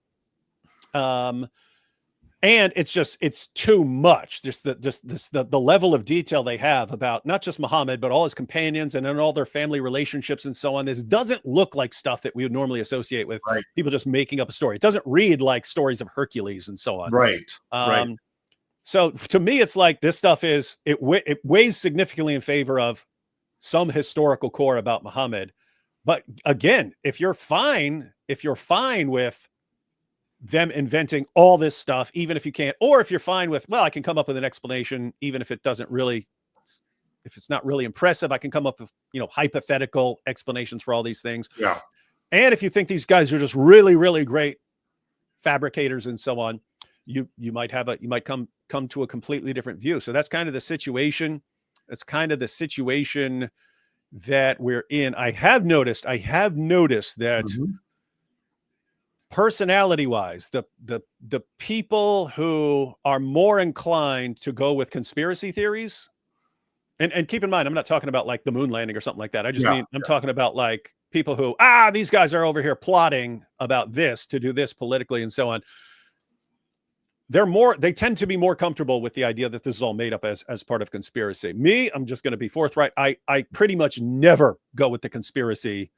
B: it's too much. Just the level of detail they have about not just Muhammad, but all his companions and then all their family relationships and so on. This doesn't look like stuff that we would normally associate with people just making up a story. It doesn't read like stories of Hercules and so on.
A: Right.
B: So to me, it's like this stuff it weighs significantly in favor of some historical core about Muhammad. But again, if you're fine with them inventing all this stuff, even if you can't, or if you're fine with, well, I can come up with an explanation, even if it's not really impressive, I can come up with, hypothetical explanations for all these things.
A: Yeah.
B: And if you think these guys are just really, really great fabricators and so on, you might come to a completely different view. So that's kind of the situation. That's kind of the situation that we're in. I have noticed that personality-wise, the people who are more inclined to go with conspiracy theories, and keep in mind, I'm not talking about like the moon landing or something like that. I just mean I'm talking about like people who these guys are over here plotting about this to do this politically and so on. They tend to be more comfortable with the idea that this is all made up as part of conspiracy. Me, I'm just going to be forthright. I pretty much never go with the conspiracy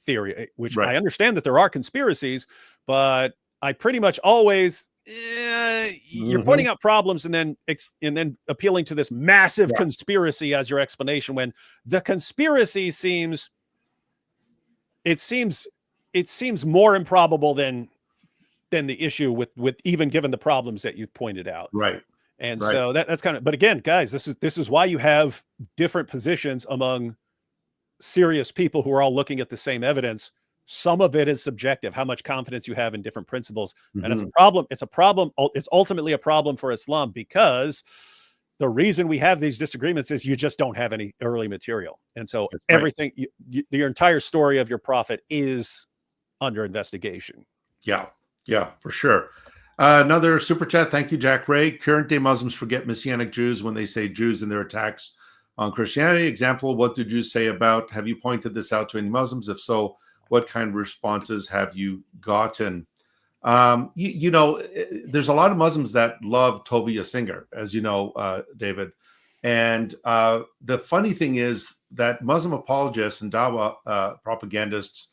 B: theory, which I understand that there are conspiracies, but I pretty much always you're pointing out problems and then appealing to this massive conspiracy as your explanation, when the conspiracy seems more improbable than the issue with even given the problems that you've pointed out. And so that's kind of, but again, guys, this is why you have different positions among serious people who are all looking at the same evidence. Some of it is subjective, how much confidence you have in different principles. And it's a problem. It's ultimately a problem for Islam, because the reason we have these disagreements is you just don't have any early material. And so everything, your entire story of your prophet is under investigation.
A: Yeah, for sure. Another super chat. Thank you, Jack Ray. Current day Muslims forget Messianic Jews when they say Jews in their attacks on Christianity. Example, what do Jews say about? Have you pointed this out to any Muslims? If so, what kind of responses have you gotten? There's a lot of Muslims that love Tovia Singer, as you know, David. And the funny thing is that Muslim apologists and Dawah propagandists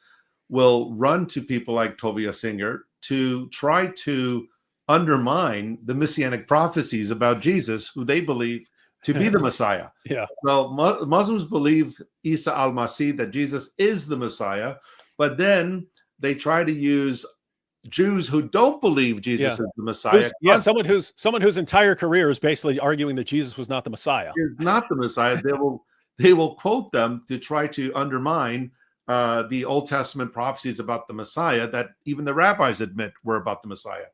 A: will run to people like Tovia Singer to try to undermine the messianic prophecies about Jesus, who they believe to be the Messiah. Well, Muslims believe Isa al-Masih, that Jesus is the Messiah, but then they try to use Jews who don't believe Jesus is the Messiah.
B: Someone whose entire career is basically arguing that Jesus was not the Messiah.
A: Is not the Messiah. They will quote them to try to undermine the Old Testament prophecies about the Messiah that even the rabbis admit were about the Messiah.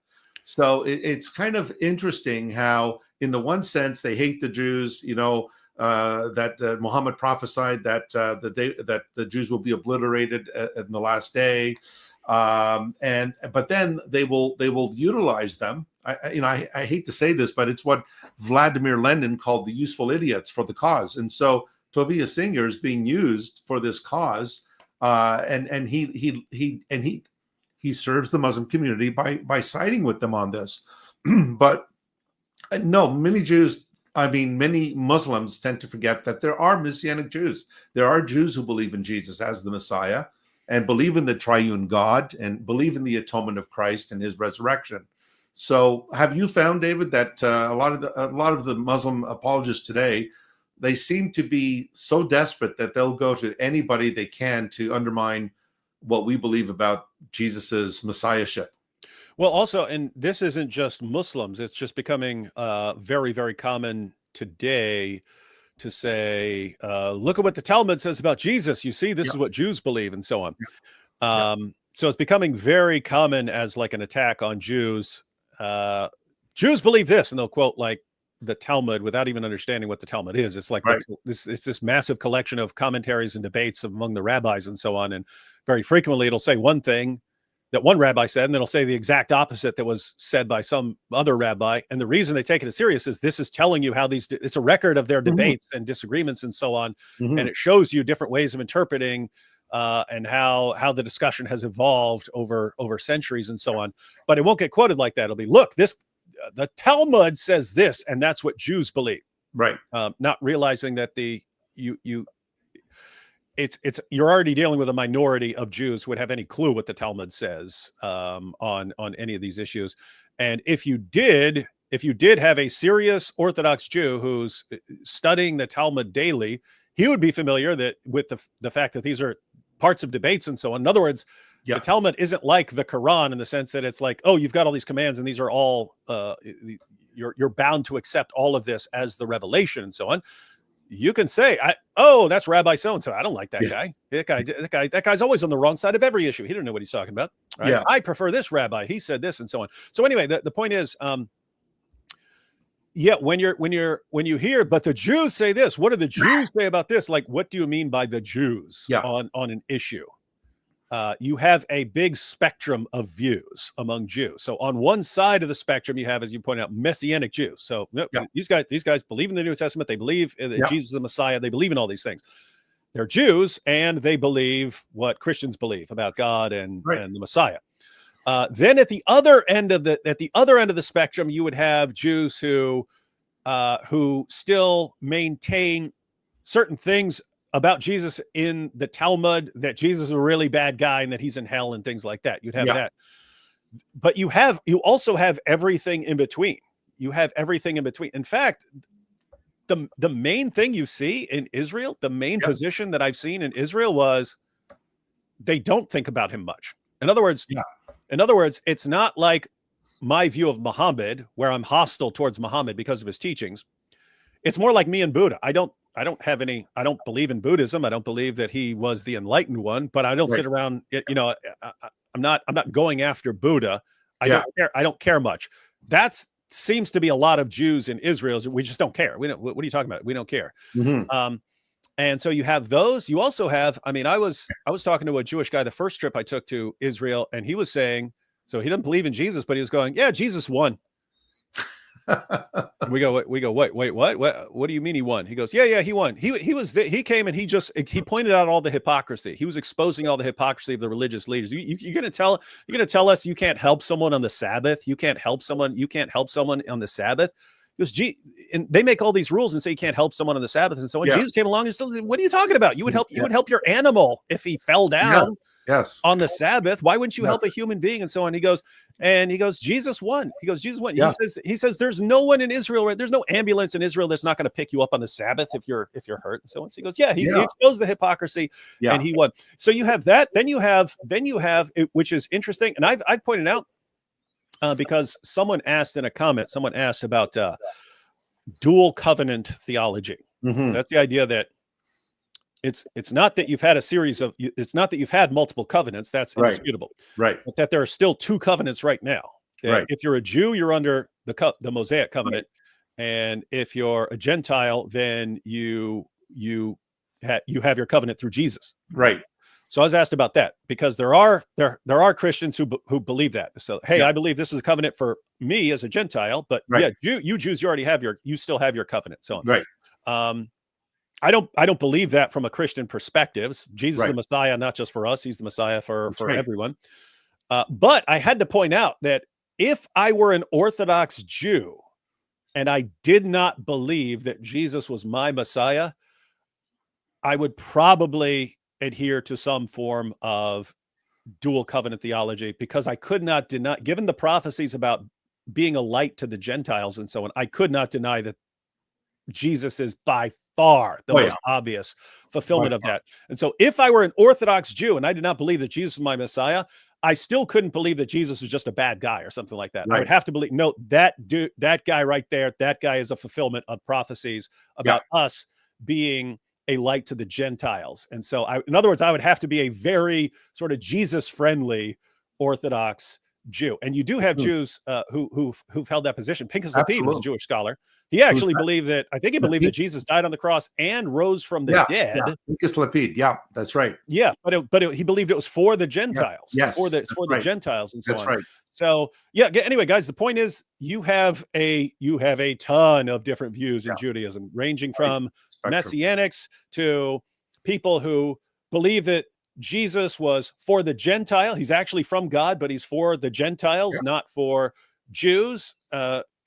A: So it's kind of interesting how, in the one sense, they hate the Jews, that Muhammad prophesied that the Jews will be obliterated in the last day. But then they will utilize them. I hate to say this, but it's what Vladimir Lenin called the useful idiots for the cause. And so Tovia Singer is being used for this cause. And he serves the Muslim community by siding with them on this. But no, many Muslims tend to forget that there are Messianic Jews. There are Jews who believe in Jesus as the Messiah and believe in the triune God and believe in the atonement of Christ and his resurrection. So have you found, David, that a lot of the Muslim apologists today, they seem to be so desperate that they'll go to anybody they can to undermine what we believe about Jesus's messiahship?
B: Well, also, and this isn't just Muslims, it's just becoming very, very common today to say, look at what the Talmud says about Jesus. You see, this is what Jews believe, and so on. So it's becoming very common as like an attack on Jews. Jews believe this, and they'll quote like the Talmud without even understanding what the Talmud is. It's like this massive collection of commentaries and debates among the rabbis and so on. And very frequently it'll say one thing that one rabbi said, and then it'll say the exact opposite that was said by some other rabbi. And the reason they take it as serious is this is telling you how it's a record of their debates and disagreements and so on. And it shows you different ways of interpreting and how the discussion has evolved over centuries and so on. But it won't get quoted like that. It'll be, look, the Talmud says this, and that's what Jews believe. Right. Not realizing that you're already dealing with a minority of Jews who would have any clue what the Talmud says on any of these issues. And if you did have a serious Orthodox Jew who's studying the Talmud daily, he would be familiar with the fact that these are parts of debates and so on. In other words, the Talmud isn't like the Quran in the sense that it's like, oh, you've got all these commands and these are all you're bound to accept all of this as the revelation and so on. You can say, that's Rabbi so-and-so. I don't like that guy. That guy's always on the wrong side of every issue. He don't know what he's talking about. Right? I prefer this rabbi. He said this and so on. So anyway, the point is, when you hear, but the Jews say this, what do the Jews say about this? Like, what do you mean by the Jews on an issue? You have a big spectrum of views among Jews. So on one side of the spectrum, you have, as you point out, Messianic Jews. So these guys believe in the New Testament. They believe that Jesus is the Messiah. They believe in all these things. They're Jews, and they believe what Christians believe about God and the Messiah. Then at the other end of the spectrum, you would have Jews who still maintain certain things about Jesus in the Talmud, that Jesus is a really bad guy and that he's in hell and things like that. You'd have that. But you also have everything in between. You have everything in between. In fact, the main thing you see in Israel, the main position that I've seen in Israel was they don't think about him much. In other words, it's not like my view of Muhammad, where I'm hostile towards Muhammad because of his teachings. It's more like me and Buddha. I don't believe in Buddhism. I don't believe that he was the enlightened one, but I don't sit around, I'm not going after Buddha. I don't care much. That seems to be a lot of Jews in Israel. We just don't care. What are you talking about? We don't care. And so you have those. You also have, I was talking to a Jewish guy the first trip I took to Israel, and he was saying, so he doesn't believe in Jesus, but he was going, yeah, Jesus won. we go, wait, what do you mean he won? He goes, yeah, he won. He came and he pointed out all the hypocrisy. He was exposing all the hypocrisy of the religious leaders. You're going to tell us you can't help someone on the Sabbath. You can't help someone on the Sabbath. Because and they make all these rules and say you can't help someone on the Sabbath and so on. Jesus came along and said, what are you talking about? You would help your animal if he fell down on the Sabbath. Why wouldn't you help a human being and so on? He goes, Jesus won. Jesus won. He says there's no one in Israel, right? There's no ambulance in Israel that's not going to pick you up on the Sabbath if you're hurt and so on. So he goes, he exposed the hypocrisy and he won. So you have that. Then you have which is interesting. And I've pointed out, because someone asked in a comment, about dual covenant theology. That's the idea that it's not that you've had it's not that you've had multiple covenants. That's indisputable. Right. But that there are still two covenants right now. If you're a Jew, you're under the Mosaic covenant. And if you're a Gentile, then you have your covenant through Jesus. Right. So I was asked about that because there are Christians who believe that. So, hey, I believe this is a covenant for me as a Gentile, but you Jews, you still have your covenant. So on. Right. I don't believe that from a Christian perspective. Jesus is the Messiah, not just for us. He's the Messiah for everyone. But I had to point out that if I were an Orthodox Jew and I did not believe that Jesus was my Messiah, I would probably adhere to some form of dual covenant theology, because I could not deny, given the prophecies about being a light to the Gentiles and so on, I could not deny that Jesus is by far the most obvious fulfillment of that. And so if I were an Orthodox Jew and I did not believe that Jesus was my Messiah, I still couldn't believe that Jesus was just a bad guy or something like that. I would have to believe, no, that dude, that guy right there, that guy is a fulfillment of prophecies about us being a light to the Gentiles. And so in other words, I would have to be a very sort of Jesus-friendly Orthodox Jew. And you do have Jews who've held that position. Pinchas Lapid was a Jewish scholar. He actually believed that, I think he believed that Jesus died on the cross and rose from the dead.
A: Pinchas Lapid. Yeah, that's right.
B: Yeah, but he believed it was for the Gentiles.
A: Yes,
B: for the Gentiles and so on.
A: Right.
B: So yeah, anyway, guys, the point is you have a ton of different views in Judaism, ranging from Messianics to people who believe that Jesus was for the Gentile. He's actually from God, but he's for the Gentiles, not for Jews.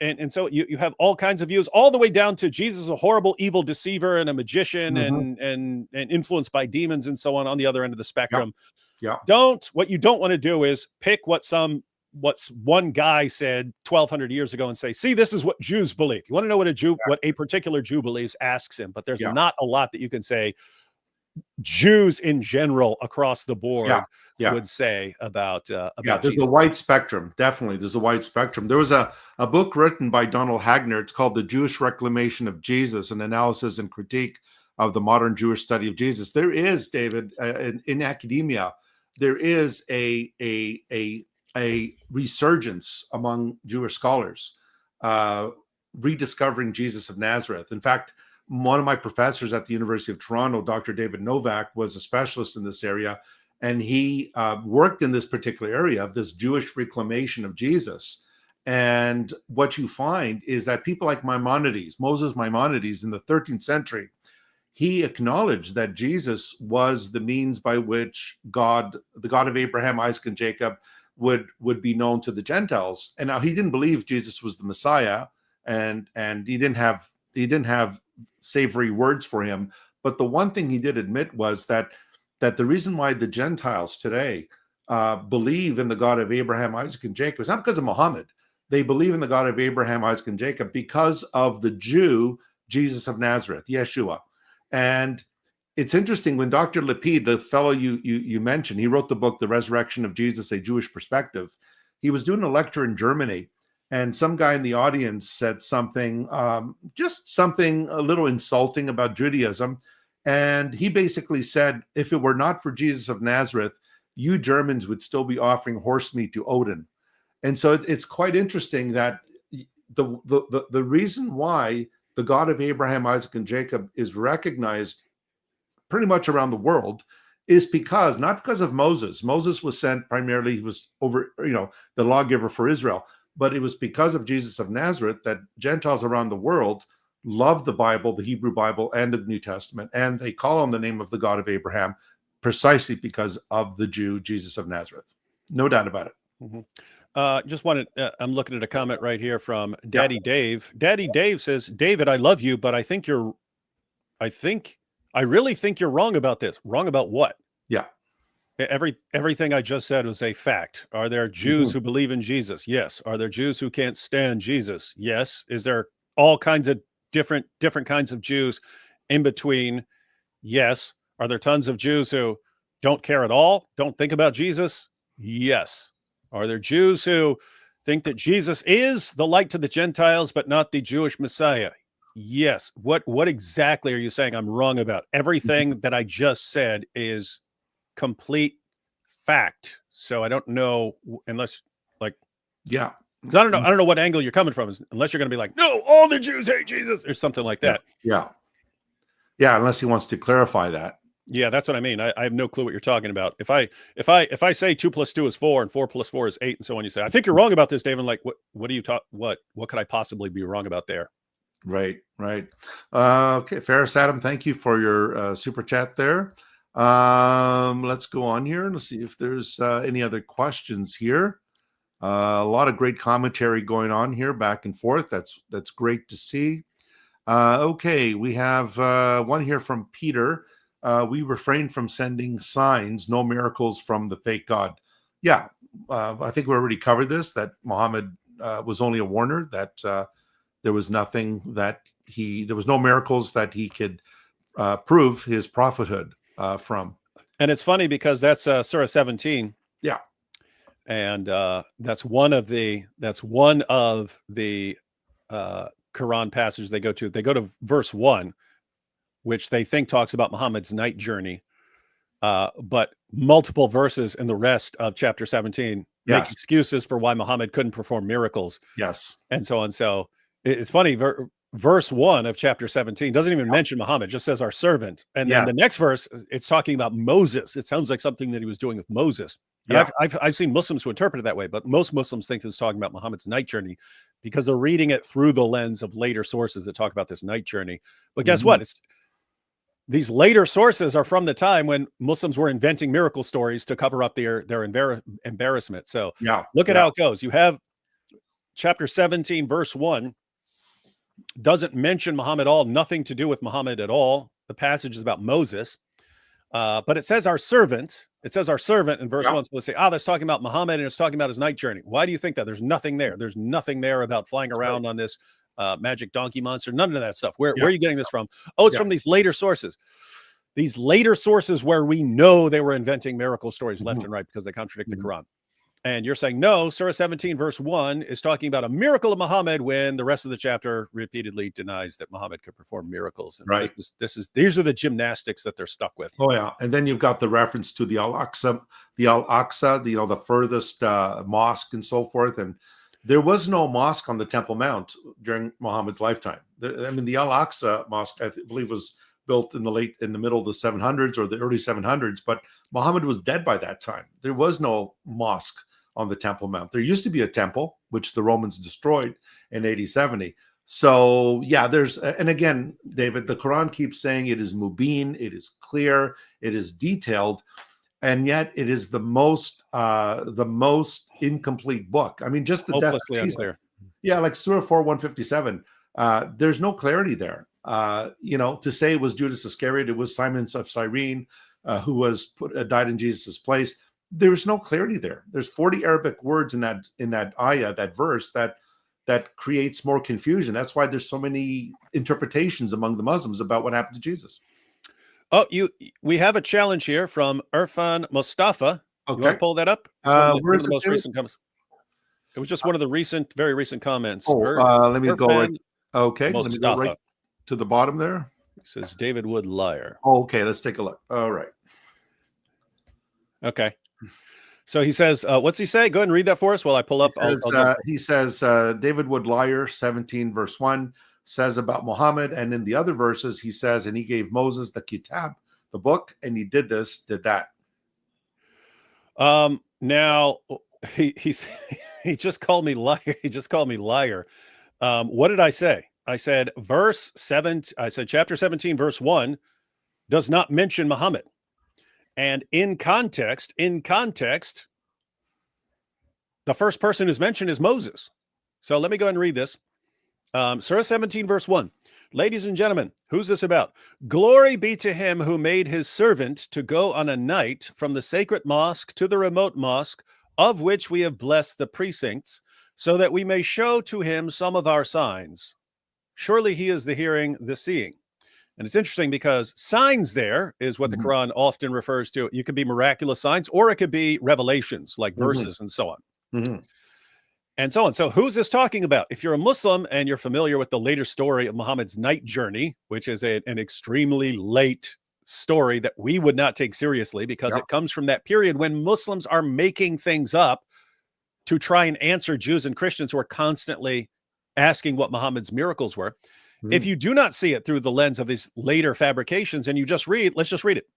B: And so you have all kinds of views, all the way down to Jesus is a horrible, evil deceiver and a magician and influenced by demons and so on the other end of the spectrum. What you don't want to do is pick what's one guy said 1,200 years ago and say, see, this is what Jews believe. You want to know what a particular Jew believes, asks him. But there's not a lot that you can say Jews in general across the board would say about
A: there's
B: Jesus.
A: a wide spectrum. Definitely, there's a wide spectrum. There was a book written by Donald Hagner. It's called The Jewish Reclamation of Jesus, an analysis and critique of the modern Jewish study of Jesus. There is, David, in academia, there is a resurgence among Jewish scholars rediscovering Jesus of Nazareth. In fact, one of my professors at the University of Toronto, Dr. David Novak, was a specialist in this area, and he worked in this particular area of this Jewish reclamation of Jesus. And what you find is that people like Moses Maimonides in the 13th century, he acknowledged that Jesus was the means by which God, the God of Abraham, Isaac, and Jacob, would be known to the Gentiles. And now he didn't believe Jesus was the Messiah, and he didn't have savory words for him. But the one thing he did admit was that the reason why the Gentiles today believe in the God of Abraham, Isaac, and Jacob is not because of Muhammad. They believe in the God of Abraham, Isaac, and Jacob because of the Jew, Jesus of Nazareth, Yeshua. And it's interesting when Dr. Lapid, the fellow you mentioned, he wrote the book, The Resurrection of Jesus, A Jewish Perspective. He was doing a lecture in Germany, and some guy in the audience said something, just something a little insulting about Judaism. And he basically said, if it were not for Jesus of Nazareth, you Germans would still be offering horse meat to Odin. And so it's quite interesting that the reason why the God of Abraham, Isaac, and Jacob is recognized pretty much around the world is not because of Moses. Moses was sent primarily, he was the lawgiver for Israel. But it was because of Jesus of Nazareth that Gentiles around the world love the Bible, the Hebrew Bible, and the New Testament, and they call on the name of the God of Abraham precisely because of the Jew, Jesus of Nazareth. No doubt about it.
B: Just wanted, I'm looking at a comment right here from Daddy Dave. Daddy Dave says, David, I love you, but I really think you're wrong about this. Wrong about what?
A: Yeah.
B: Everything I just said was a fact. Are there Jews who believe in Jesus? Yes. Are there Jews who can't stand Jesus? Yes. Is there all kinds of different kinds of Jews in between? Yes. Are there tons of Jews who don't care at all? Don't think about Jesus? Yes. Are there Jews who think that Jesus is the light to the Gentiles, but not the Jewish Messiah? Yes. What exactly are you saying I'm wrong about? Everything that I just said is complete fact. So I don't know, unless I don't know what angle you're coming from, unless you're going to be like, no, all the Jews hate Jesus or something like that.
A: Yeah. Unless he wants to clarify that.
B: Yeah, that's what I mean. I have no clue what you're talking about. If I say 2 + 2 is 4 and 4 + 4 is 8 and so on, you say, I think you're wrong about this, David. Like, what do you talk? What could I possibly be wrong about there?
A: Right. Okay, Ferris Adam, thank you for your super chat there. Let's go on here and see if there's any other questions here. A lot of great commentary going on here, back and forth. That's great to see. Okay, we have one here from Peter. We refrain from sending signs, no miracles from the fake God. Yeah, I think we already covered this, that Muhammad was only a warner, that there was nothing that there was no miracles that he could prove his prophethood from.
B: And it's funny because that's Surah 17.
A: Yeah.
B: And that's one of the Quran passages they go to. They go to verse 1, which they think talks about Muhammad's night journey. But multiple verses in the rest of chapter 17 make excuses for why Muhammad couldn't perform miracles.
A: Yes.
B: And so on. So it's funny. Verse 1 of chapter 17 doesn't even mention Muhammad, just says our servant. And then the next verse, it's talking about Moses. It sounds like something that he was doing with Moses. Yeah. I've seen Muslims who interpret it that way, but most Muslims think it's talking about Muhammad's night journey because they're reading it through the lens of later sources that talk about this night journey. But guess what? These later sources are from the time when Muslims were inventing miracle stories to cover up their embarrassment. So look at how it goes. You have chapter 17, verse 1, doesn't mention Muhammad at all, nothing to do with Muhammad at all. The passage is about Moses. But it says our servant. It says our servant in verse 1. So let's say, that's talking about Muhammad and it's talking about his night journey. Why do you think that? There's nothing there. There's nothing there about flying around on this magic donkey monster. None of that stuff. Where are you getting this from? Oh, it's from these later sources. These later sources where we know they were inventing miracle stories left and right because they contradict the Quran. And you're saying, no, Surah 17, verse 1 is talking about a miracle of Muhammad when the rest of the chapter repeatedly denies that Muhammad could perform miracles. And these are the gymnastics that they're stuck with.
A: Oh, yeah. And then you've got the reference to the Al-Aqsa, the furthest mosque and so forth. And there was no mosque on the Temple Mount during Muhammad's lifetime. The Al-Aqsa mosque, I believe, was built in the middle of the 700s or the early 700s, but Muhammad was dead by that time. There was no mosque on the Temple Mount. There used to be a temple, which the Romans destroyed in AD 70. So and again, David, the Quran keeps saying it is mubin, it is clear, it is detailed, and yet it is the most incomplete book. I mean, just the death of Jesus. Unclear. Yeah, like Surah 4:157. There's no clarity there. To say it was Judas Iscariot, it was Simon of Cyrene who died in Jesus' place. There's no clarity there. There's 40 Arabic words in that ayah, that verse, that creates more confusion. That's why there's so many interpretations among the Muslims about what happened to Jesus.
B: Oh, we have a challenge here from Irfan Mustafa.
A: Okay.
B: You want to pull that up?
A: Where's
B: the most recent comments? It was just one of the very recent comments.
A: Let me go right. Okay,
B: Mustafa.
A: Let me go right to the bottom there.
B: It says David Wood liar.
A: Okay, let's take a look. All right.
B: Okay. So he says, what's he say? Go ahead and read that for us while I pull up.
A: He says, David Wood liar, 17 verse 1 says about Muhammad. And in the other verses, he says, and he gave Moses the kitab, the book, and he did that.
B: Now he just called me liar. He just called me liar. What did I say? I said chapter 17, verse 1 does not mention Muhammad. And in context, the first person who's mentioned is Moses. So let me go ahead and read this. Surah 17, verse 1. Ladies and gentlemen, who's this about? Glory be to him who made his servant to go on a night from the sacred mosque to the remote mosque, of which we have blessed the precincts, so that we may show to him some of our signs. Surely he is the hearing, the seeing. And it's interesting because signs there is what the Quran often refers to. You could be miraculous signs, or it could be revelations like verses and so on. And so on. So who's this talking about? If you're a Muslim and you're familiar with the later story of Muhammad's night journey, which is an extremely late story that we would not take seriously because it comes from that period when Muslims are making things up to try and answer Jews and Christians who are constantly asking what Muhammad's miracles were. If you do not see it through the lens of these later fabrications and you just read, let's just read it.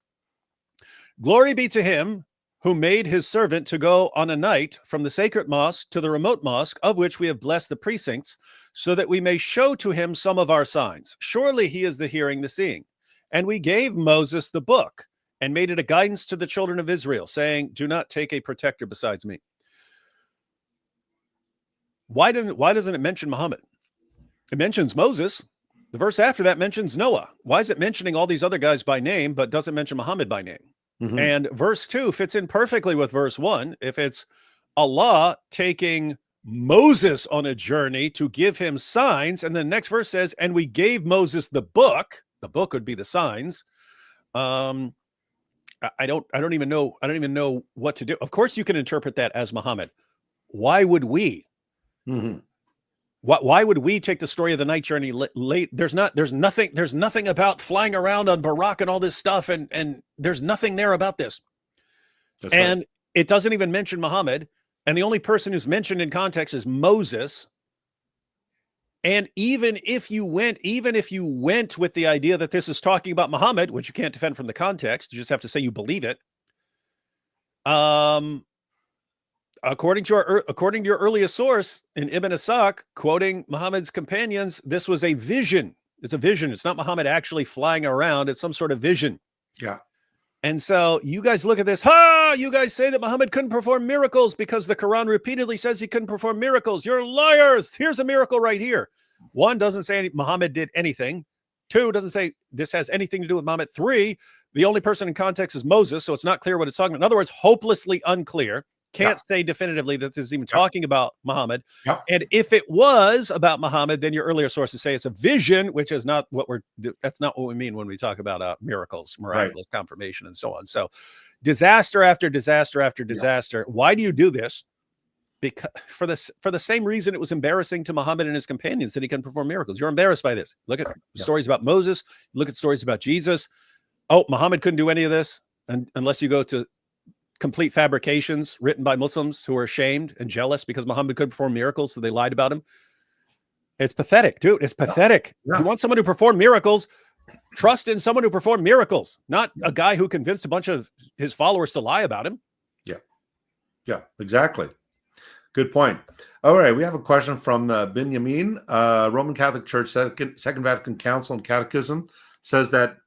B: Glory be to him who made his servant to go on a night from the sacred mosque to the remote mosque, of which we have blessed the precincts, so that we may show to him some of our signs. Surely he is the hearing, the seeing. And we gave Moses the book and made it a guidance to the children of Israel, saying, do not take a protector besides me. Why doesn't it mention Muhammad? It mentions Moses. The verse after that mentions Noah. Why is it mentioning all these other guys by name, but doesn't mention Muhammad by name? And verse 2 fits in perfectly with verse 1. If it's Allah taking Moses on a journey to give him signs. And the next verse says, and we gave Moses the book. The book would be the signs. I don't even know what to do. Of course, you can interpret that as Muhammad. Why would we?
A: Mm-hmm.
B: Why would we take the story of the night journey late? There's nothing about flying around on Barak and all this stuff, and there's nothing there about this.
A: That's
B: and
A: right.
B: It doesn't even mention Muhammad, and the only person who's mentioned in context is Moses. And even if you went with the idea that this is talking about Muhammad, which you can't defend from the context, you just have to say you believe it. According to your earliest source in Ibn Ishaq, quoting Muhammad's companions, this was a vision. It's a vision. It's not Muhammad actually flying around. It's some sort of vision.
A: Yeah.
B: And so you guys look at this. You guys say that Muhammad couldn't perform miracles because the Quran repeatedly says he couldn't perform miracles. You're liars. Here's a miracle right here. One, doesn't say Muhammad did anything. Two, doesn't say this has anything to do with Muhammad. Three, the only person in context is Moses, so it's not clear what it's talking about. In other words, hopelessly unclear. Can't say definitively that this is even talking about Muhammad. And if it was about Muhammad, then your earlier sources say it's a vision, which is not what that's not what we mean when we talk about miracles, miraculous confirmation, and so on. So disaster after disaster after disaster. Why do you do this? Because for the same reason it was embarrassing to Muhammad and his companions that he can perform miracles. You're embarrassed by this. Look at stories about Moses. Look at stories about Jesus. Oh, Muhammad couldn't do any of this unless you go to complete fabrications written by Muslims who are ashamed and jealous because Muhammad could perform miracles, so they lied about him. It's pathetic, dude. It's pathetic. You want someone who performed miracles, trust in someone who performed miracles, not a guy who convinced a bunch of his followers to lie about him.
A: Yeah, exactly. Good point. All right, we have a question from Benjamin. Roman Catholic Church Second Vatican Council and Catechism says that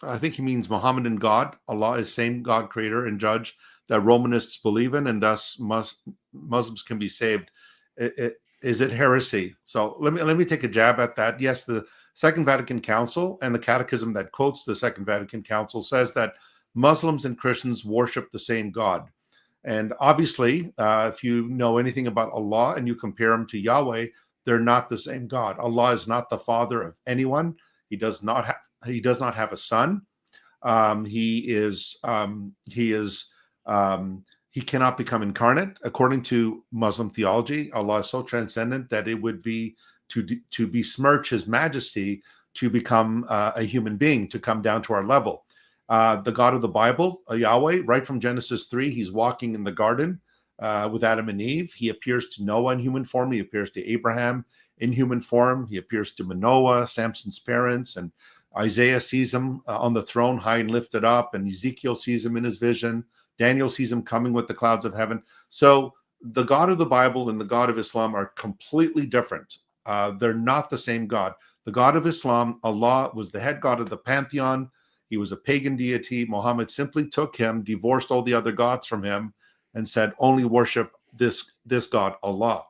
A: I think he means Mohammedan God. Allah is same God, creator and judge that Romanists believe in, and thus Muslims can be saved. Is it heresy? So let me take a jab at that. Yes, the Second Vatican Council and the Catechism that quotes the Second Vatican Council says that Muslims and Christians worship the same God. And obviously, if you know anything about Allah and you compare him to Yahweh, they're not the same God. Allah is not the father of anyone. He does not have a son. He cannot become incarnate. According to Muslim theology, Allah is so transcendent that it would be to besmirch his majesty to become a human being, to come down to our level. The God of the Bible, Yahweh, right from Genesis 3, he's walking in the garden with Adam and Eve. He appears to Noah in human form. He appears to Abraham in human form. He appears to Manoah, Samson's parents, and Isaiah sees him on the throne, high and lifted up, and Ezekiel sees him in his vision. Daniel sees him coming with the clouds of heaven. So the God of the Bible and the God of Islam are completely different. They're not the same God. The God of Islam, Allah, was the head god of the pantheon. He was a pagan deity. Muhammad simply took him, divorced all the other gods from him, and said, only worship this God, Allah.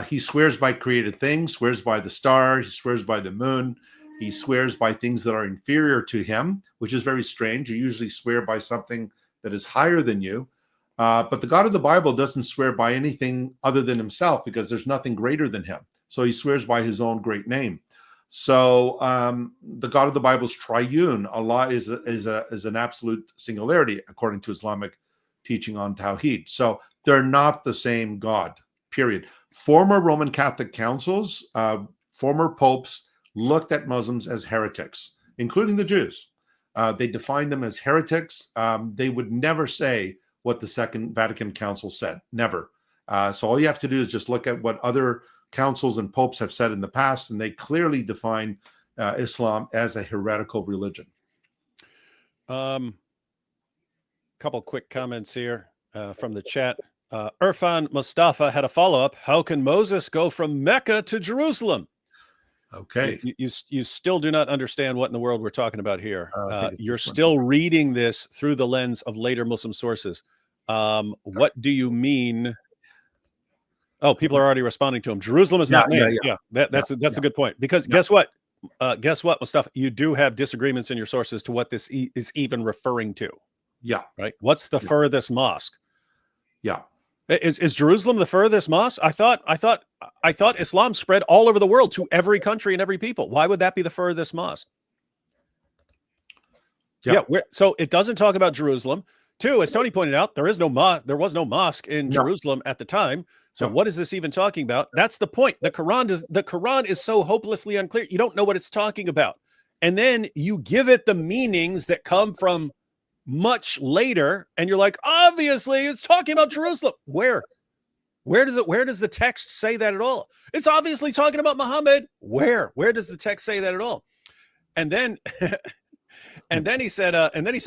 A: He swears by created things, swears by the star, he swears by the moon. He swears by things that are inferior to him, which is very strange. You usually swear by something that is higher than you. But the God of the Bible doesn't swear by anything other than himself because there's nothing greater than him. So he swears by his own great name. So the God of the Bible is triune. Allah is an absolute singularity according to Islamic teaching on Tawheed. So they're not the same God, period. Former Roman Catholic councils, former popes, looked at Muslims as heretics, including the Jews. They defined them as heretics. They would never say what the Second Vatican Council said, never. So all you have to do is just look at what other councils and popes have said in the past, and they clearly define Islam as a heretical religion.
B: Couple quick comments here from the chat. Irfan Mustafa had a follow-up. How can Moses go from Mecca to Jerusalem?
A: Okay.
B: You still do not understand what in the world we're talking about here. You're still reading this through the lens of later Muslim sources. What do you mean? Oh, people are already responding to him. Jerusalem is not named. Yeah. That's a good point. Because guess what, Mustafa? You do have disagreements in your sources to what this is even referring to.
A: Yeah.
B: Right. What's the furthest mosque?
A: Yeah.
B: Is Jerusalem the furthest mosque? I thought Islam spread all over the world to every country and every people. Why would that be the furthest mosque? Yeah, so it doesn't talk about Jerusalem. Two, as Tony pointed out, there was no mosque in Jerusalem at the time. So what is this even talking about? That's the point. The Quran is so hopelessly unclear. You don't know what it's talking about. And then you give it the meanings that come from much later, and you're like, obviously it's talking about Jerusalem. Where does the text say that at all? It's obviously talking about Muhammad. Where does the text say that at all? And then and then he said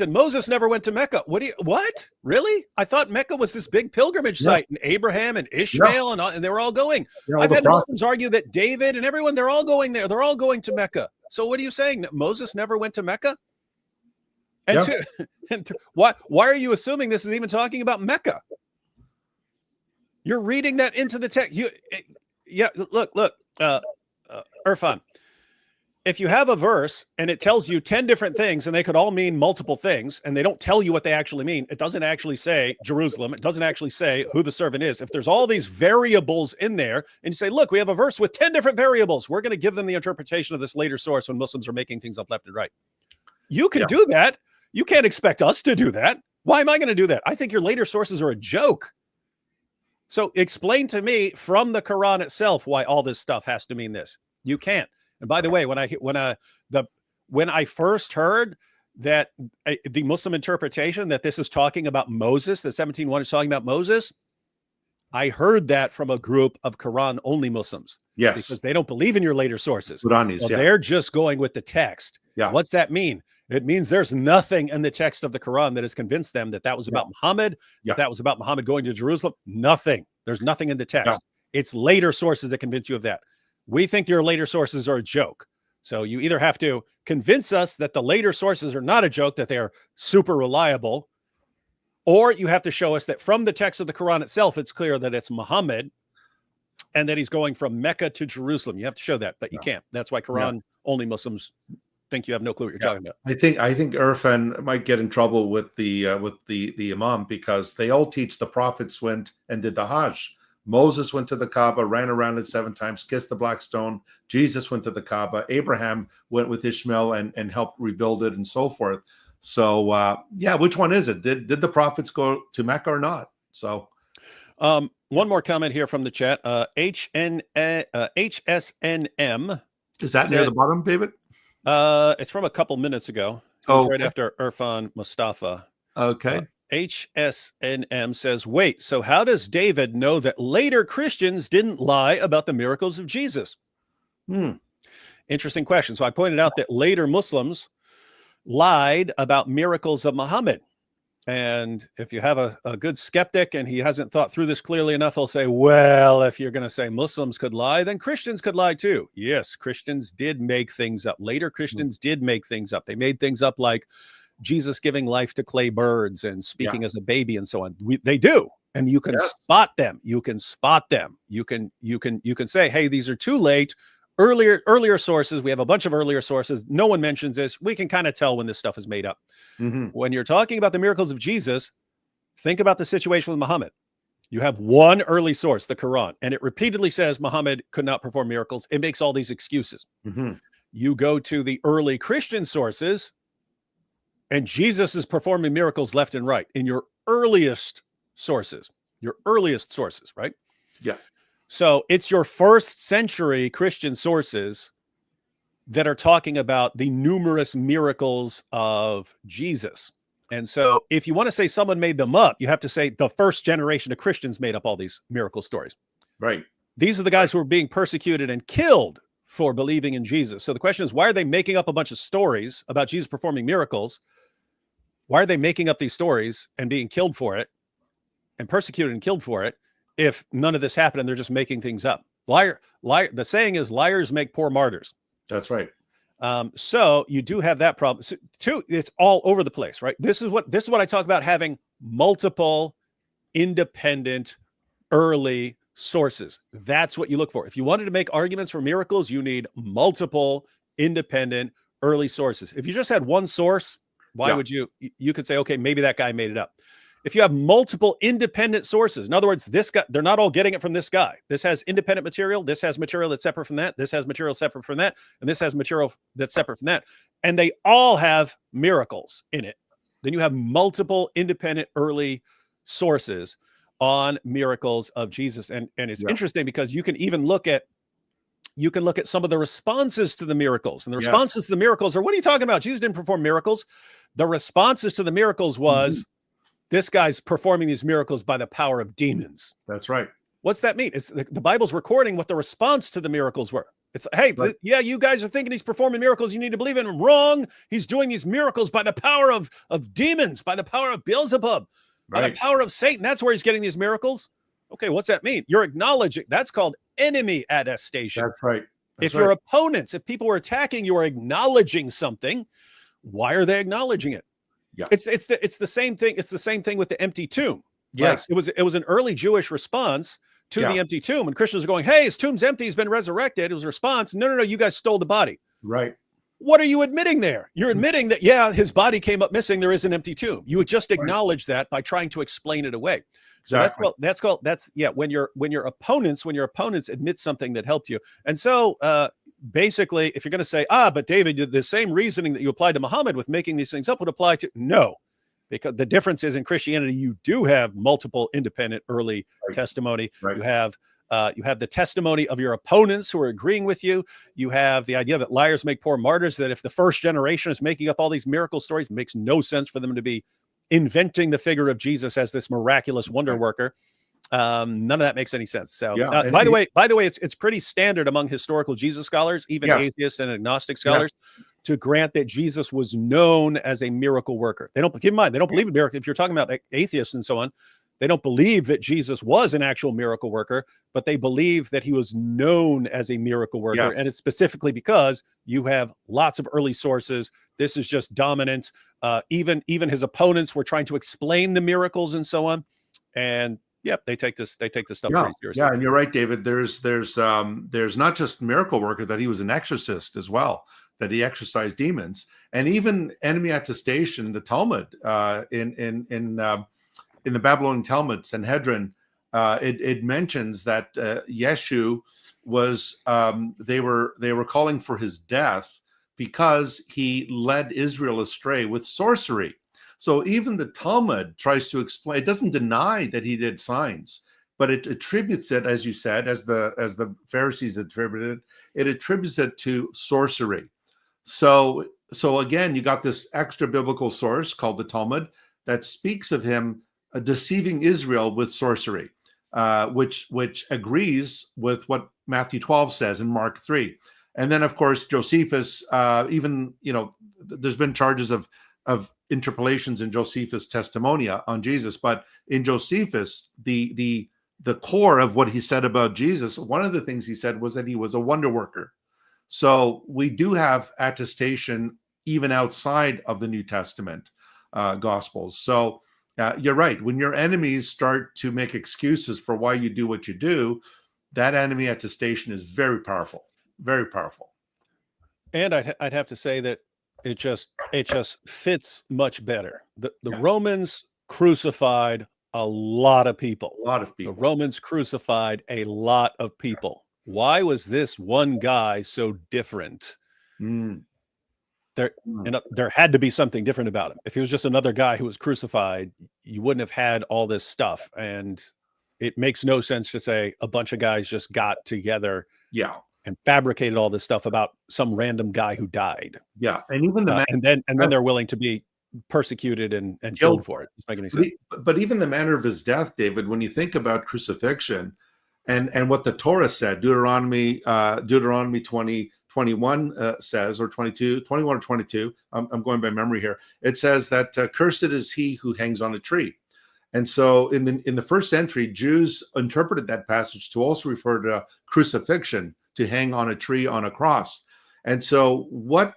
B: Moses never went to Mecca. What? Really? I thought Mecca was this big pilgrimage site, and Abraham and Ishmael and they were all going. I've had Muslims argue that David and everyone, they're all going there. They're all going to Mecca. So what are you saying? Moses never went to Mecca? And why are you assuming this is even talking about Mecca? You're reading that into the text. Look, Irfan. If you have a verse and it tells you 10 different things and they could all mean multiple things and they don't tell you what they actually mean, it doesn't actually say Jerusalem. It doesn't actually say who the servant is. If there's all these variables in there and you say, look, we have a verse with 10 different variables, we're going to give them the interpretation of this later source when Muslims are making things up left and right. You can do that. You can't expect us to do that. Why am I going to do that? I think your later sources are a joke. So explain to me from the Quran itself why all this stuff has to mean this. You can't. And by the way, when I first heard that the Muslim interpretation that this is talking about Moses, that 17:1 is talking about Moses, I heard that from a group of Quran-only Muslims.
A: Yes.
B: Because they don't believe in your later sources.
A: Quranis,
B: They're just going with the text.
A: Yeah.
B: What's that mean? It means there's nothing in the text of the Quran that has convinced them that was about Muhammad, that was about Muhammad going to Jerusalem. Nothing. There's nothing in the text. It's later sources that convince you of that. We think your later sources are a joke. So you either have to convince us that the later sources are not a joke, that they are super reliable, or you have to show us that from the text of the Quran itself, it's clear that it's Muhammad and that he's going from Mecca to Jerusalem. You have to show that, but you can't. That's why Quran-only Muslims think you have no clue what you're talking about.
A: I think Irfan might get in trouble with the Imam, because they all teach the prophets went and did the Hajj. Moses went to the Kaaba, ran around it 7 times, kissed the black stone. Jesus went to the Kaaba. Abraham went with Ishmael and helped rebuild it and so forth. So, which one is it? Did the prophets go to Mecca or not? So,
B: one more comment here from the chat. HSNM.
A: Is that near the bottom, David?
B: It's from a couple minutes ago. Right after Irfan Mustafa.
A: Okay.
B: HSNM says, wait, so how does David know that later Christians didn't lie about the miracles of Jesus? Interesting question. So I pointed out that later Muslims lied about miracles of Muhammad. And if you have a good skeptic and he hasn't thought through this clearly enough, he'll say, well, if you're going to say Muslims could lie, then Christians could lie too. Yes, Christians did make things up. Later Christians did make things up. They made things up like Jesus giving life to clay birds and speaking as a baby and so on. They do. And you can spot them. You can spot them. You can say, hey, these are too late. Earlier sources. We have a bunch of earlier sources. No one mentions this. We can kind of tell when this stuff is made up. When you're talking about the miracles of Jesus, think about the situation with Muhammad. You have one early source, the Quran, and it repeatedly says Muhammad could not perform miracles. It makes all these excuses. You go to the early Christian sources, and Jesus is performing miracles left and right in your earliest sources, right?
A: Yeah.
B: So it's your first century Christian sources that are talking about the numerous miracles of Jesus. And so if you want to say someone made them up, you have to say the first generation of Christians made up all these miracle stories.
A: Right.
B: These are the guys who are being persecuted and killed for believing in Jesus. So the question is, why are they making up a bunch of stories about Jesus performing miracles? Why are they making up these stories and being killed for it and persecuted and killed for it if none of this happened and they're just making things up? Liar. The saying is liars make poor martyrs.
A: That's right.
B: So you do have that problem. So, two, it's all over the place, right? This is what I talk about, having multiple independent early sources. That's what you look for. If you wanted to make arguments for miracles, you need multiple independent early sources. If you just had one source, why would you could say, okay, maybe that guy made it up. if you have multiple independent sources, in other words, this guy, they're not all getting it from this guy. This has independent material. This has material that's separate from that. This has material separate from that. And this has material that's separate from that. And they all have miracles in it. Then you have multiple independent early sources on miracles of Jesus. And it's interesting because you can even look at some of the responses to the miracles. And the responses to the miracles are, what are you talking about? Jesus didn't perform miracles. The responses to the miracles was, this guy's performing these miracles by the power of demons.
A: That's right.
B: What's that mean? It's the Bible's recording what the response to the miracles were. It's, hey, yeah, you guys are thinking he's performing miracles. You need to believe in him. Wrong. He's doing these miracles by the power of demons, by the power of Beelzebub, by the power of Satan. That's where he's getting these miracles. Okay, what's that mean? You're acknowledging. That's called enemy attestation.
A: That's right.
B: If your opponents, if people were attacking, you are acknowledging something. Why are they acknowledging it?
A: Yeah,
B: it's the same thing. It's the same thing with the empty tomb.
A: Yes,
B: like it was an early Jewish response to the empty tomb, and Christians are going, "Hey, his tomb's empty. He's been resurrected." It was a response. No, you guys stole the body.
A: Right.
B: What are you admitting there? You're admitting that, yeah, his body came up missing. There is an empty tomb. You would just acknowledge that by trying to explain it away.
A: Exactly.
B: So that's when your opponents admit something that helped you. And so basically, if you're going to say, but David, the same reasoning that you applied to Muhammad with making these things up would apply to, no, because the difference is in Christianity, you do have multiple independent early testimony.
A: Right.
B: You have the testimony of your opponents who are agreeing with you. You have the idea that liars make poor martyrs, that if the first generation is making up all these miracle stories, it makes no sense for them to be inventing the figure of Jesus as this miraculous wonder worker. None of that makes any sense. So by the way, it's pretty standard among historical Jesus scholars, even atheists and agnostic scholars, to grant that Jesus was known as a miracle worker. They don't, keep in mind, they don't believe in miracle. If you're talking about atheists and so on, they don't believe that Jesus was an actual miracle worker, but they believe that he was known as a miracle worker.
A: Yes.
B: And it's specifically because you have lots of early sources. This is just dominant. Even his opponents were trying to explain the miracles and so on. And they take this stuff pretty seriously.
A: Yeah, and you're right, David. There's not just miracle worker, that he was an exorcist as well, that he exorcised demons, and even enemy attestation. The Talmud in the Babylonian Talmud, Sanhedrin, it mentions that Yeshu was they were calling for his death because he led Israel astray with sorcery. So even the Talmud tries to explain. It doesn't deny that he did signs, but it attributes it, as you said, as the Pharisees attributed it, attributes it to sorcery. So again, you got this extra biblical source called the Talmud that speaks of him deceiving Israel with sorcery, which agrees with what Matthew 12 says in Mark 3. And then, of course, Josephus, there's been charges of interpolations in Josephus' Testimonia on Jesus, but in Josephus, the core of what he said about Jesus, one of the things he said was that he was a wonder worker. So we do have attestation even outside of the New Testament Gospels. So you're right. When your enemies start to make excuses for why you do what you do, that enemy attestation is very powerful, very powerful.
B: And I'd have to say that it just fits much better. The Romans crucified a lot of people. The Romans crucified a lot of people. Why was this one guy so different? There had to be something different about him. If he was just another guy who was crucified, you wouldn't have had all this stuff. And it makes no sense to say a bunch of guys just got together and fabricated all this stuff about some random guy who died.
A: Yeah. And even
B: and then they're willing to be persecuted and killed for it. Doesn't make any sense.
A: But even the manner of his death, David, when you think about crucifixion and what the Torah said, Deuteronomy 20:21 says, or 21 or 22, I'm going by memory here. It says that cursed is he who hangs on a tree. And so in the first century, Jews interpreted that passage to also refer to crucifixion, to hang on a tree on a cross. And so what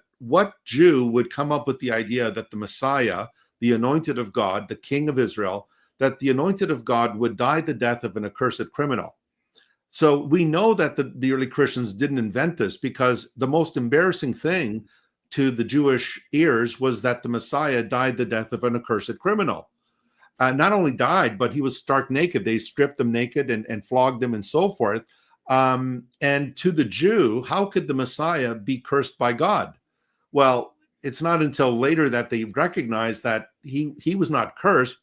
A: Jew would come up with the idea that the Messiah, the anointed of God, the King of Israel, that the anointed of God would die the death of an accursed criminal? So we know that the early Christians didn't invent this, because the most embarrassing thing to the Jewish ears was that the Messiah died the death of an accursed criminal. not only died, but he was stark naked. They stripped him naked and flogged him and so forth. And to the Jew, how could the Messiah be cursed by God? Well, it's not until later that they recognize that he was not cursed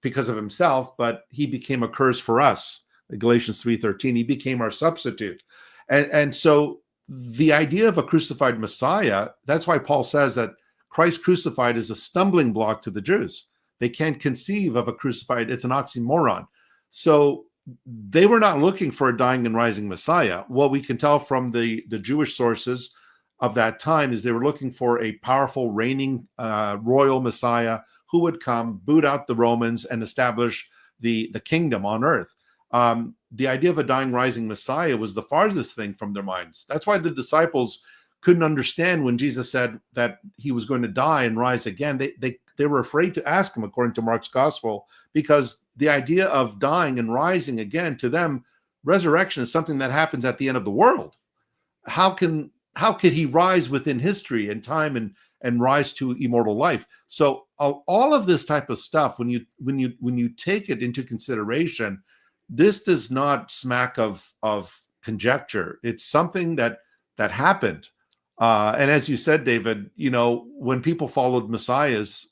A: because of himself, but he became a curse for us. Galatians 3:13, he became our substitute. And so the idea of a crucified Messiah, that's why Paul says that Christ crucified is a stumbling block to the Jews. They can't conceive of a crucified, it's an oxymoron. So they were not looking for a dying and rising Messiah. What we can tell from the Jewish sources of that time is they were looking for a powerful reigning royal Messiah who would come, boot out the Romans, and establish the kingdom on earth. The idea of a dying, rising Messiah was the farthest thing from their minds. That's why the disciples couldn't understand when Jesus said that he was going to die and rise again. They were afraid to ask him, according to Mark's gospel, because the idea of dying and rising again, to them, resurrection is something that happens at the end of the world. How could he rise within history and time and rise to immortal life? So all of this type of stuff, when you take it into consideration, this does not smack of conjecture. It's something that happened. And as you said, David, when people followed messiahs,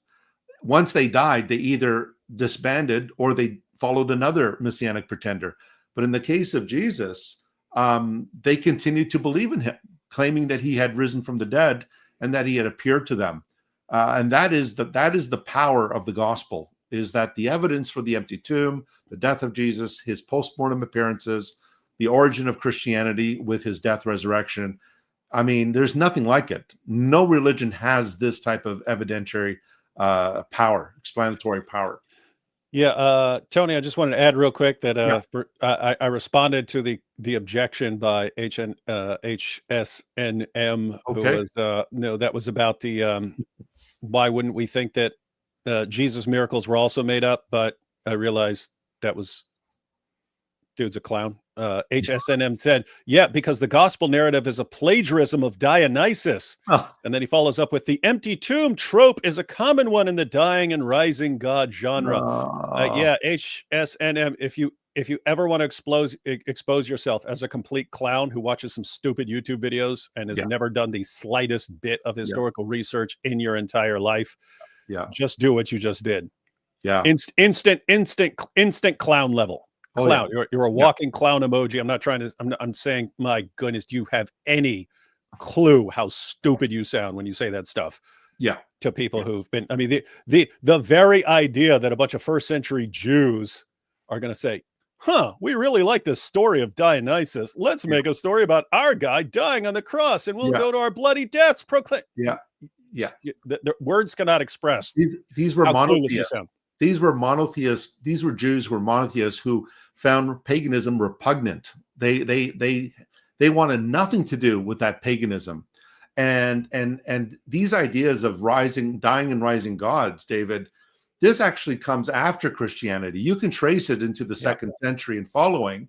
A: once they died, they either disbanded or they followed another messianic pretender. But in the case of Jesus, they continued to believe in him, claiming that he had risen from the dead and that he had appeared to them. And that is the power of the gospel, is that the evidence for the empty tomb, the death of Jesus, his postmortem appearances, the origin of Christianity with his death, resurrection. I mean, there's nothing like it. No religion has this type of evidentiary power, explanatory power.
B: Yeah, Tony, I just wanted to add real quick that I responded to the objection by HSNM, who was that was about the why wouldn't we think that Jesus' miracles were also made up? But I realized that was dude's a clown. HSNM said, yeah, because the gospel narrative is a plagiarism of Dionysus. Oh. And then he follows up with, the empty tomb trope is a common one in the dying and rising God genre. Yeah, HSNM, if you ever want to expose yourself as a complete clown who watches some stupid YouTube videos and has never done the slightest bit of historical research in your entire life, just do what you just did.
A: Yeah.
B: Instant clown level. Clown. You're a walking clown emoji. I'm saying, my goodness, do you have any clue how stupid you sound when you say that stuff?
A: Yeah.
B: To people who've been, I mean, the very idea that a bunch of first century Jews are going to say, we really like this story of Dionysus. Let's make a story about our guy dying on the cross, and we'll go to our bloody deaths. Proclaim.
A: Yeah.
B: The words cannot express.
A: These were monotheists. These were monotheists. These were Jews who were monotheists who found paganism repugnant. They wanted nothing to do with that paganism, and these ideas of dying and rising gods, David, this actually comes after Christianity. You can trace it into the second century and following.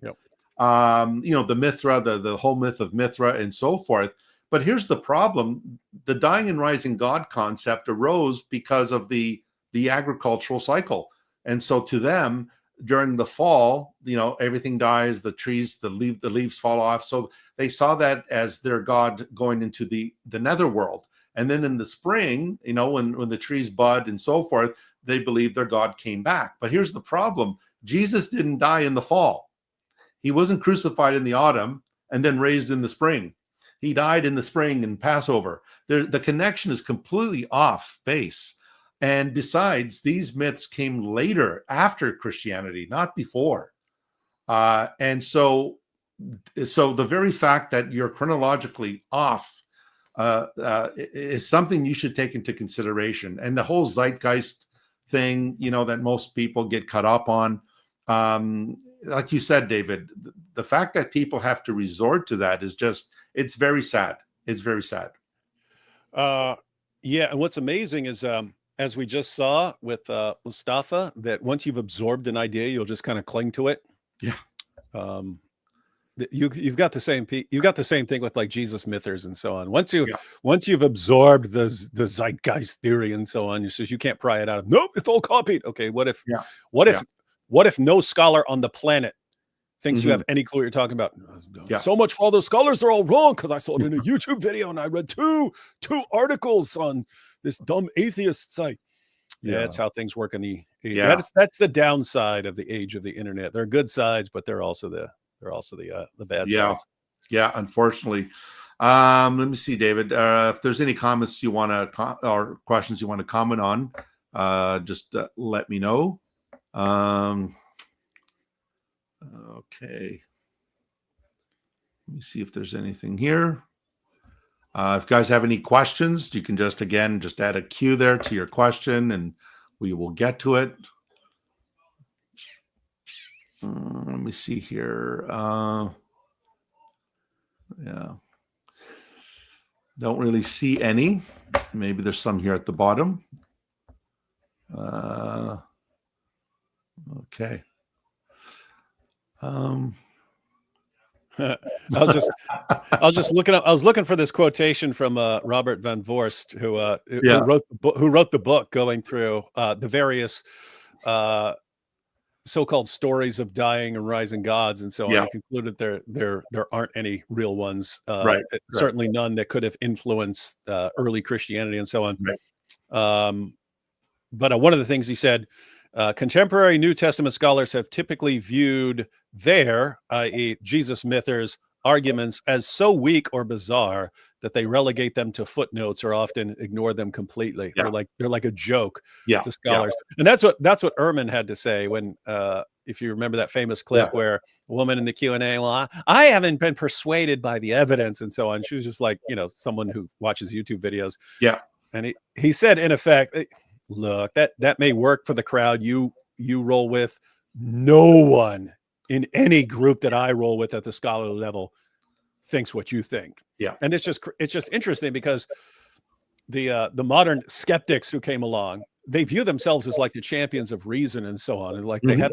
A: The Mithra, the whole myth of Mithra, and so forth. But here's the problem: the dying and rising God concept arose because of the agricultural cycle. And so to them, during the fall, everything dies, the trees, the leaves fall off. So they saw that as their God going into the netherworld. And then in the spring, when the trees bud and so forth, they believed their God came back. But here's the problem: Jesus didn't die in the fall. He wasn't crucified in the autumn and then raised in the spring. He died in the spring in Passover. The connection is completely off base. And besides, these myths came later, after Christianity, not before. And so the very fact that you're chronologically off is something you should take into consideration. And the whole zeitgeist thing, that most people get caught up on, like you said, David, the fact that people have to resort to that is it's very sad. It's very sad.
B: And what's amazing is, as we just saw with Mustafa, that once you've absorbed an idea, you'll just kind of cling to it.
A: Yeah.
B: You've got the same thing with like Jesus mythers and so on. Once you've absorbed the zeitgeist theory and so on, you can't pry it out. Nope, it's all copied. Okay, what if no scholar on the planet thinks you have any clue what you're talking about? So much for all those scholars, they're all wrong because I saw it in a YouTube video and I read two articles on this dumb atheist site. Yeah, that's how things work in the that's the downside of the age of the internet. There are good sides, but they're also the bad sides.
A: Yeah, unfortunately. Let me see, David. If there's any comments you want to or questions you want to comment on, just let me know. Okay. Let me see if there's anything here. If you guys have any questions, you can just add a Q there to your question and we will get to it. Let me see here. Yeah. Don't really see any. Maybe there's some here at the bottom. Okay.
B: I was looking for this quotation from Robert Van Voorst, who wrote the book going through the various so-called stories of dying and rising gods and so on. He concluded there aren't any real ones, certainly none that could have influenced early Christianity and so on. But one of the things he said, contemporary New Testament scholars have typically viewed their, i.e. Jesus mythers, arguments as so weak or bizarre that they relegate them to footnotes or often ignore them completely. They're like a joke to scholars. And that's what Ehrman had to say when if you remember that famous clip where a woman in the Q&A, well, I haven't been persuaded by the evidence and so on. She was just like, someone who watches YouTube videos. And he said, in effect, look, that may work for the crowd you roll with. No one in any group that I roll with at the scholarly level thinks what you think. And it's just interesting because the modern skeptics who came along, they view themselves as like the champions of reason and so on. And like they have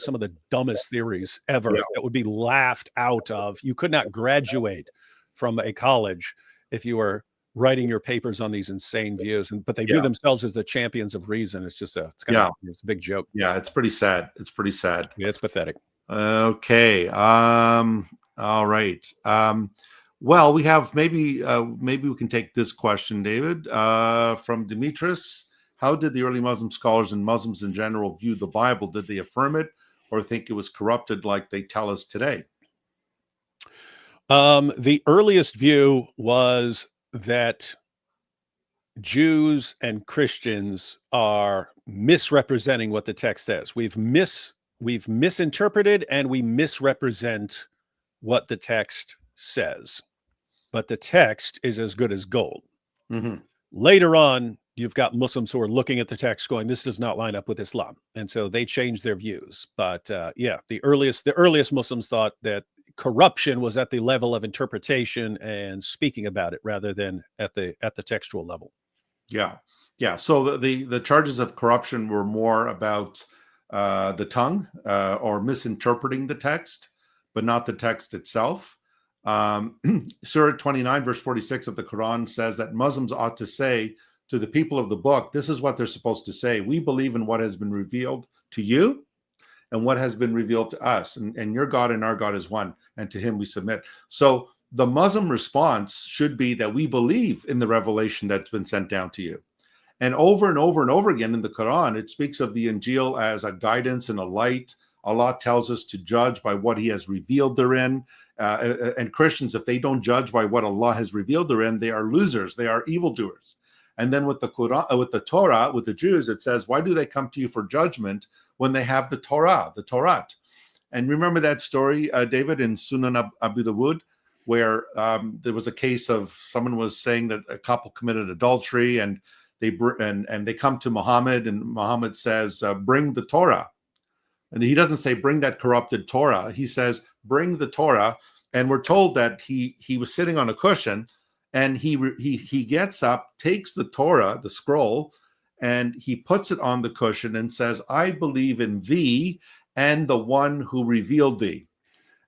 B: some of the dumbest theories ever that would be laughed out of. You could not graduate from a college if you were writing your papers on these insane views, but they view themselves as the champions of reason. It's just it's a big joke.
A: It's pretty sad.
B: Yeah, it's pathetic.
A: Okay. All right. Well, we have maybe we can take this question, David, from Demetrius. How did the early Muslim scholars and Muslims in general view the Bible? Did they affirm it or think it was corrupted like they tell us today?
B: The earliest view was that Jews and Christians are misrepresenting what the text says. We've misinterpreted and we misrepresent what the text says, but the text is as good as gold. Later on, you've got Muslims who are looking at the text going, this does not line up with Islam. And so they change their views. But the earliest Muslims thought that corruption was at the level of interpretation and speaking about it rather than at the textual level. So the charges of corruption were more about the tongue or misinterpreting the text, but not the text itself. Surah 29 verse 46 of the Quran says that Muslims ought to say to the people of the book, this is what they're supposed to say: we believe in what has been revealed to you and what has been revealed to us, and your God and our God is one, and to him we submit. So the Muslim response should be that we believe in the revelation that's been sent down to you. And over and over again in the Quran, it speaks of the Injil as a guidance and a light. Allah tells us to judge by what he has revealed therein. And Christians, if they don't judge by what Allah has revealed therein, they are losers. They are evildoers. And then with the Quran, with the Torah, with the Jews, it says, why do they come to you for judgment when they have the Torah, the Torah? And remember that story, David, in Sunan Abu Dawud, where there was a case of someone was saying that a couple committed adultery, and they come to Muhammad, and Muhammad says, bring the Torah. And he doesn't say bring that corrupted Torah. He says bring the Torah. And we're told that he was sitting on a cushion, and he gets up, takes the Torah, the scroll, and he puts it on the cushion and says, I believe in thee and the one who revealed thee.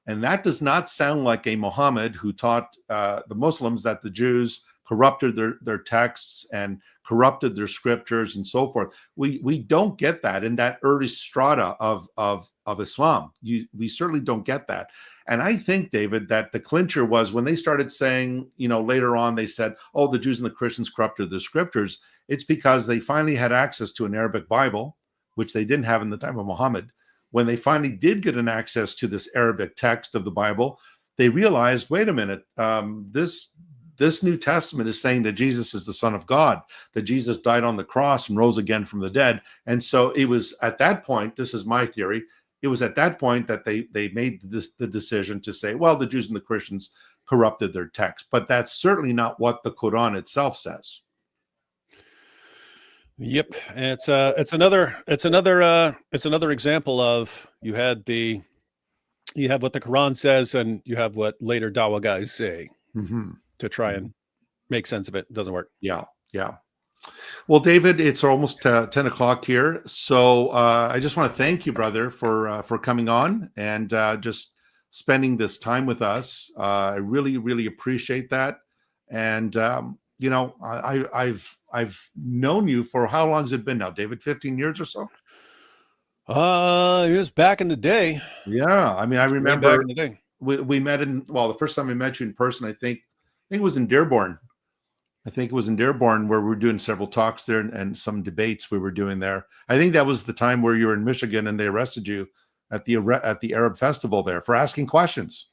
A: And that does not sound like a Muhammad who taught the Muslims that the Jews corrupted their texts and corrupted their scriptures and so forth. We don't get that in that early strata of Islam. We certainly don't get that. And I think, David, that the clincher was when they started saying, later on they said, oh, the Jews and the Christians corrupted their scriptures. It's because they finally had access to an Arabic Bible, which they didn't have in the time of Muhammad. When they finally did get an access to this Arabic text of the Bible, they realized, wait a minute, this New Testament is saying that Jesus is the Son of God, that Jesus died on the cross and rose again from the dead. And so it was at that point, this is my theory, it was at that point that they made the decision to say, well, the Jews and the Christians corrupted their text. But that's certainly not what the Quran itself says.
B: Yep, it's another example of you have what the Quran says, and you have what later Dawa guys say to try and make sense of it. It doesn't work.
A: Yeah. Well, David, it's almost 10 o'clock here, so I just want to thank you, brother, for coming on and just spending this time with us. I really, really appreciate that, and I've known you for how long has it been now, David? 15 years or so?
B: It was back in the day.
A: Yeah, I mean, I remember
B: back in the day.
A: We met the first time we met you in person, I think it was in Dearborn. I think it was in Dearborn where we were doing several talks there and some debates we were doing there. I think that was the time where you were in Michigan and they arrested you at the Arab festival there for asking questions.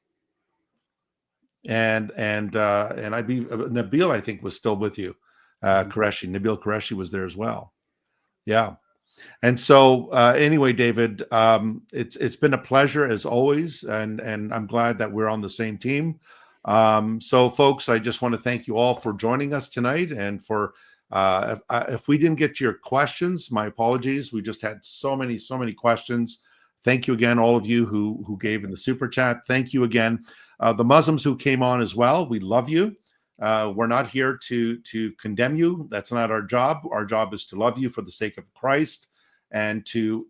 A: And Nabil, I think, was still with you. Nabil Qureshi was there as well. Yeah. And so anyway, David, it's been a pleasure as always, and I'm glad that we're on the same team. So folks, I just want to thank you all for joining us tonight, and for if we didn't get to your questions, my apologies. We just had so many questions. Thank you again, all of you who gave in the super chat. Thank you again. The Muslims who came on as well, we love you. We're not here to condemn you. That's not our job. Our job is to love you for the sake of Christ, and to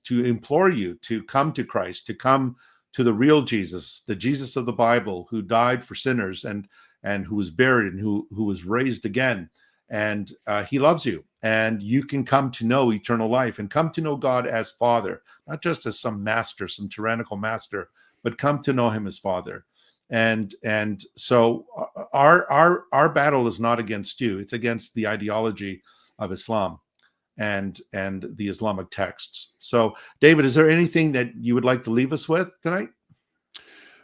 A: implore you to come to Christ, to come to the real Jesus, the Jesus of the Bible, who died for sinners and who was buried and who was raised again. And he loves you, and you can come to know eternal life and come to know God as Father, not just as some master, some tyrannical master, but come to know him as Father. And so our battle is not against you; it's against the ideology of Islam and the Islamic texts. So, David, is there anything that you would like to leave us with tonight?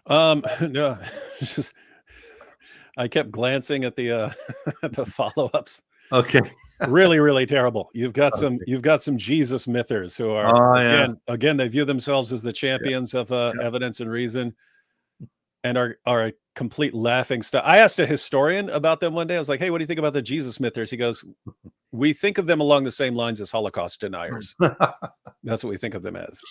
B: No, just I kept glancing at the the follow-ups.
A: Okay.
B: Really, really terrible. You've got some Jesus mythers who are again they view themselves as the champions of evidence and reason, and are a complete laughing stock. I asked a historian about them one day. I was like, hey, what do you think about the Jesus mythers? He goes, we think of them along the same lines as Holocaust deniers. That's what we think of them as.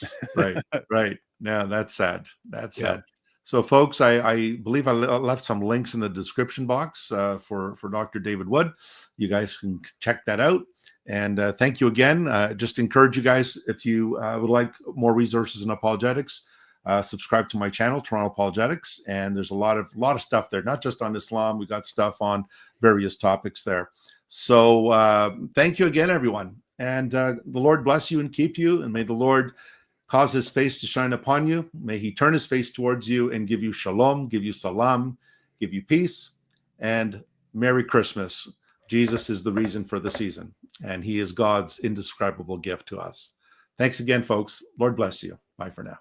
A: Right. No, that's sad. That's sad. So, folks, I believe I left some links in the description box for Dr. David Wood. You guys can check that out. And thank you again. Just encourage you guys, if you would like more resources in apologetics, subscribe to my channel, Toronto Apologetics. And there's a lot of stuff there, not just on Islam. We got stuff on various topics there. So thank you again, everyone. And the Lord bless you and keep you. And may the Lord cause his face to shine upon you. May he turn his face towards you and give you shalom, give you salam, give you peace, and Merry Christmas. Jesus is the reason for the season, and he is God's indescribable gift to us. Thanks again, folks. Lord bless you. Bye for now.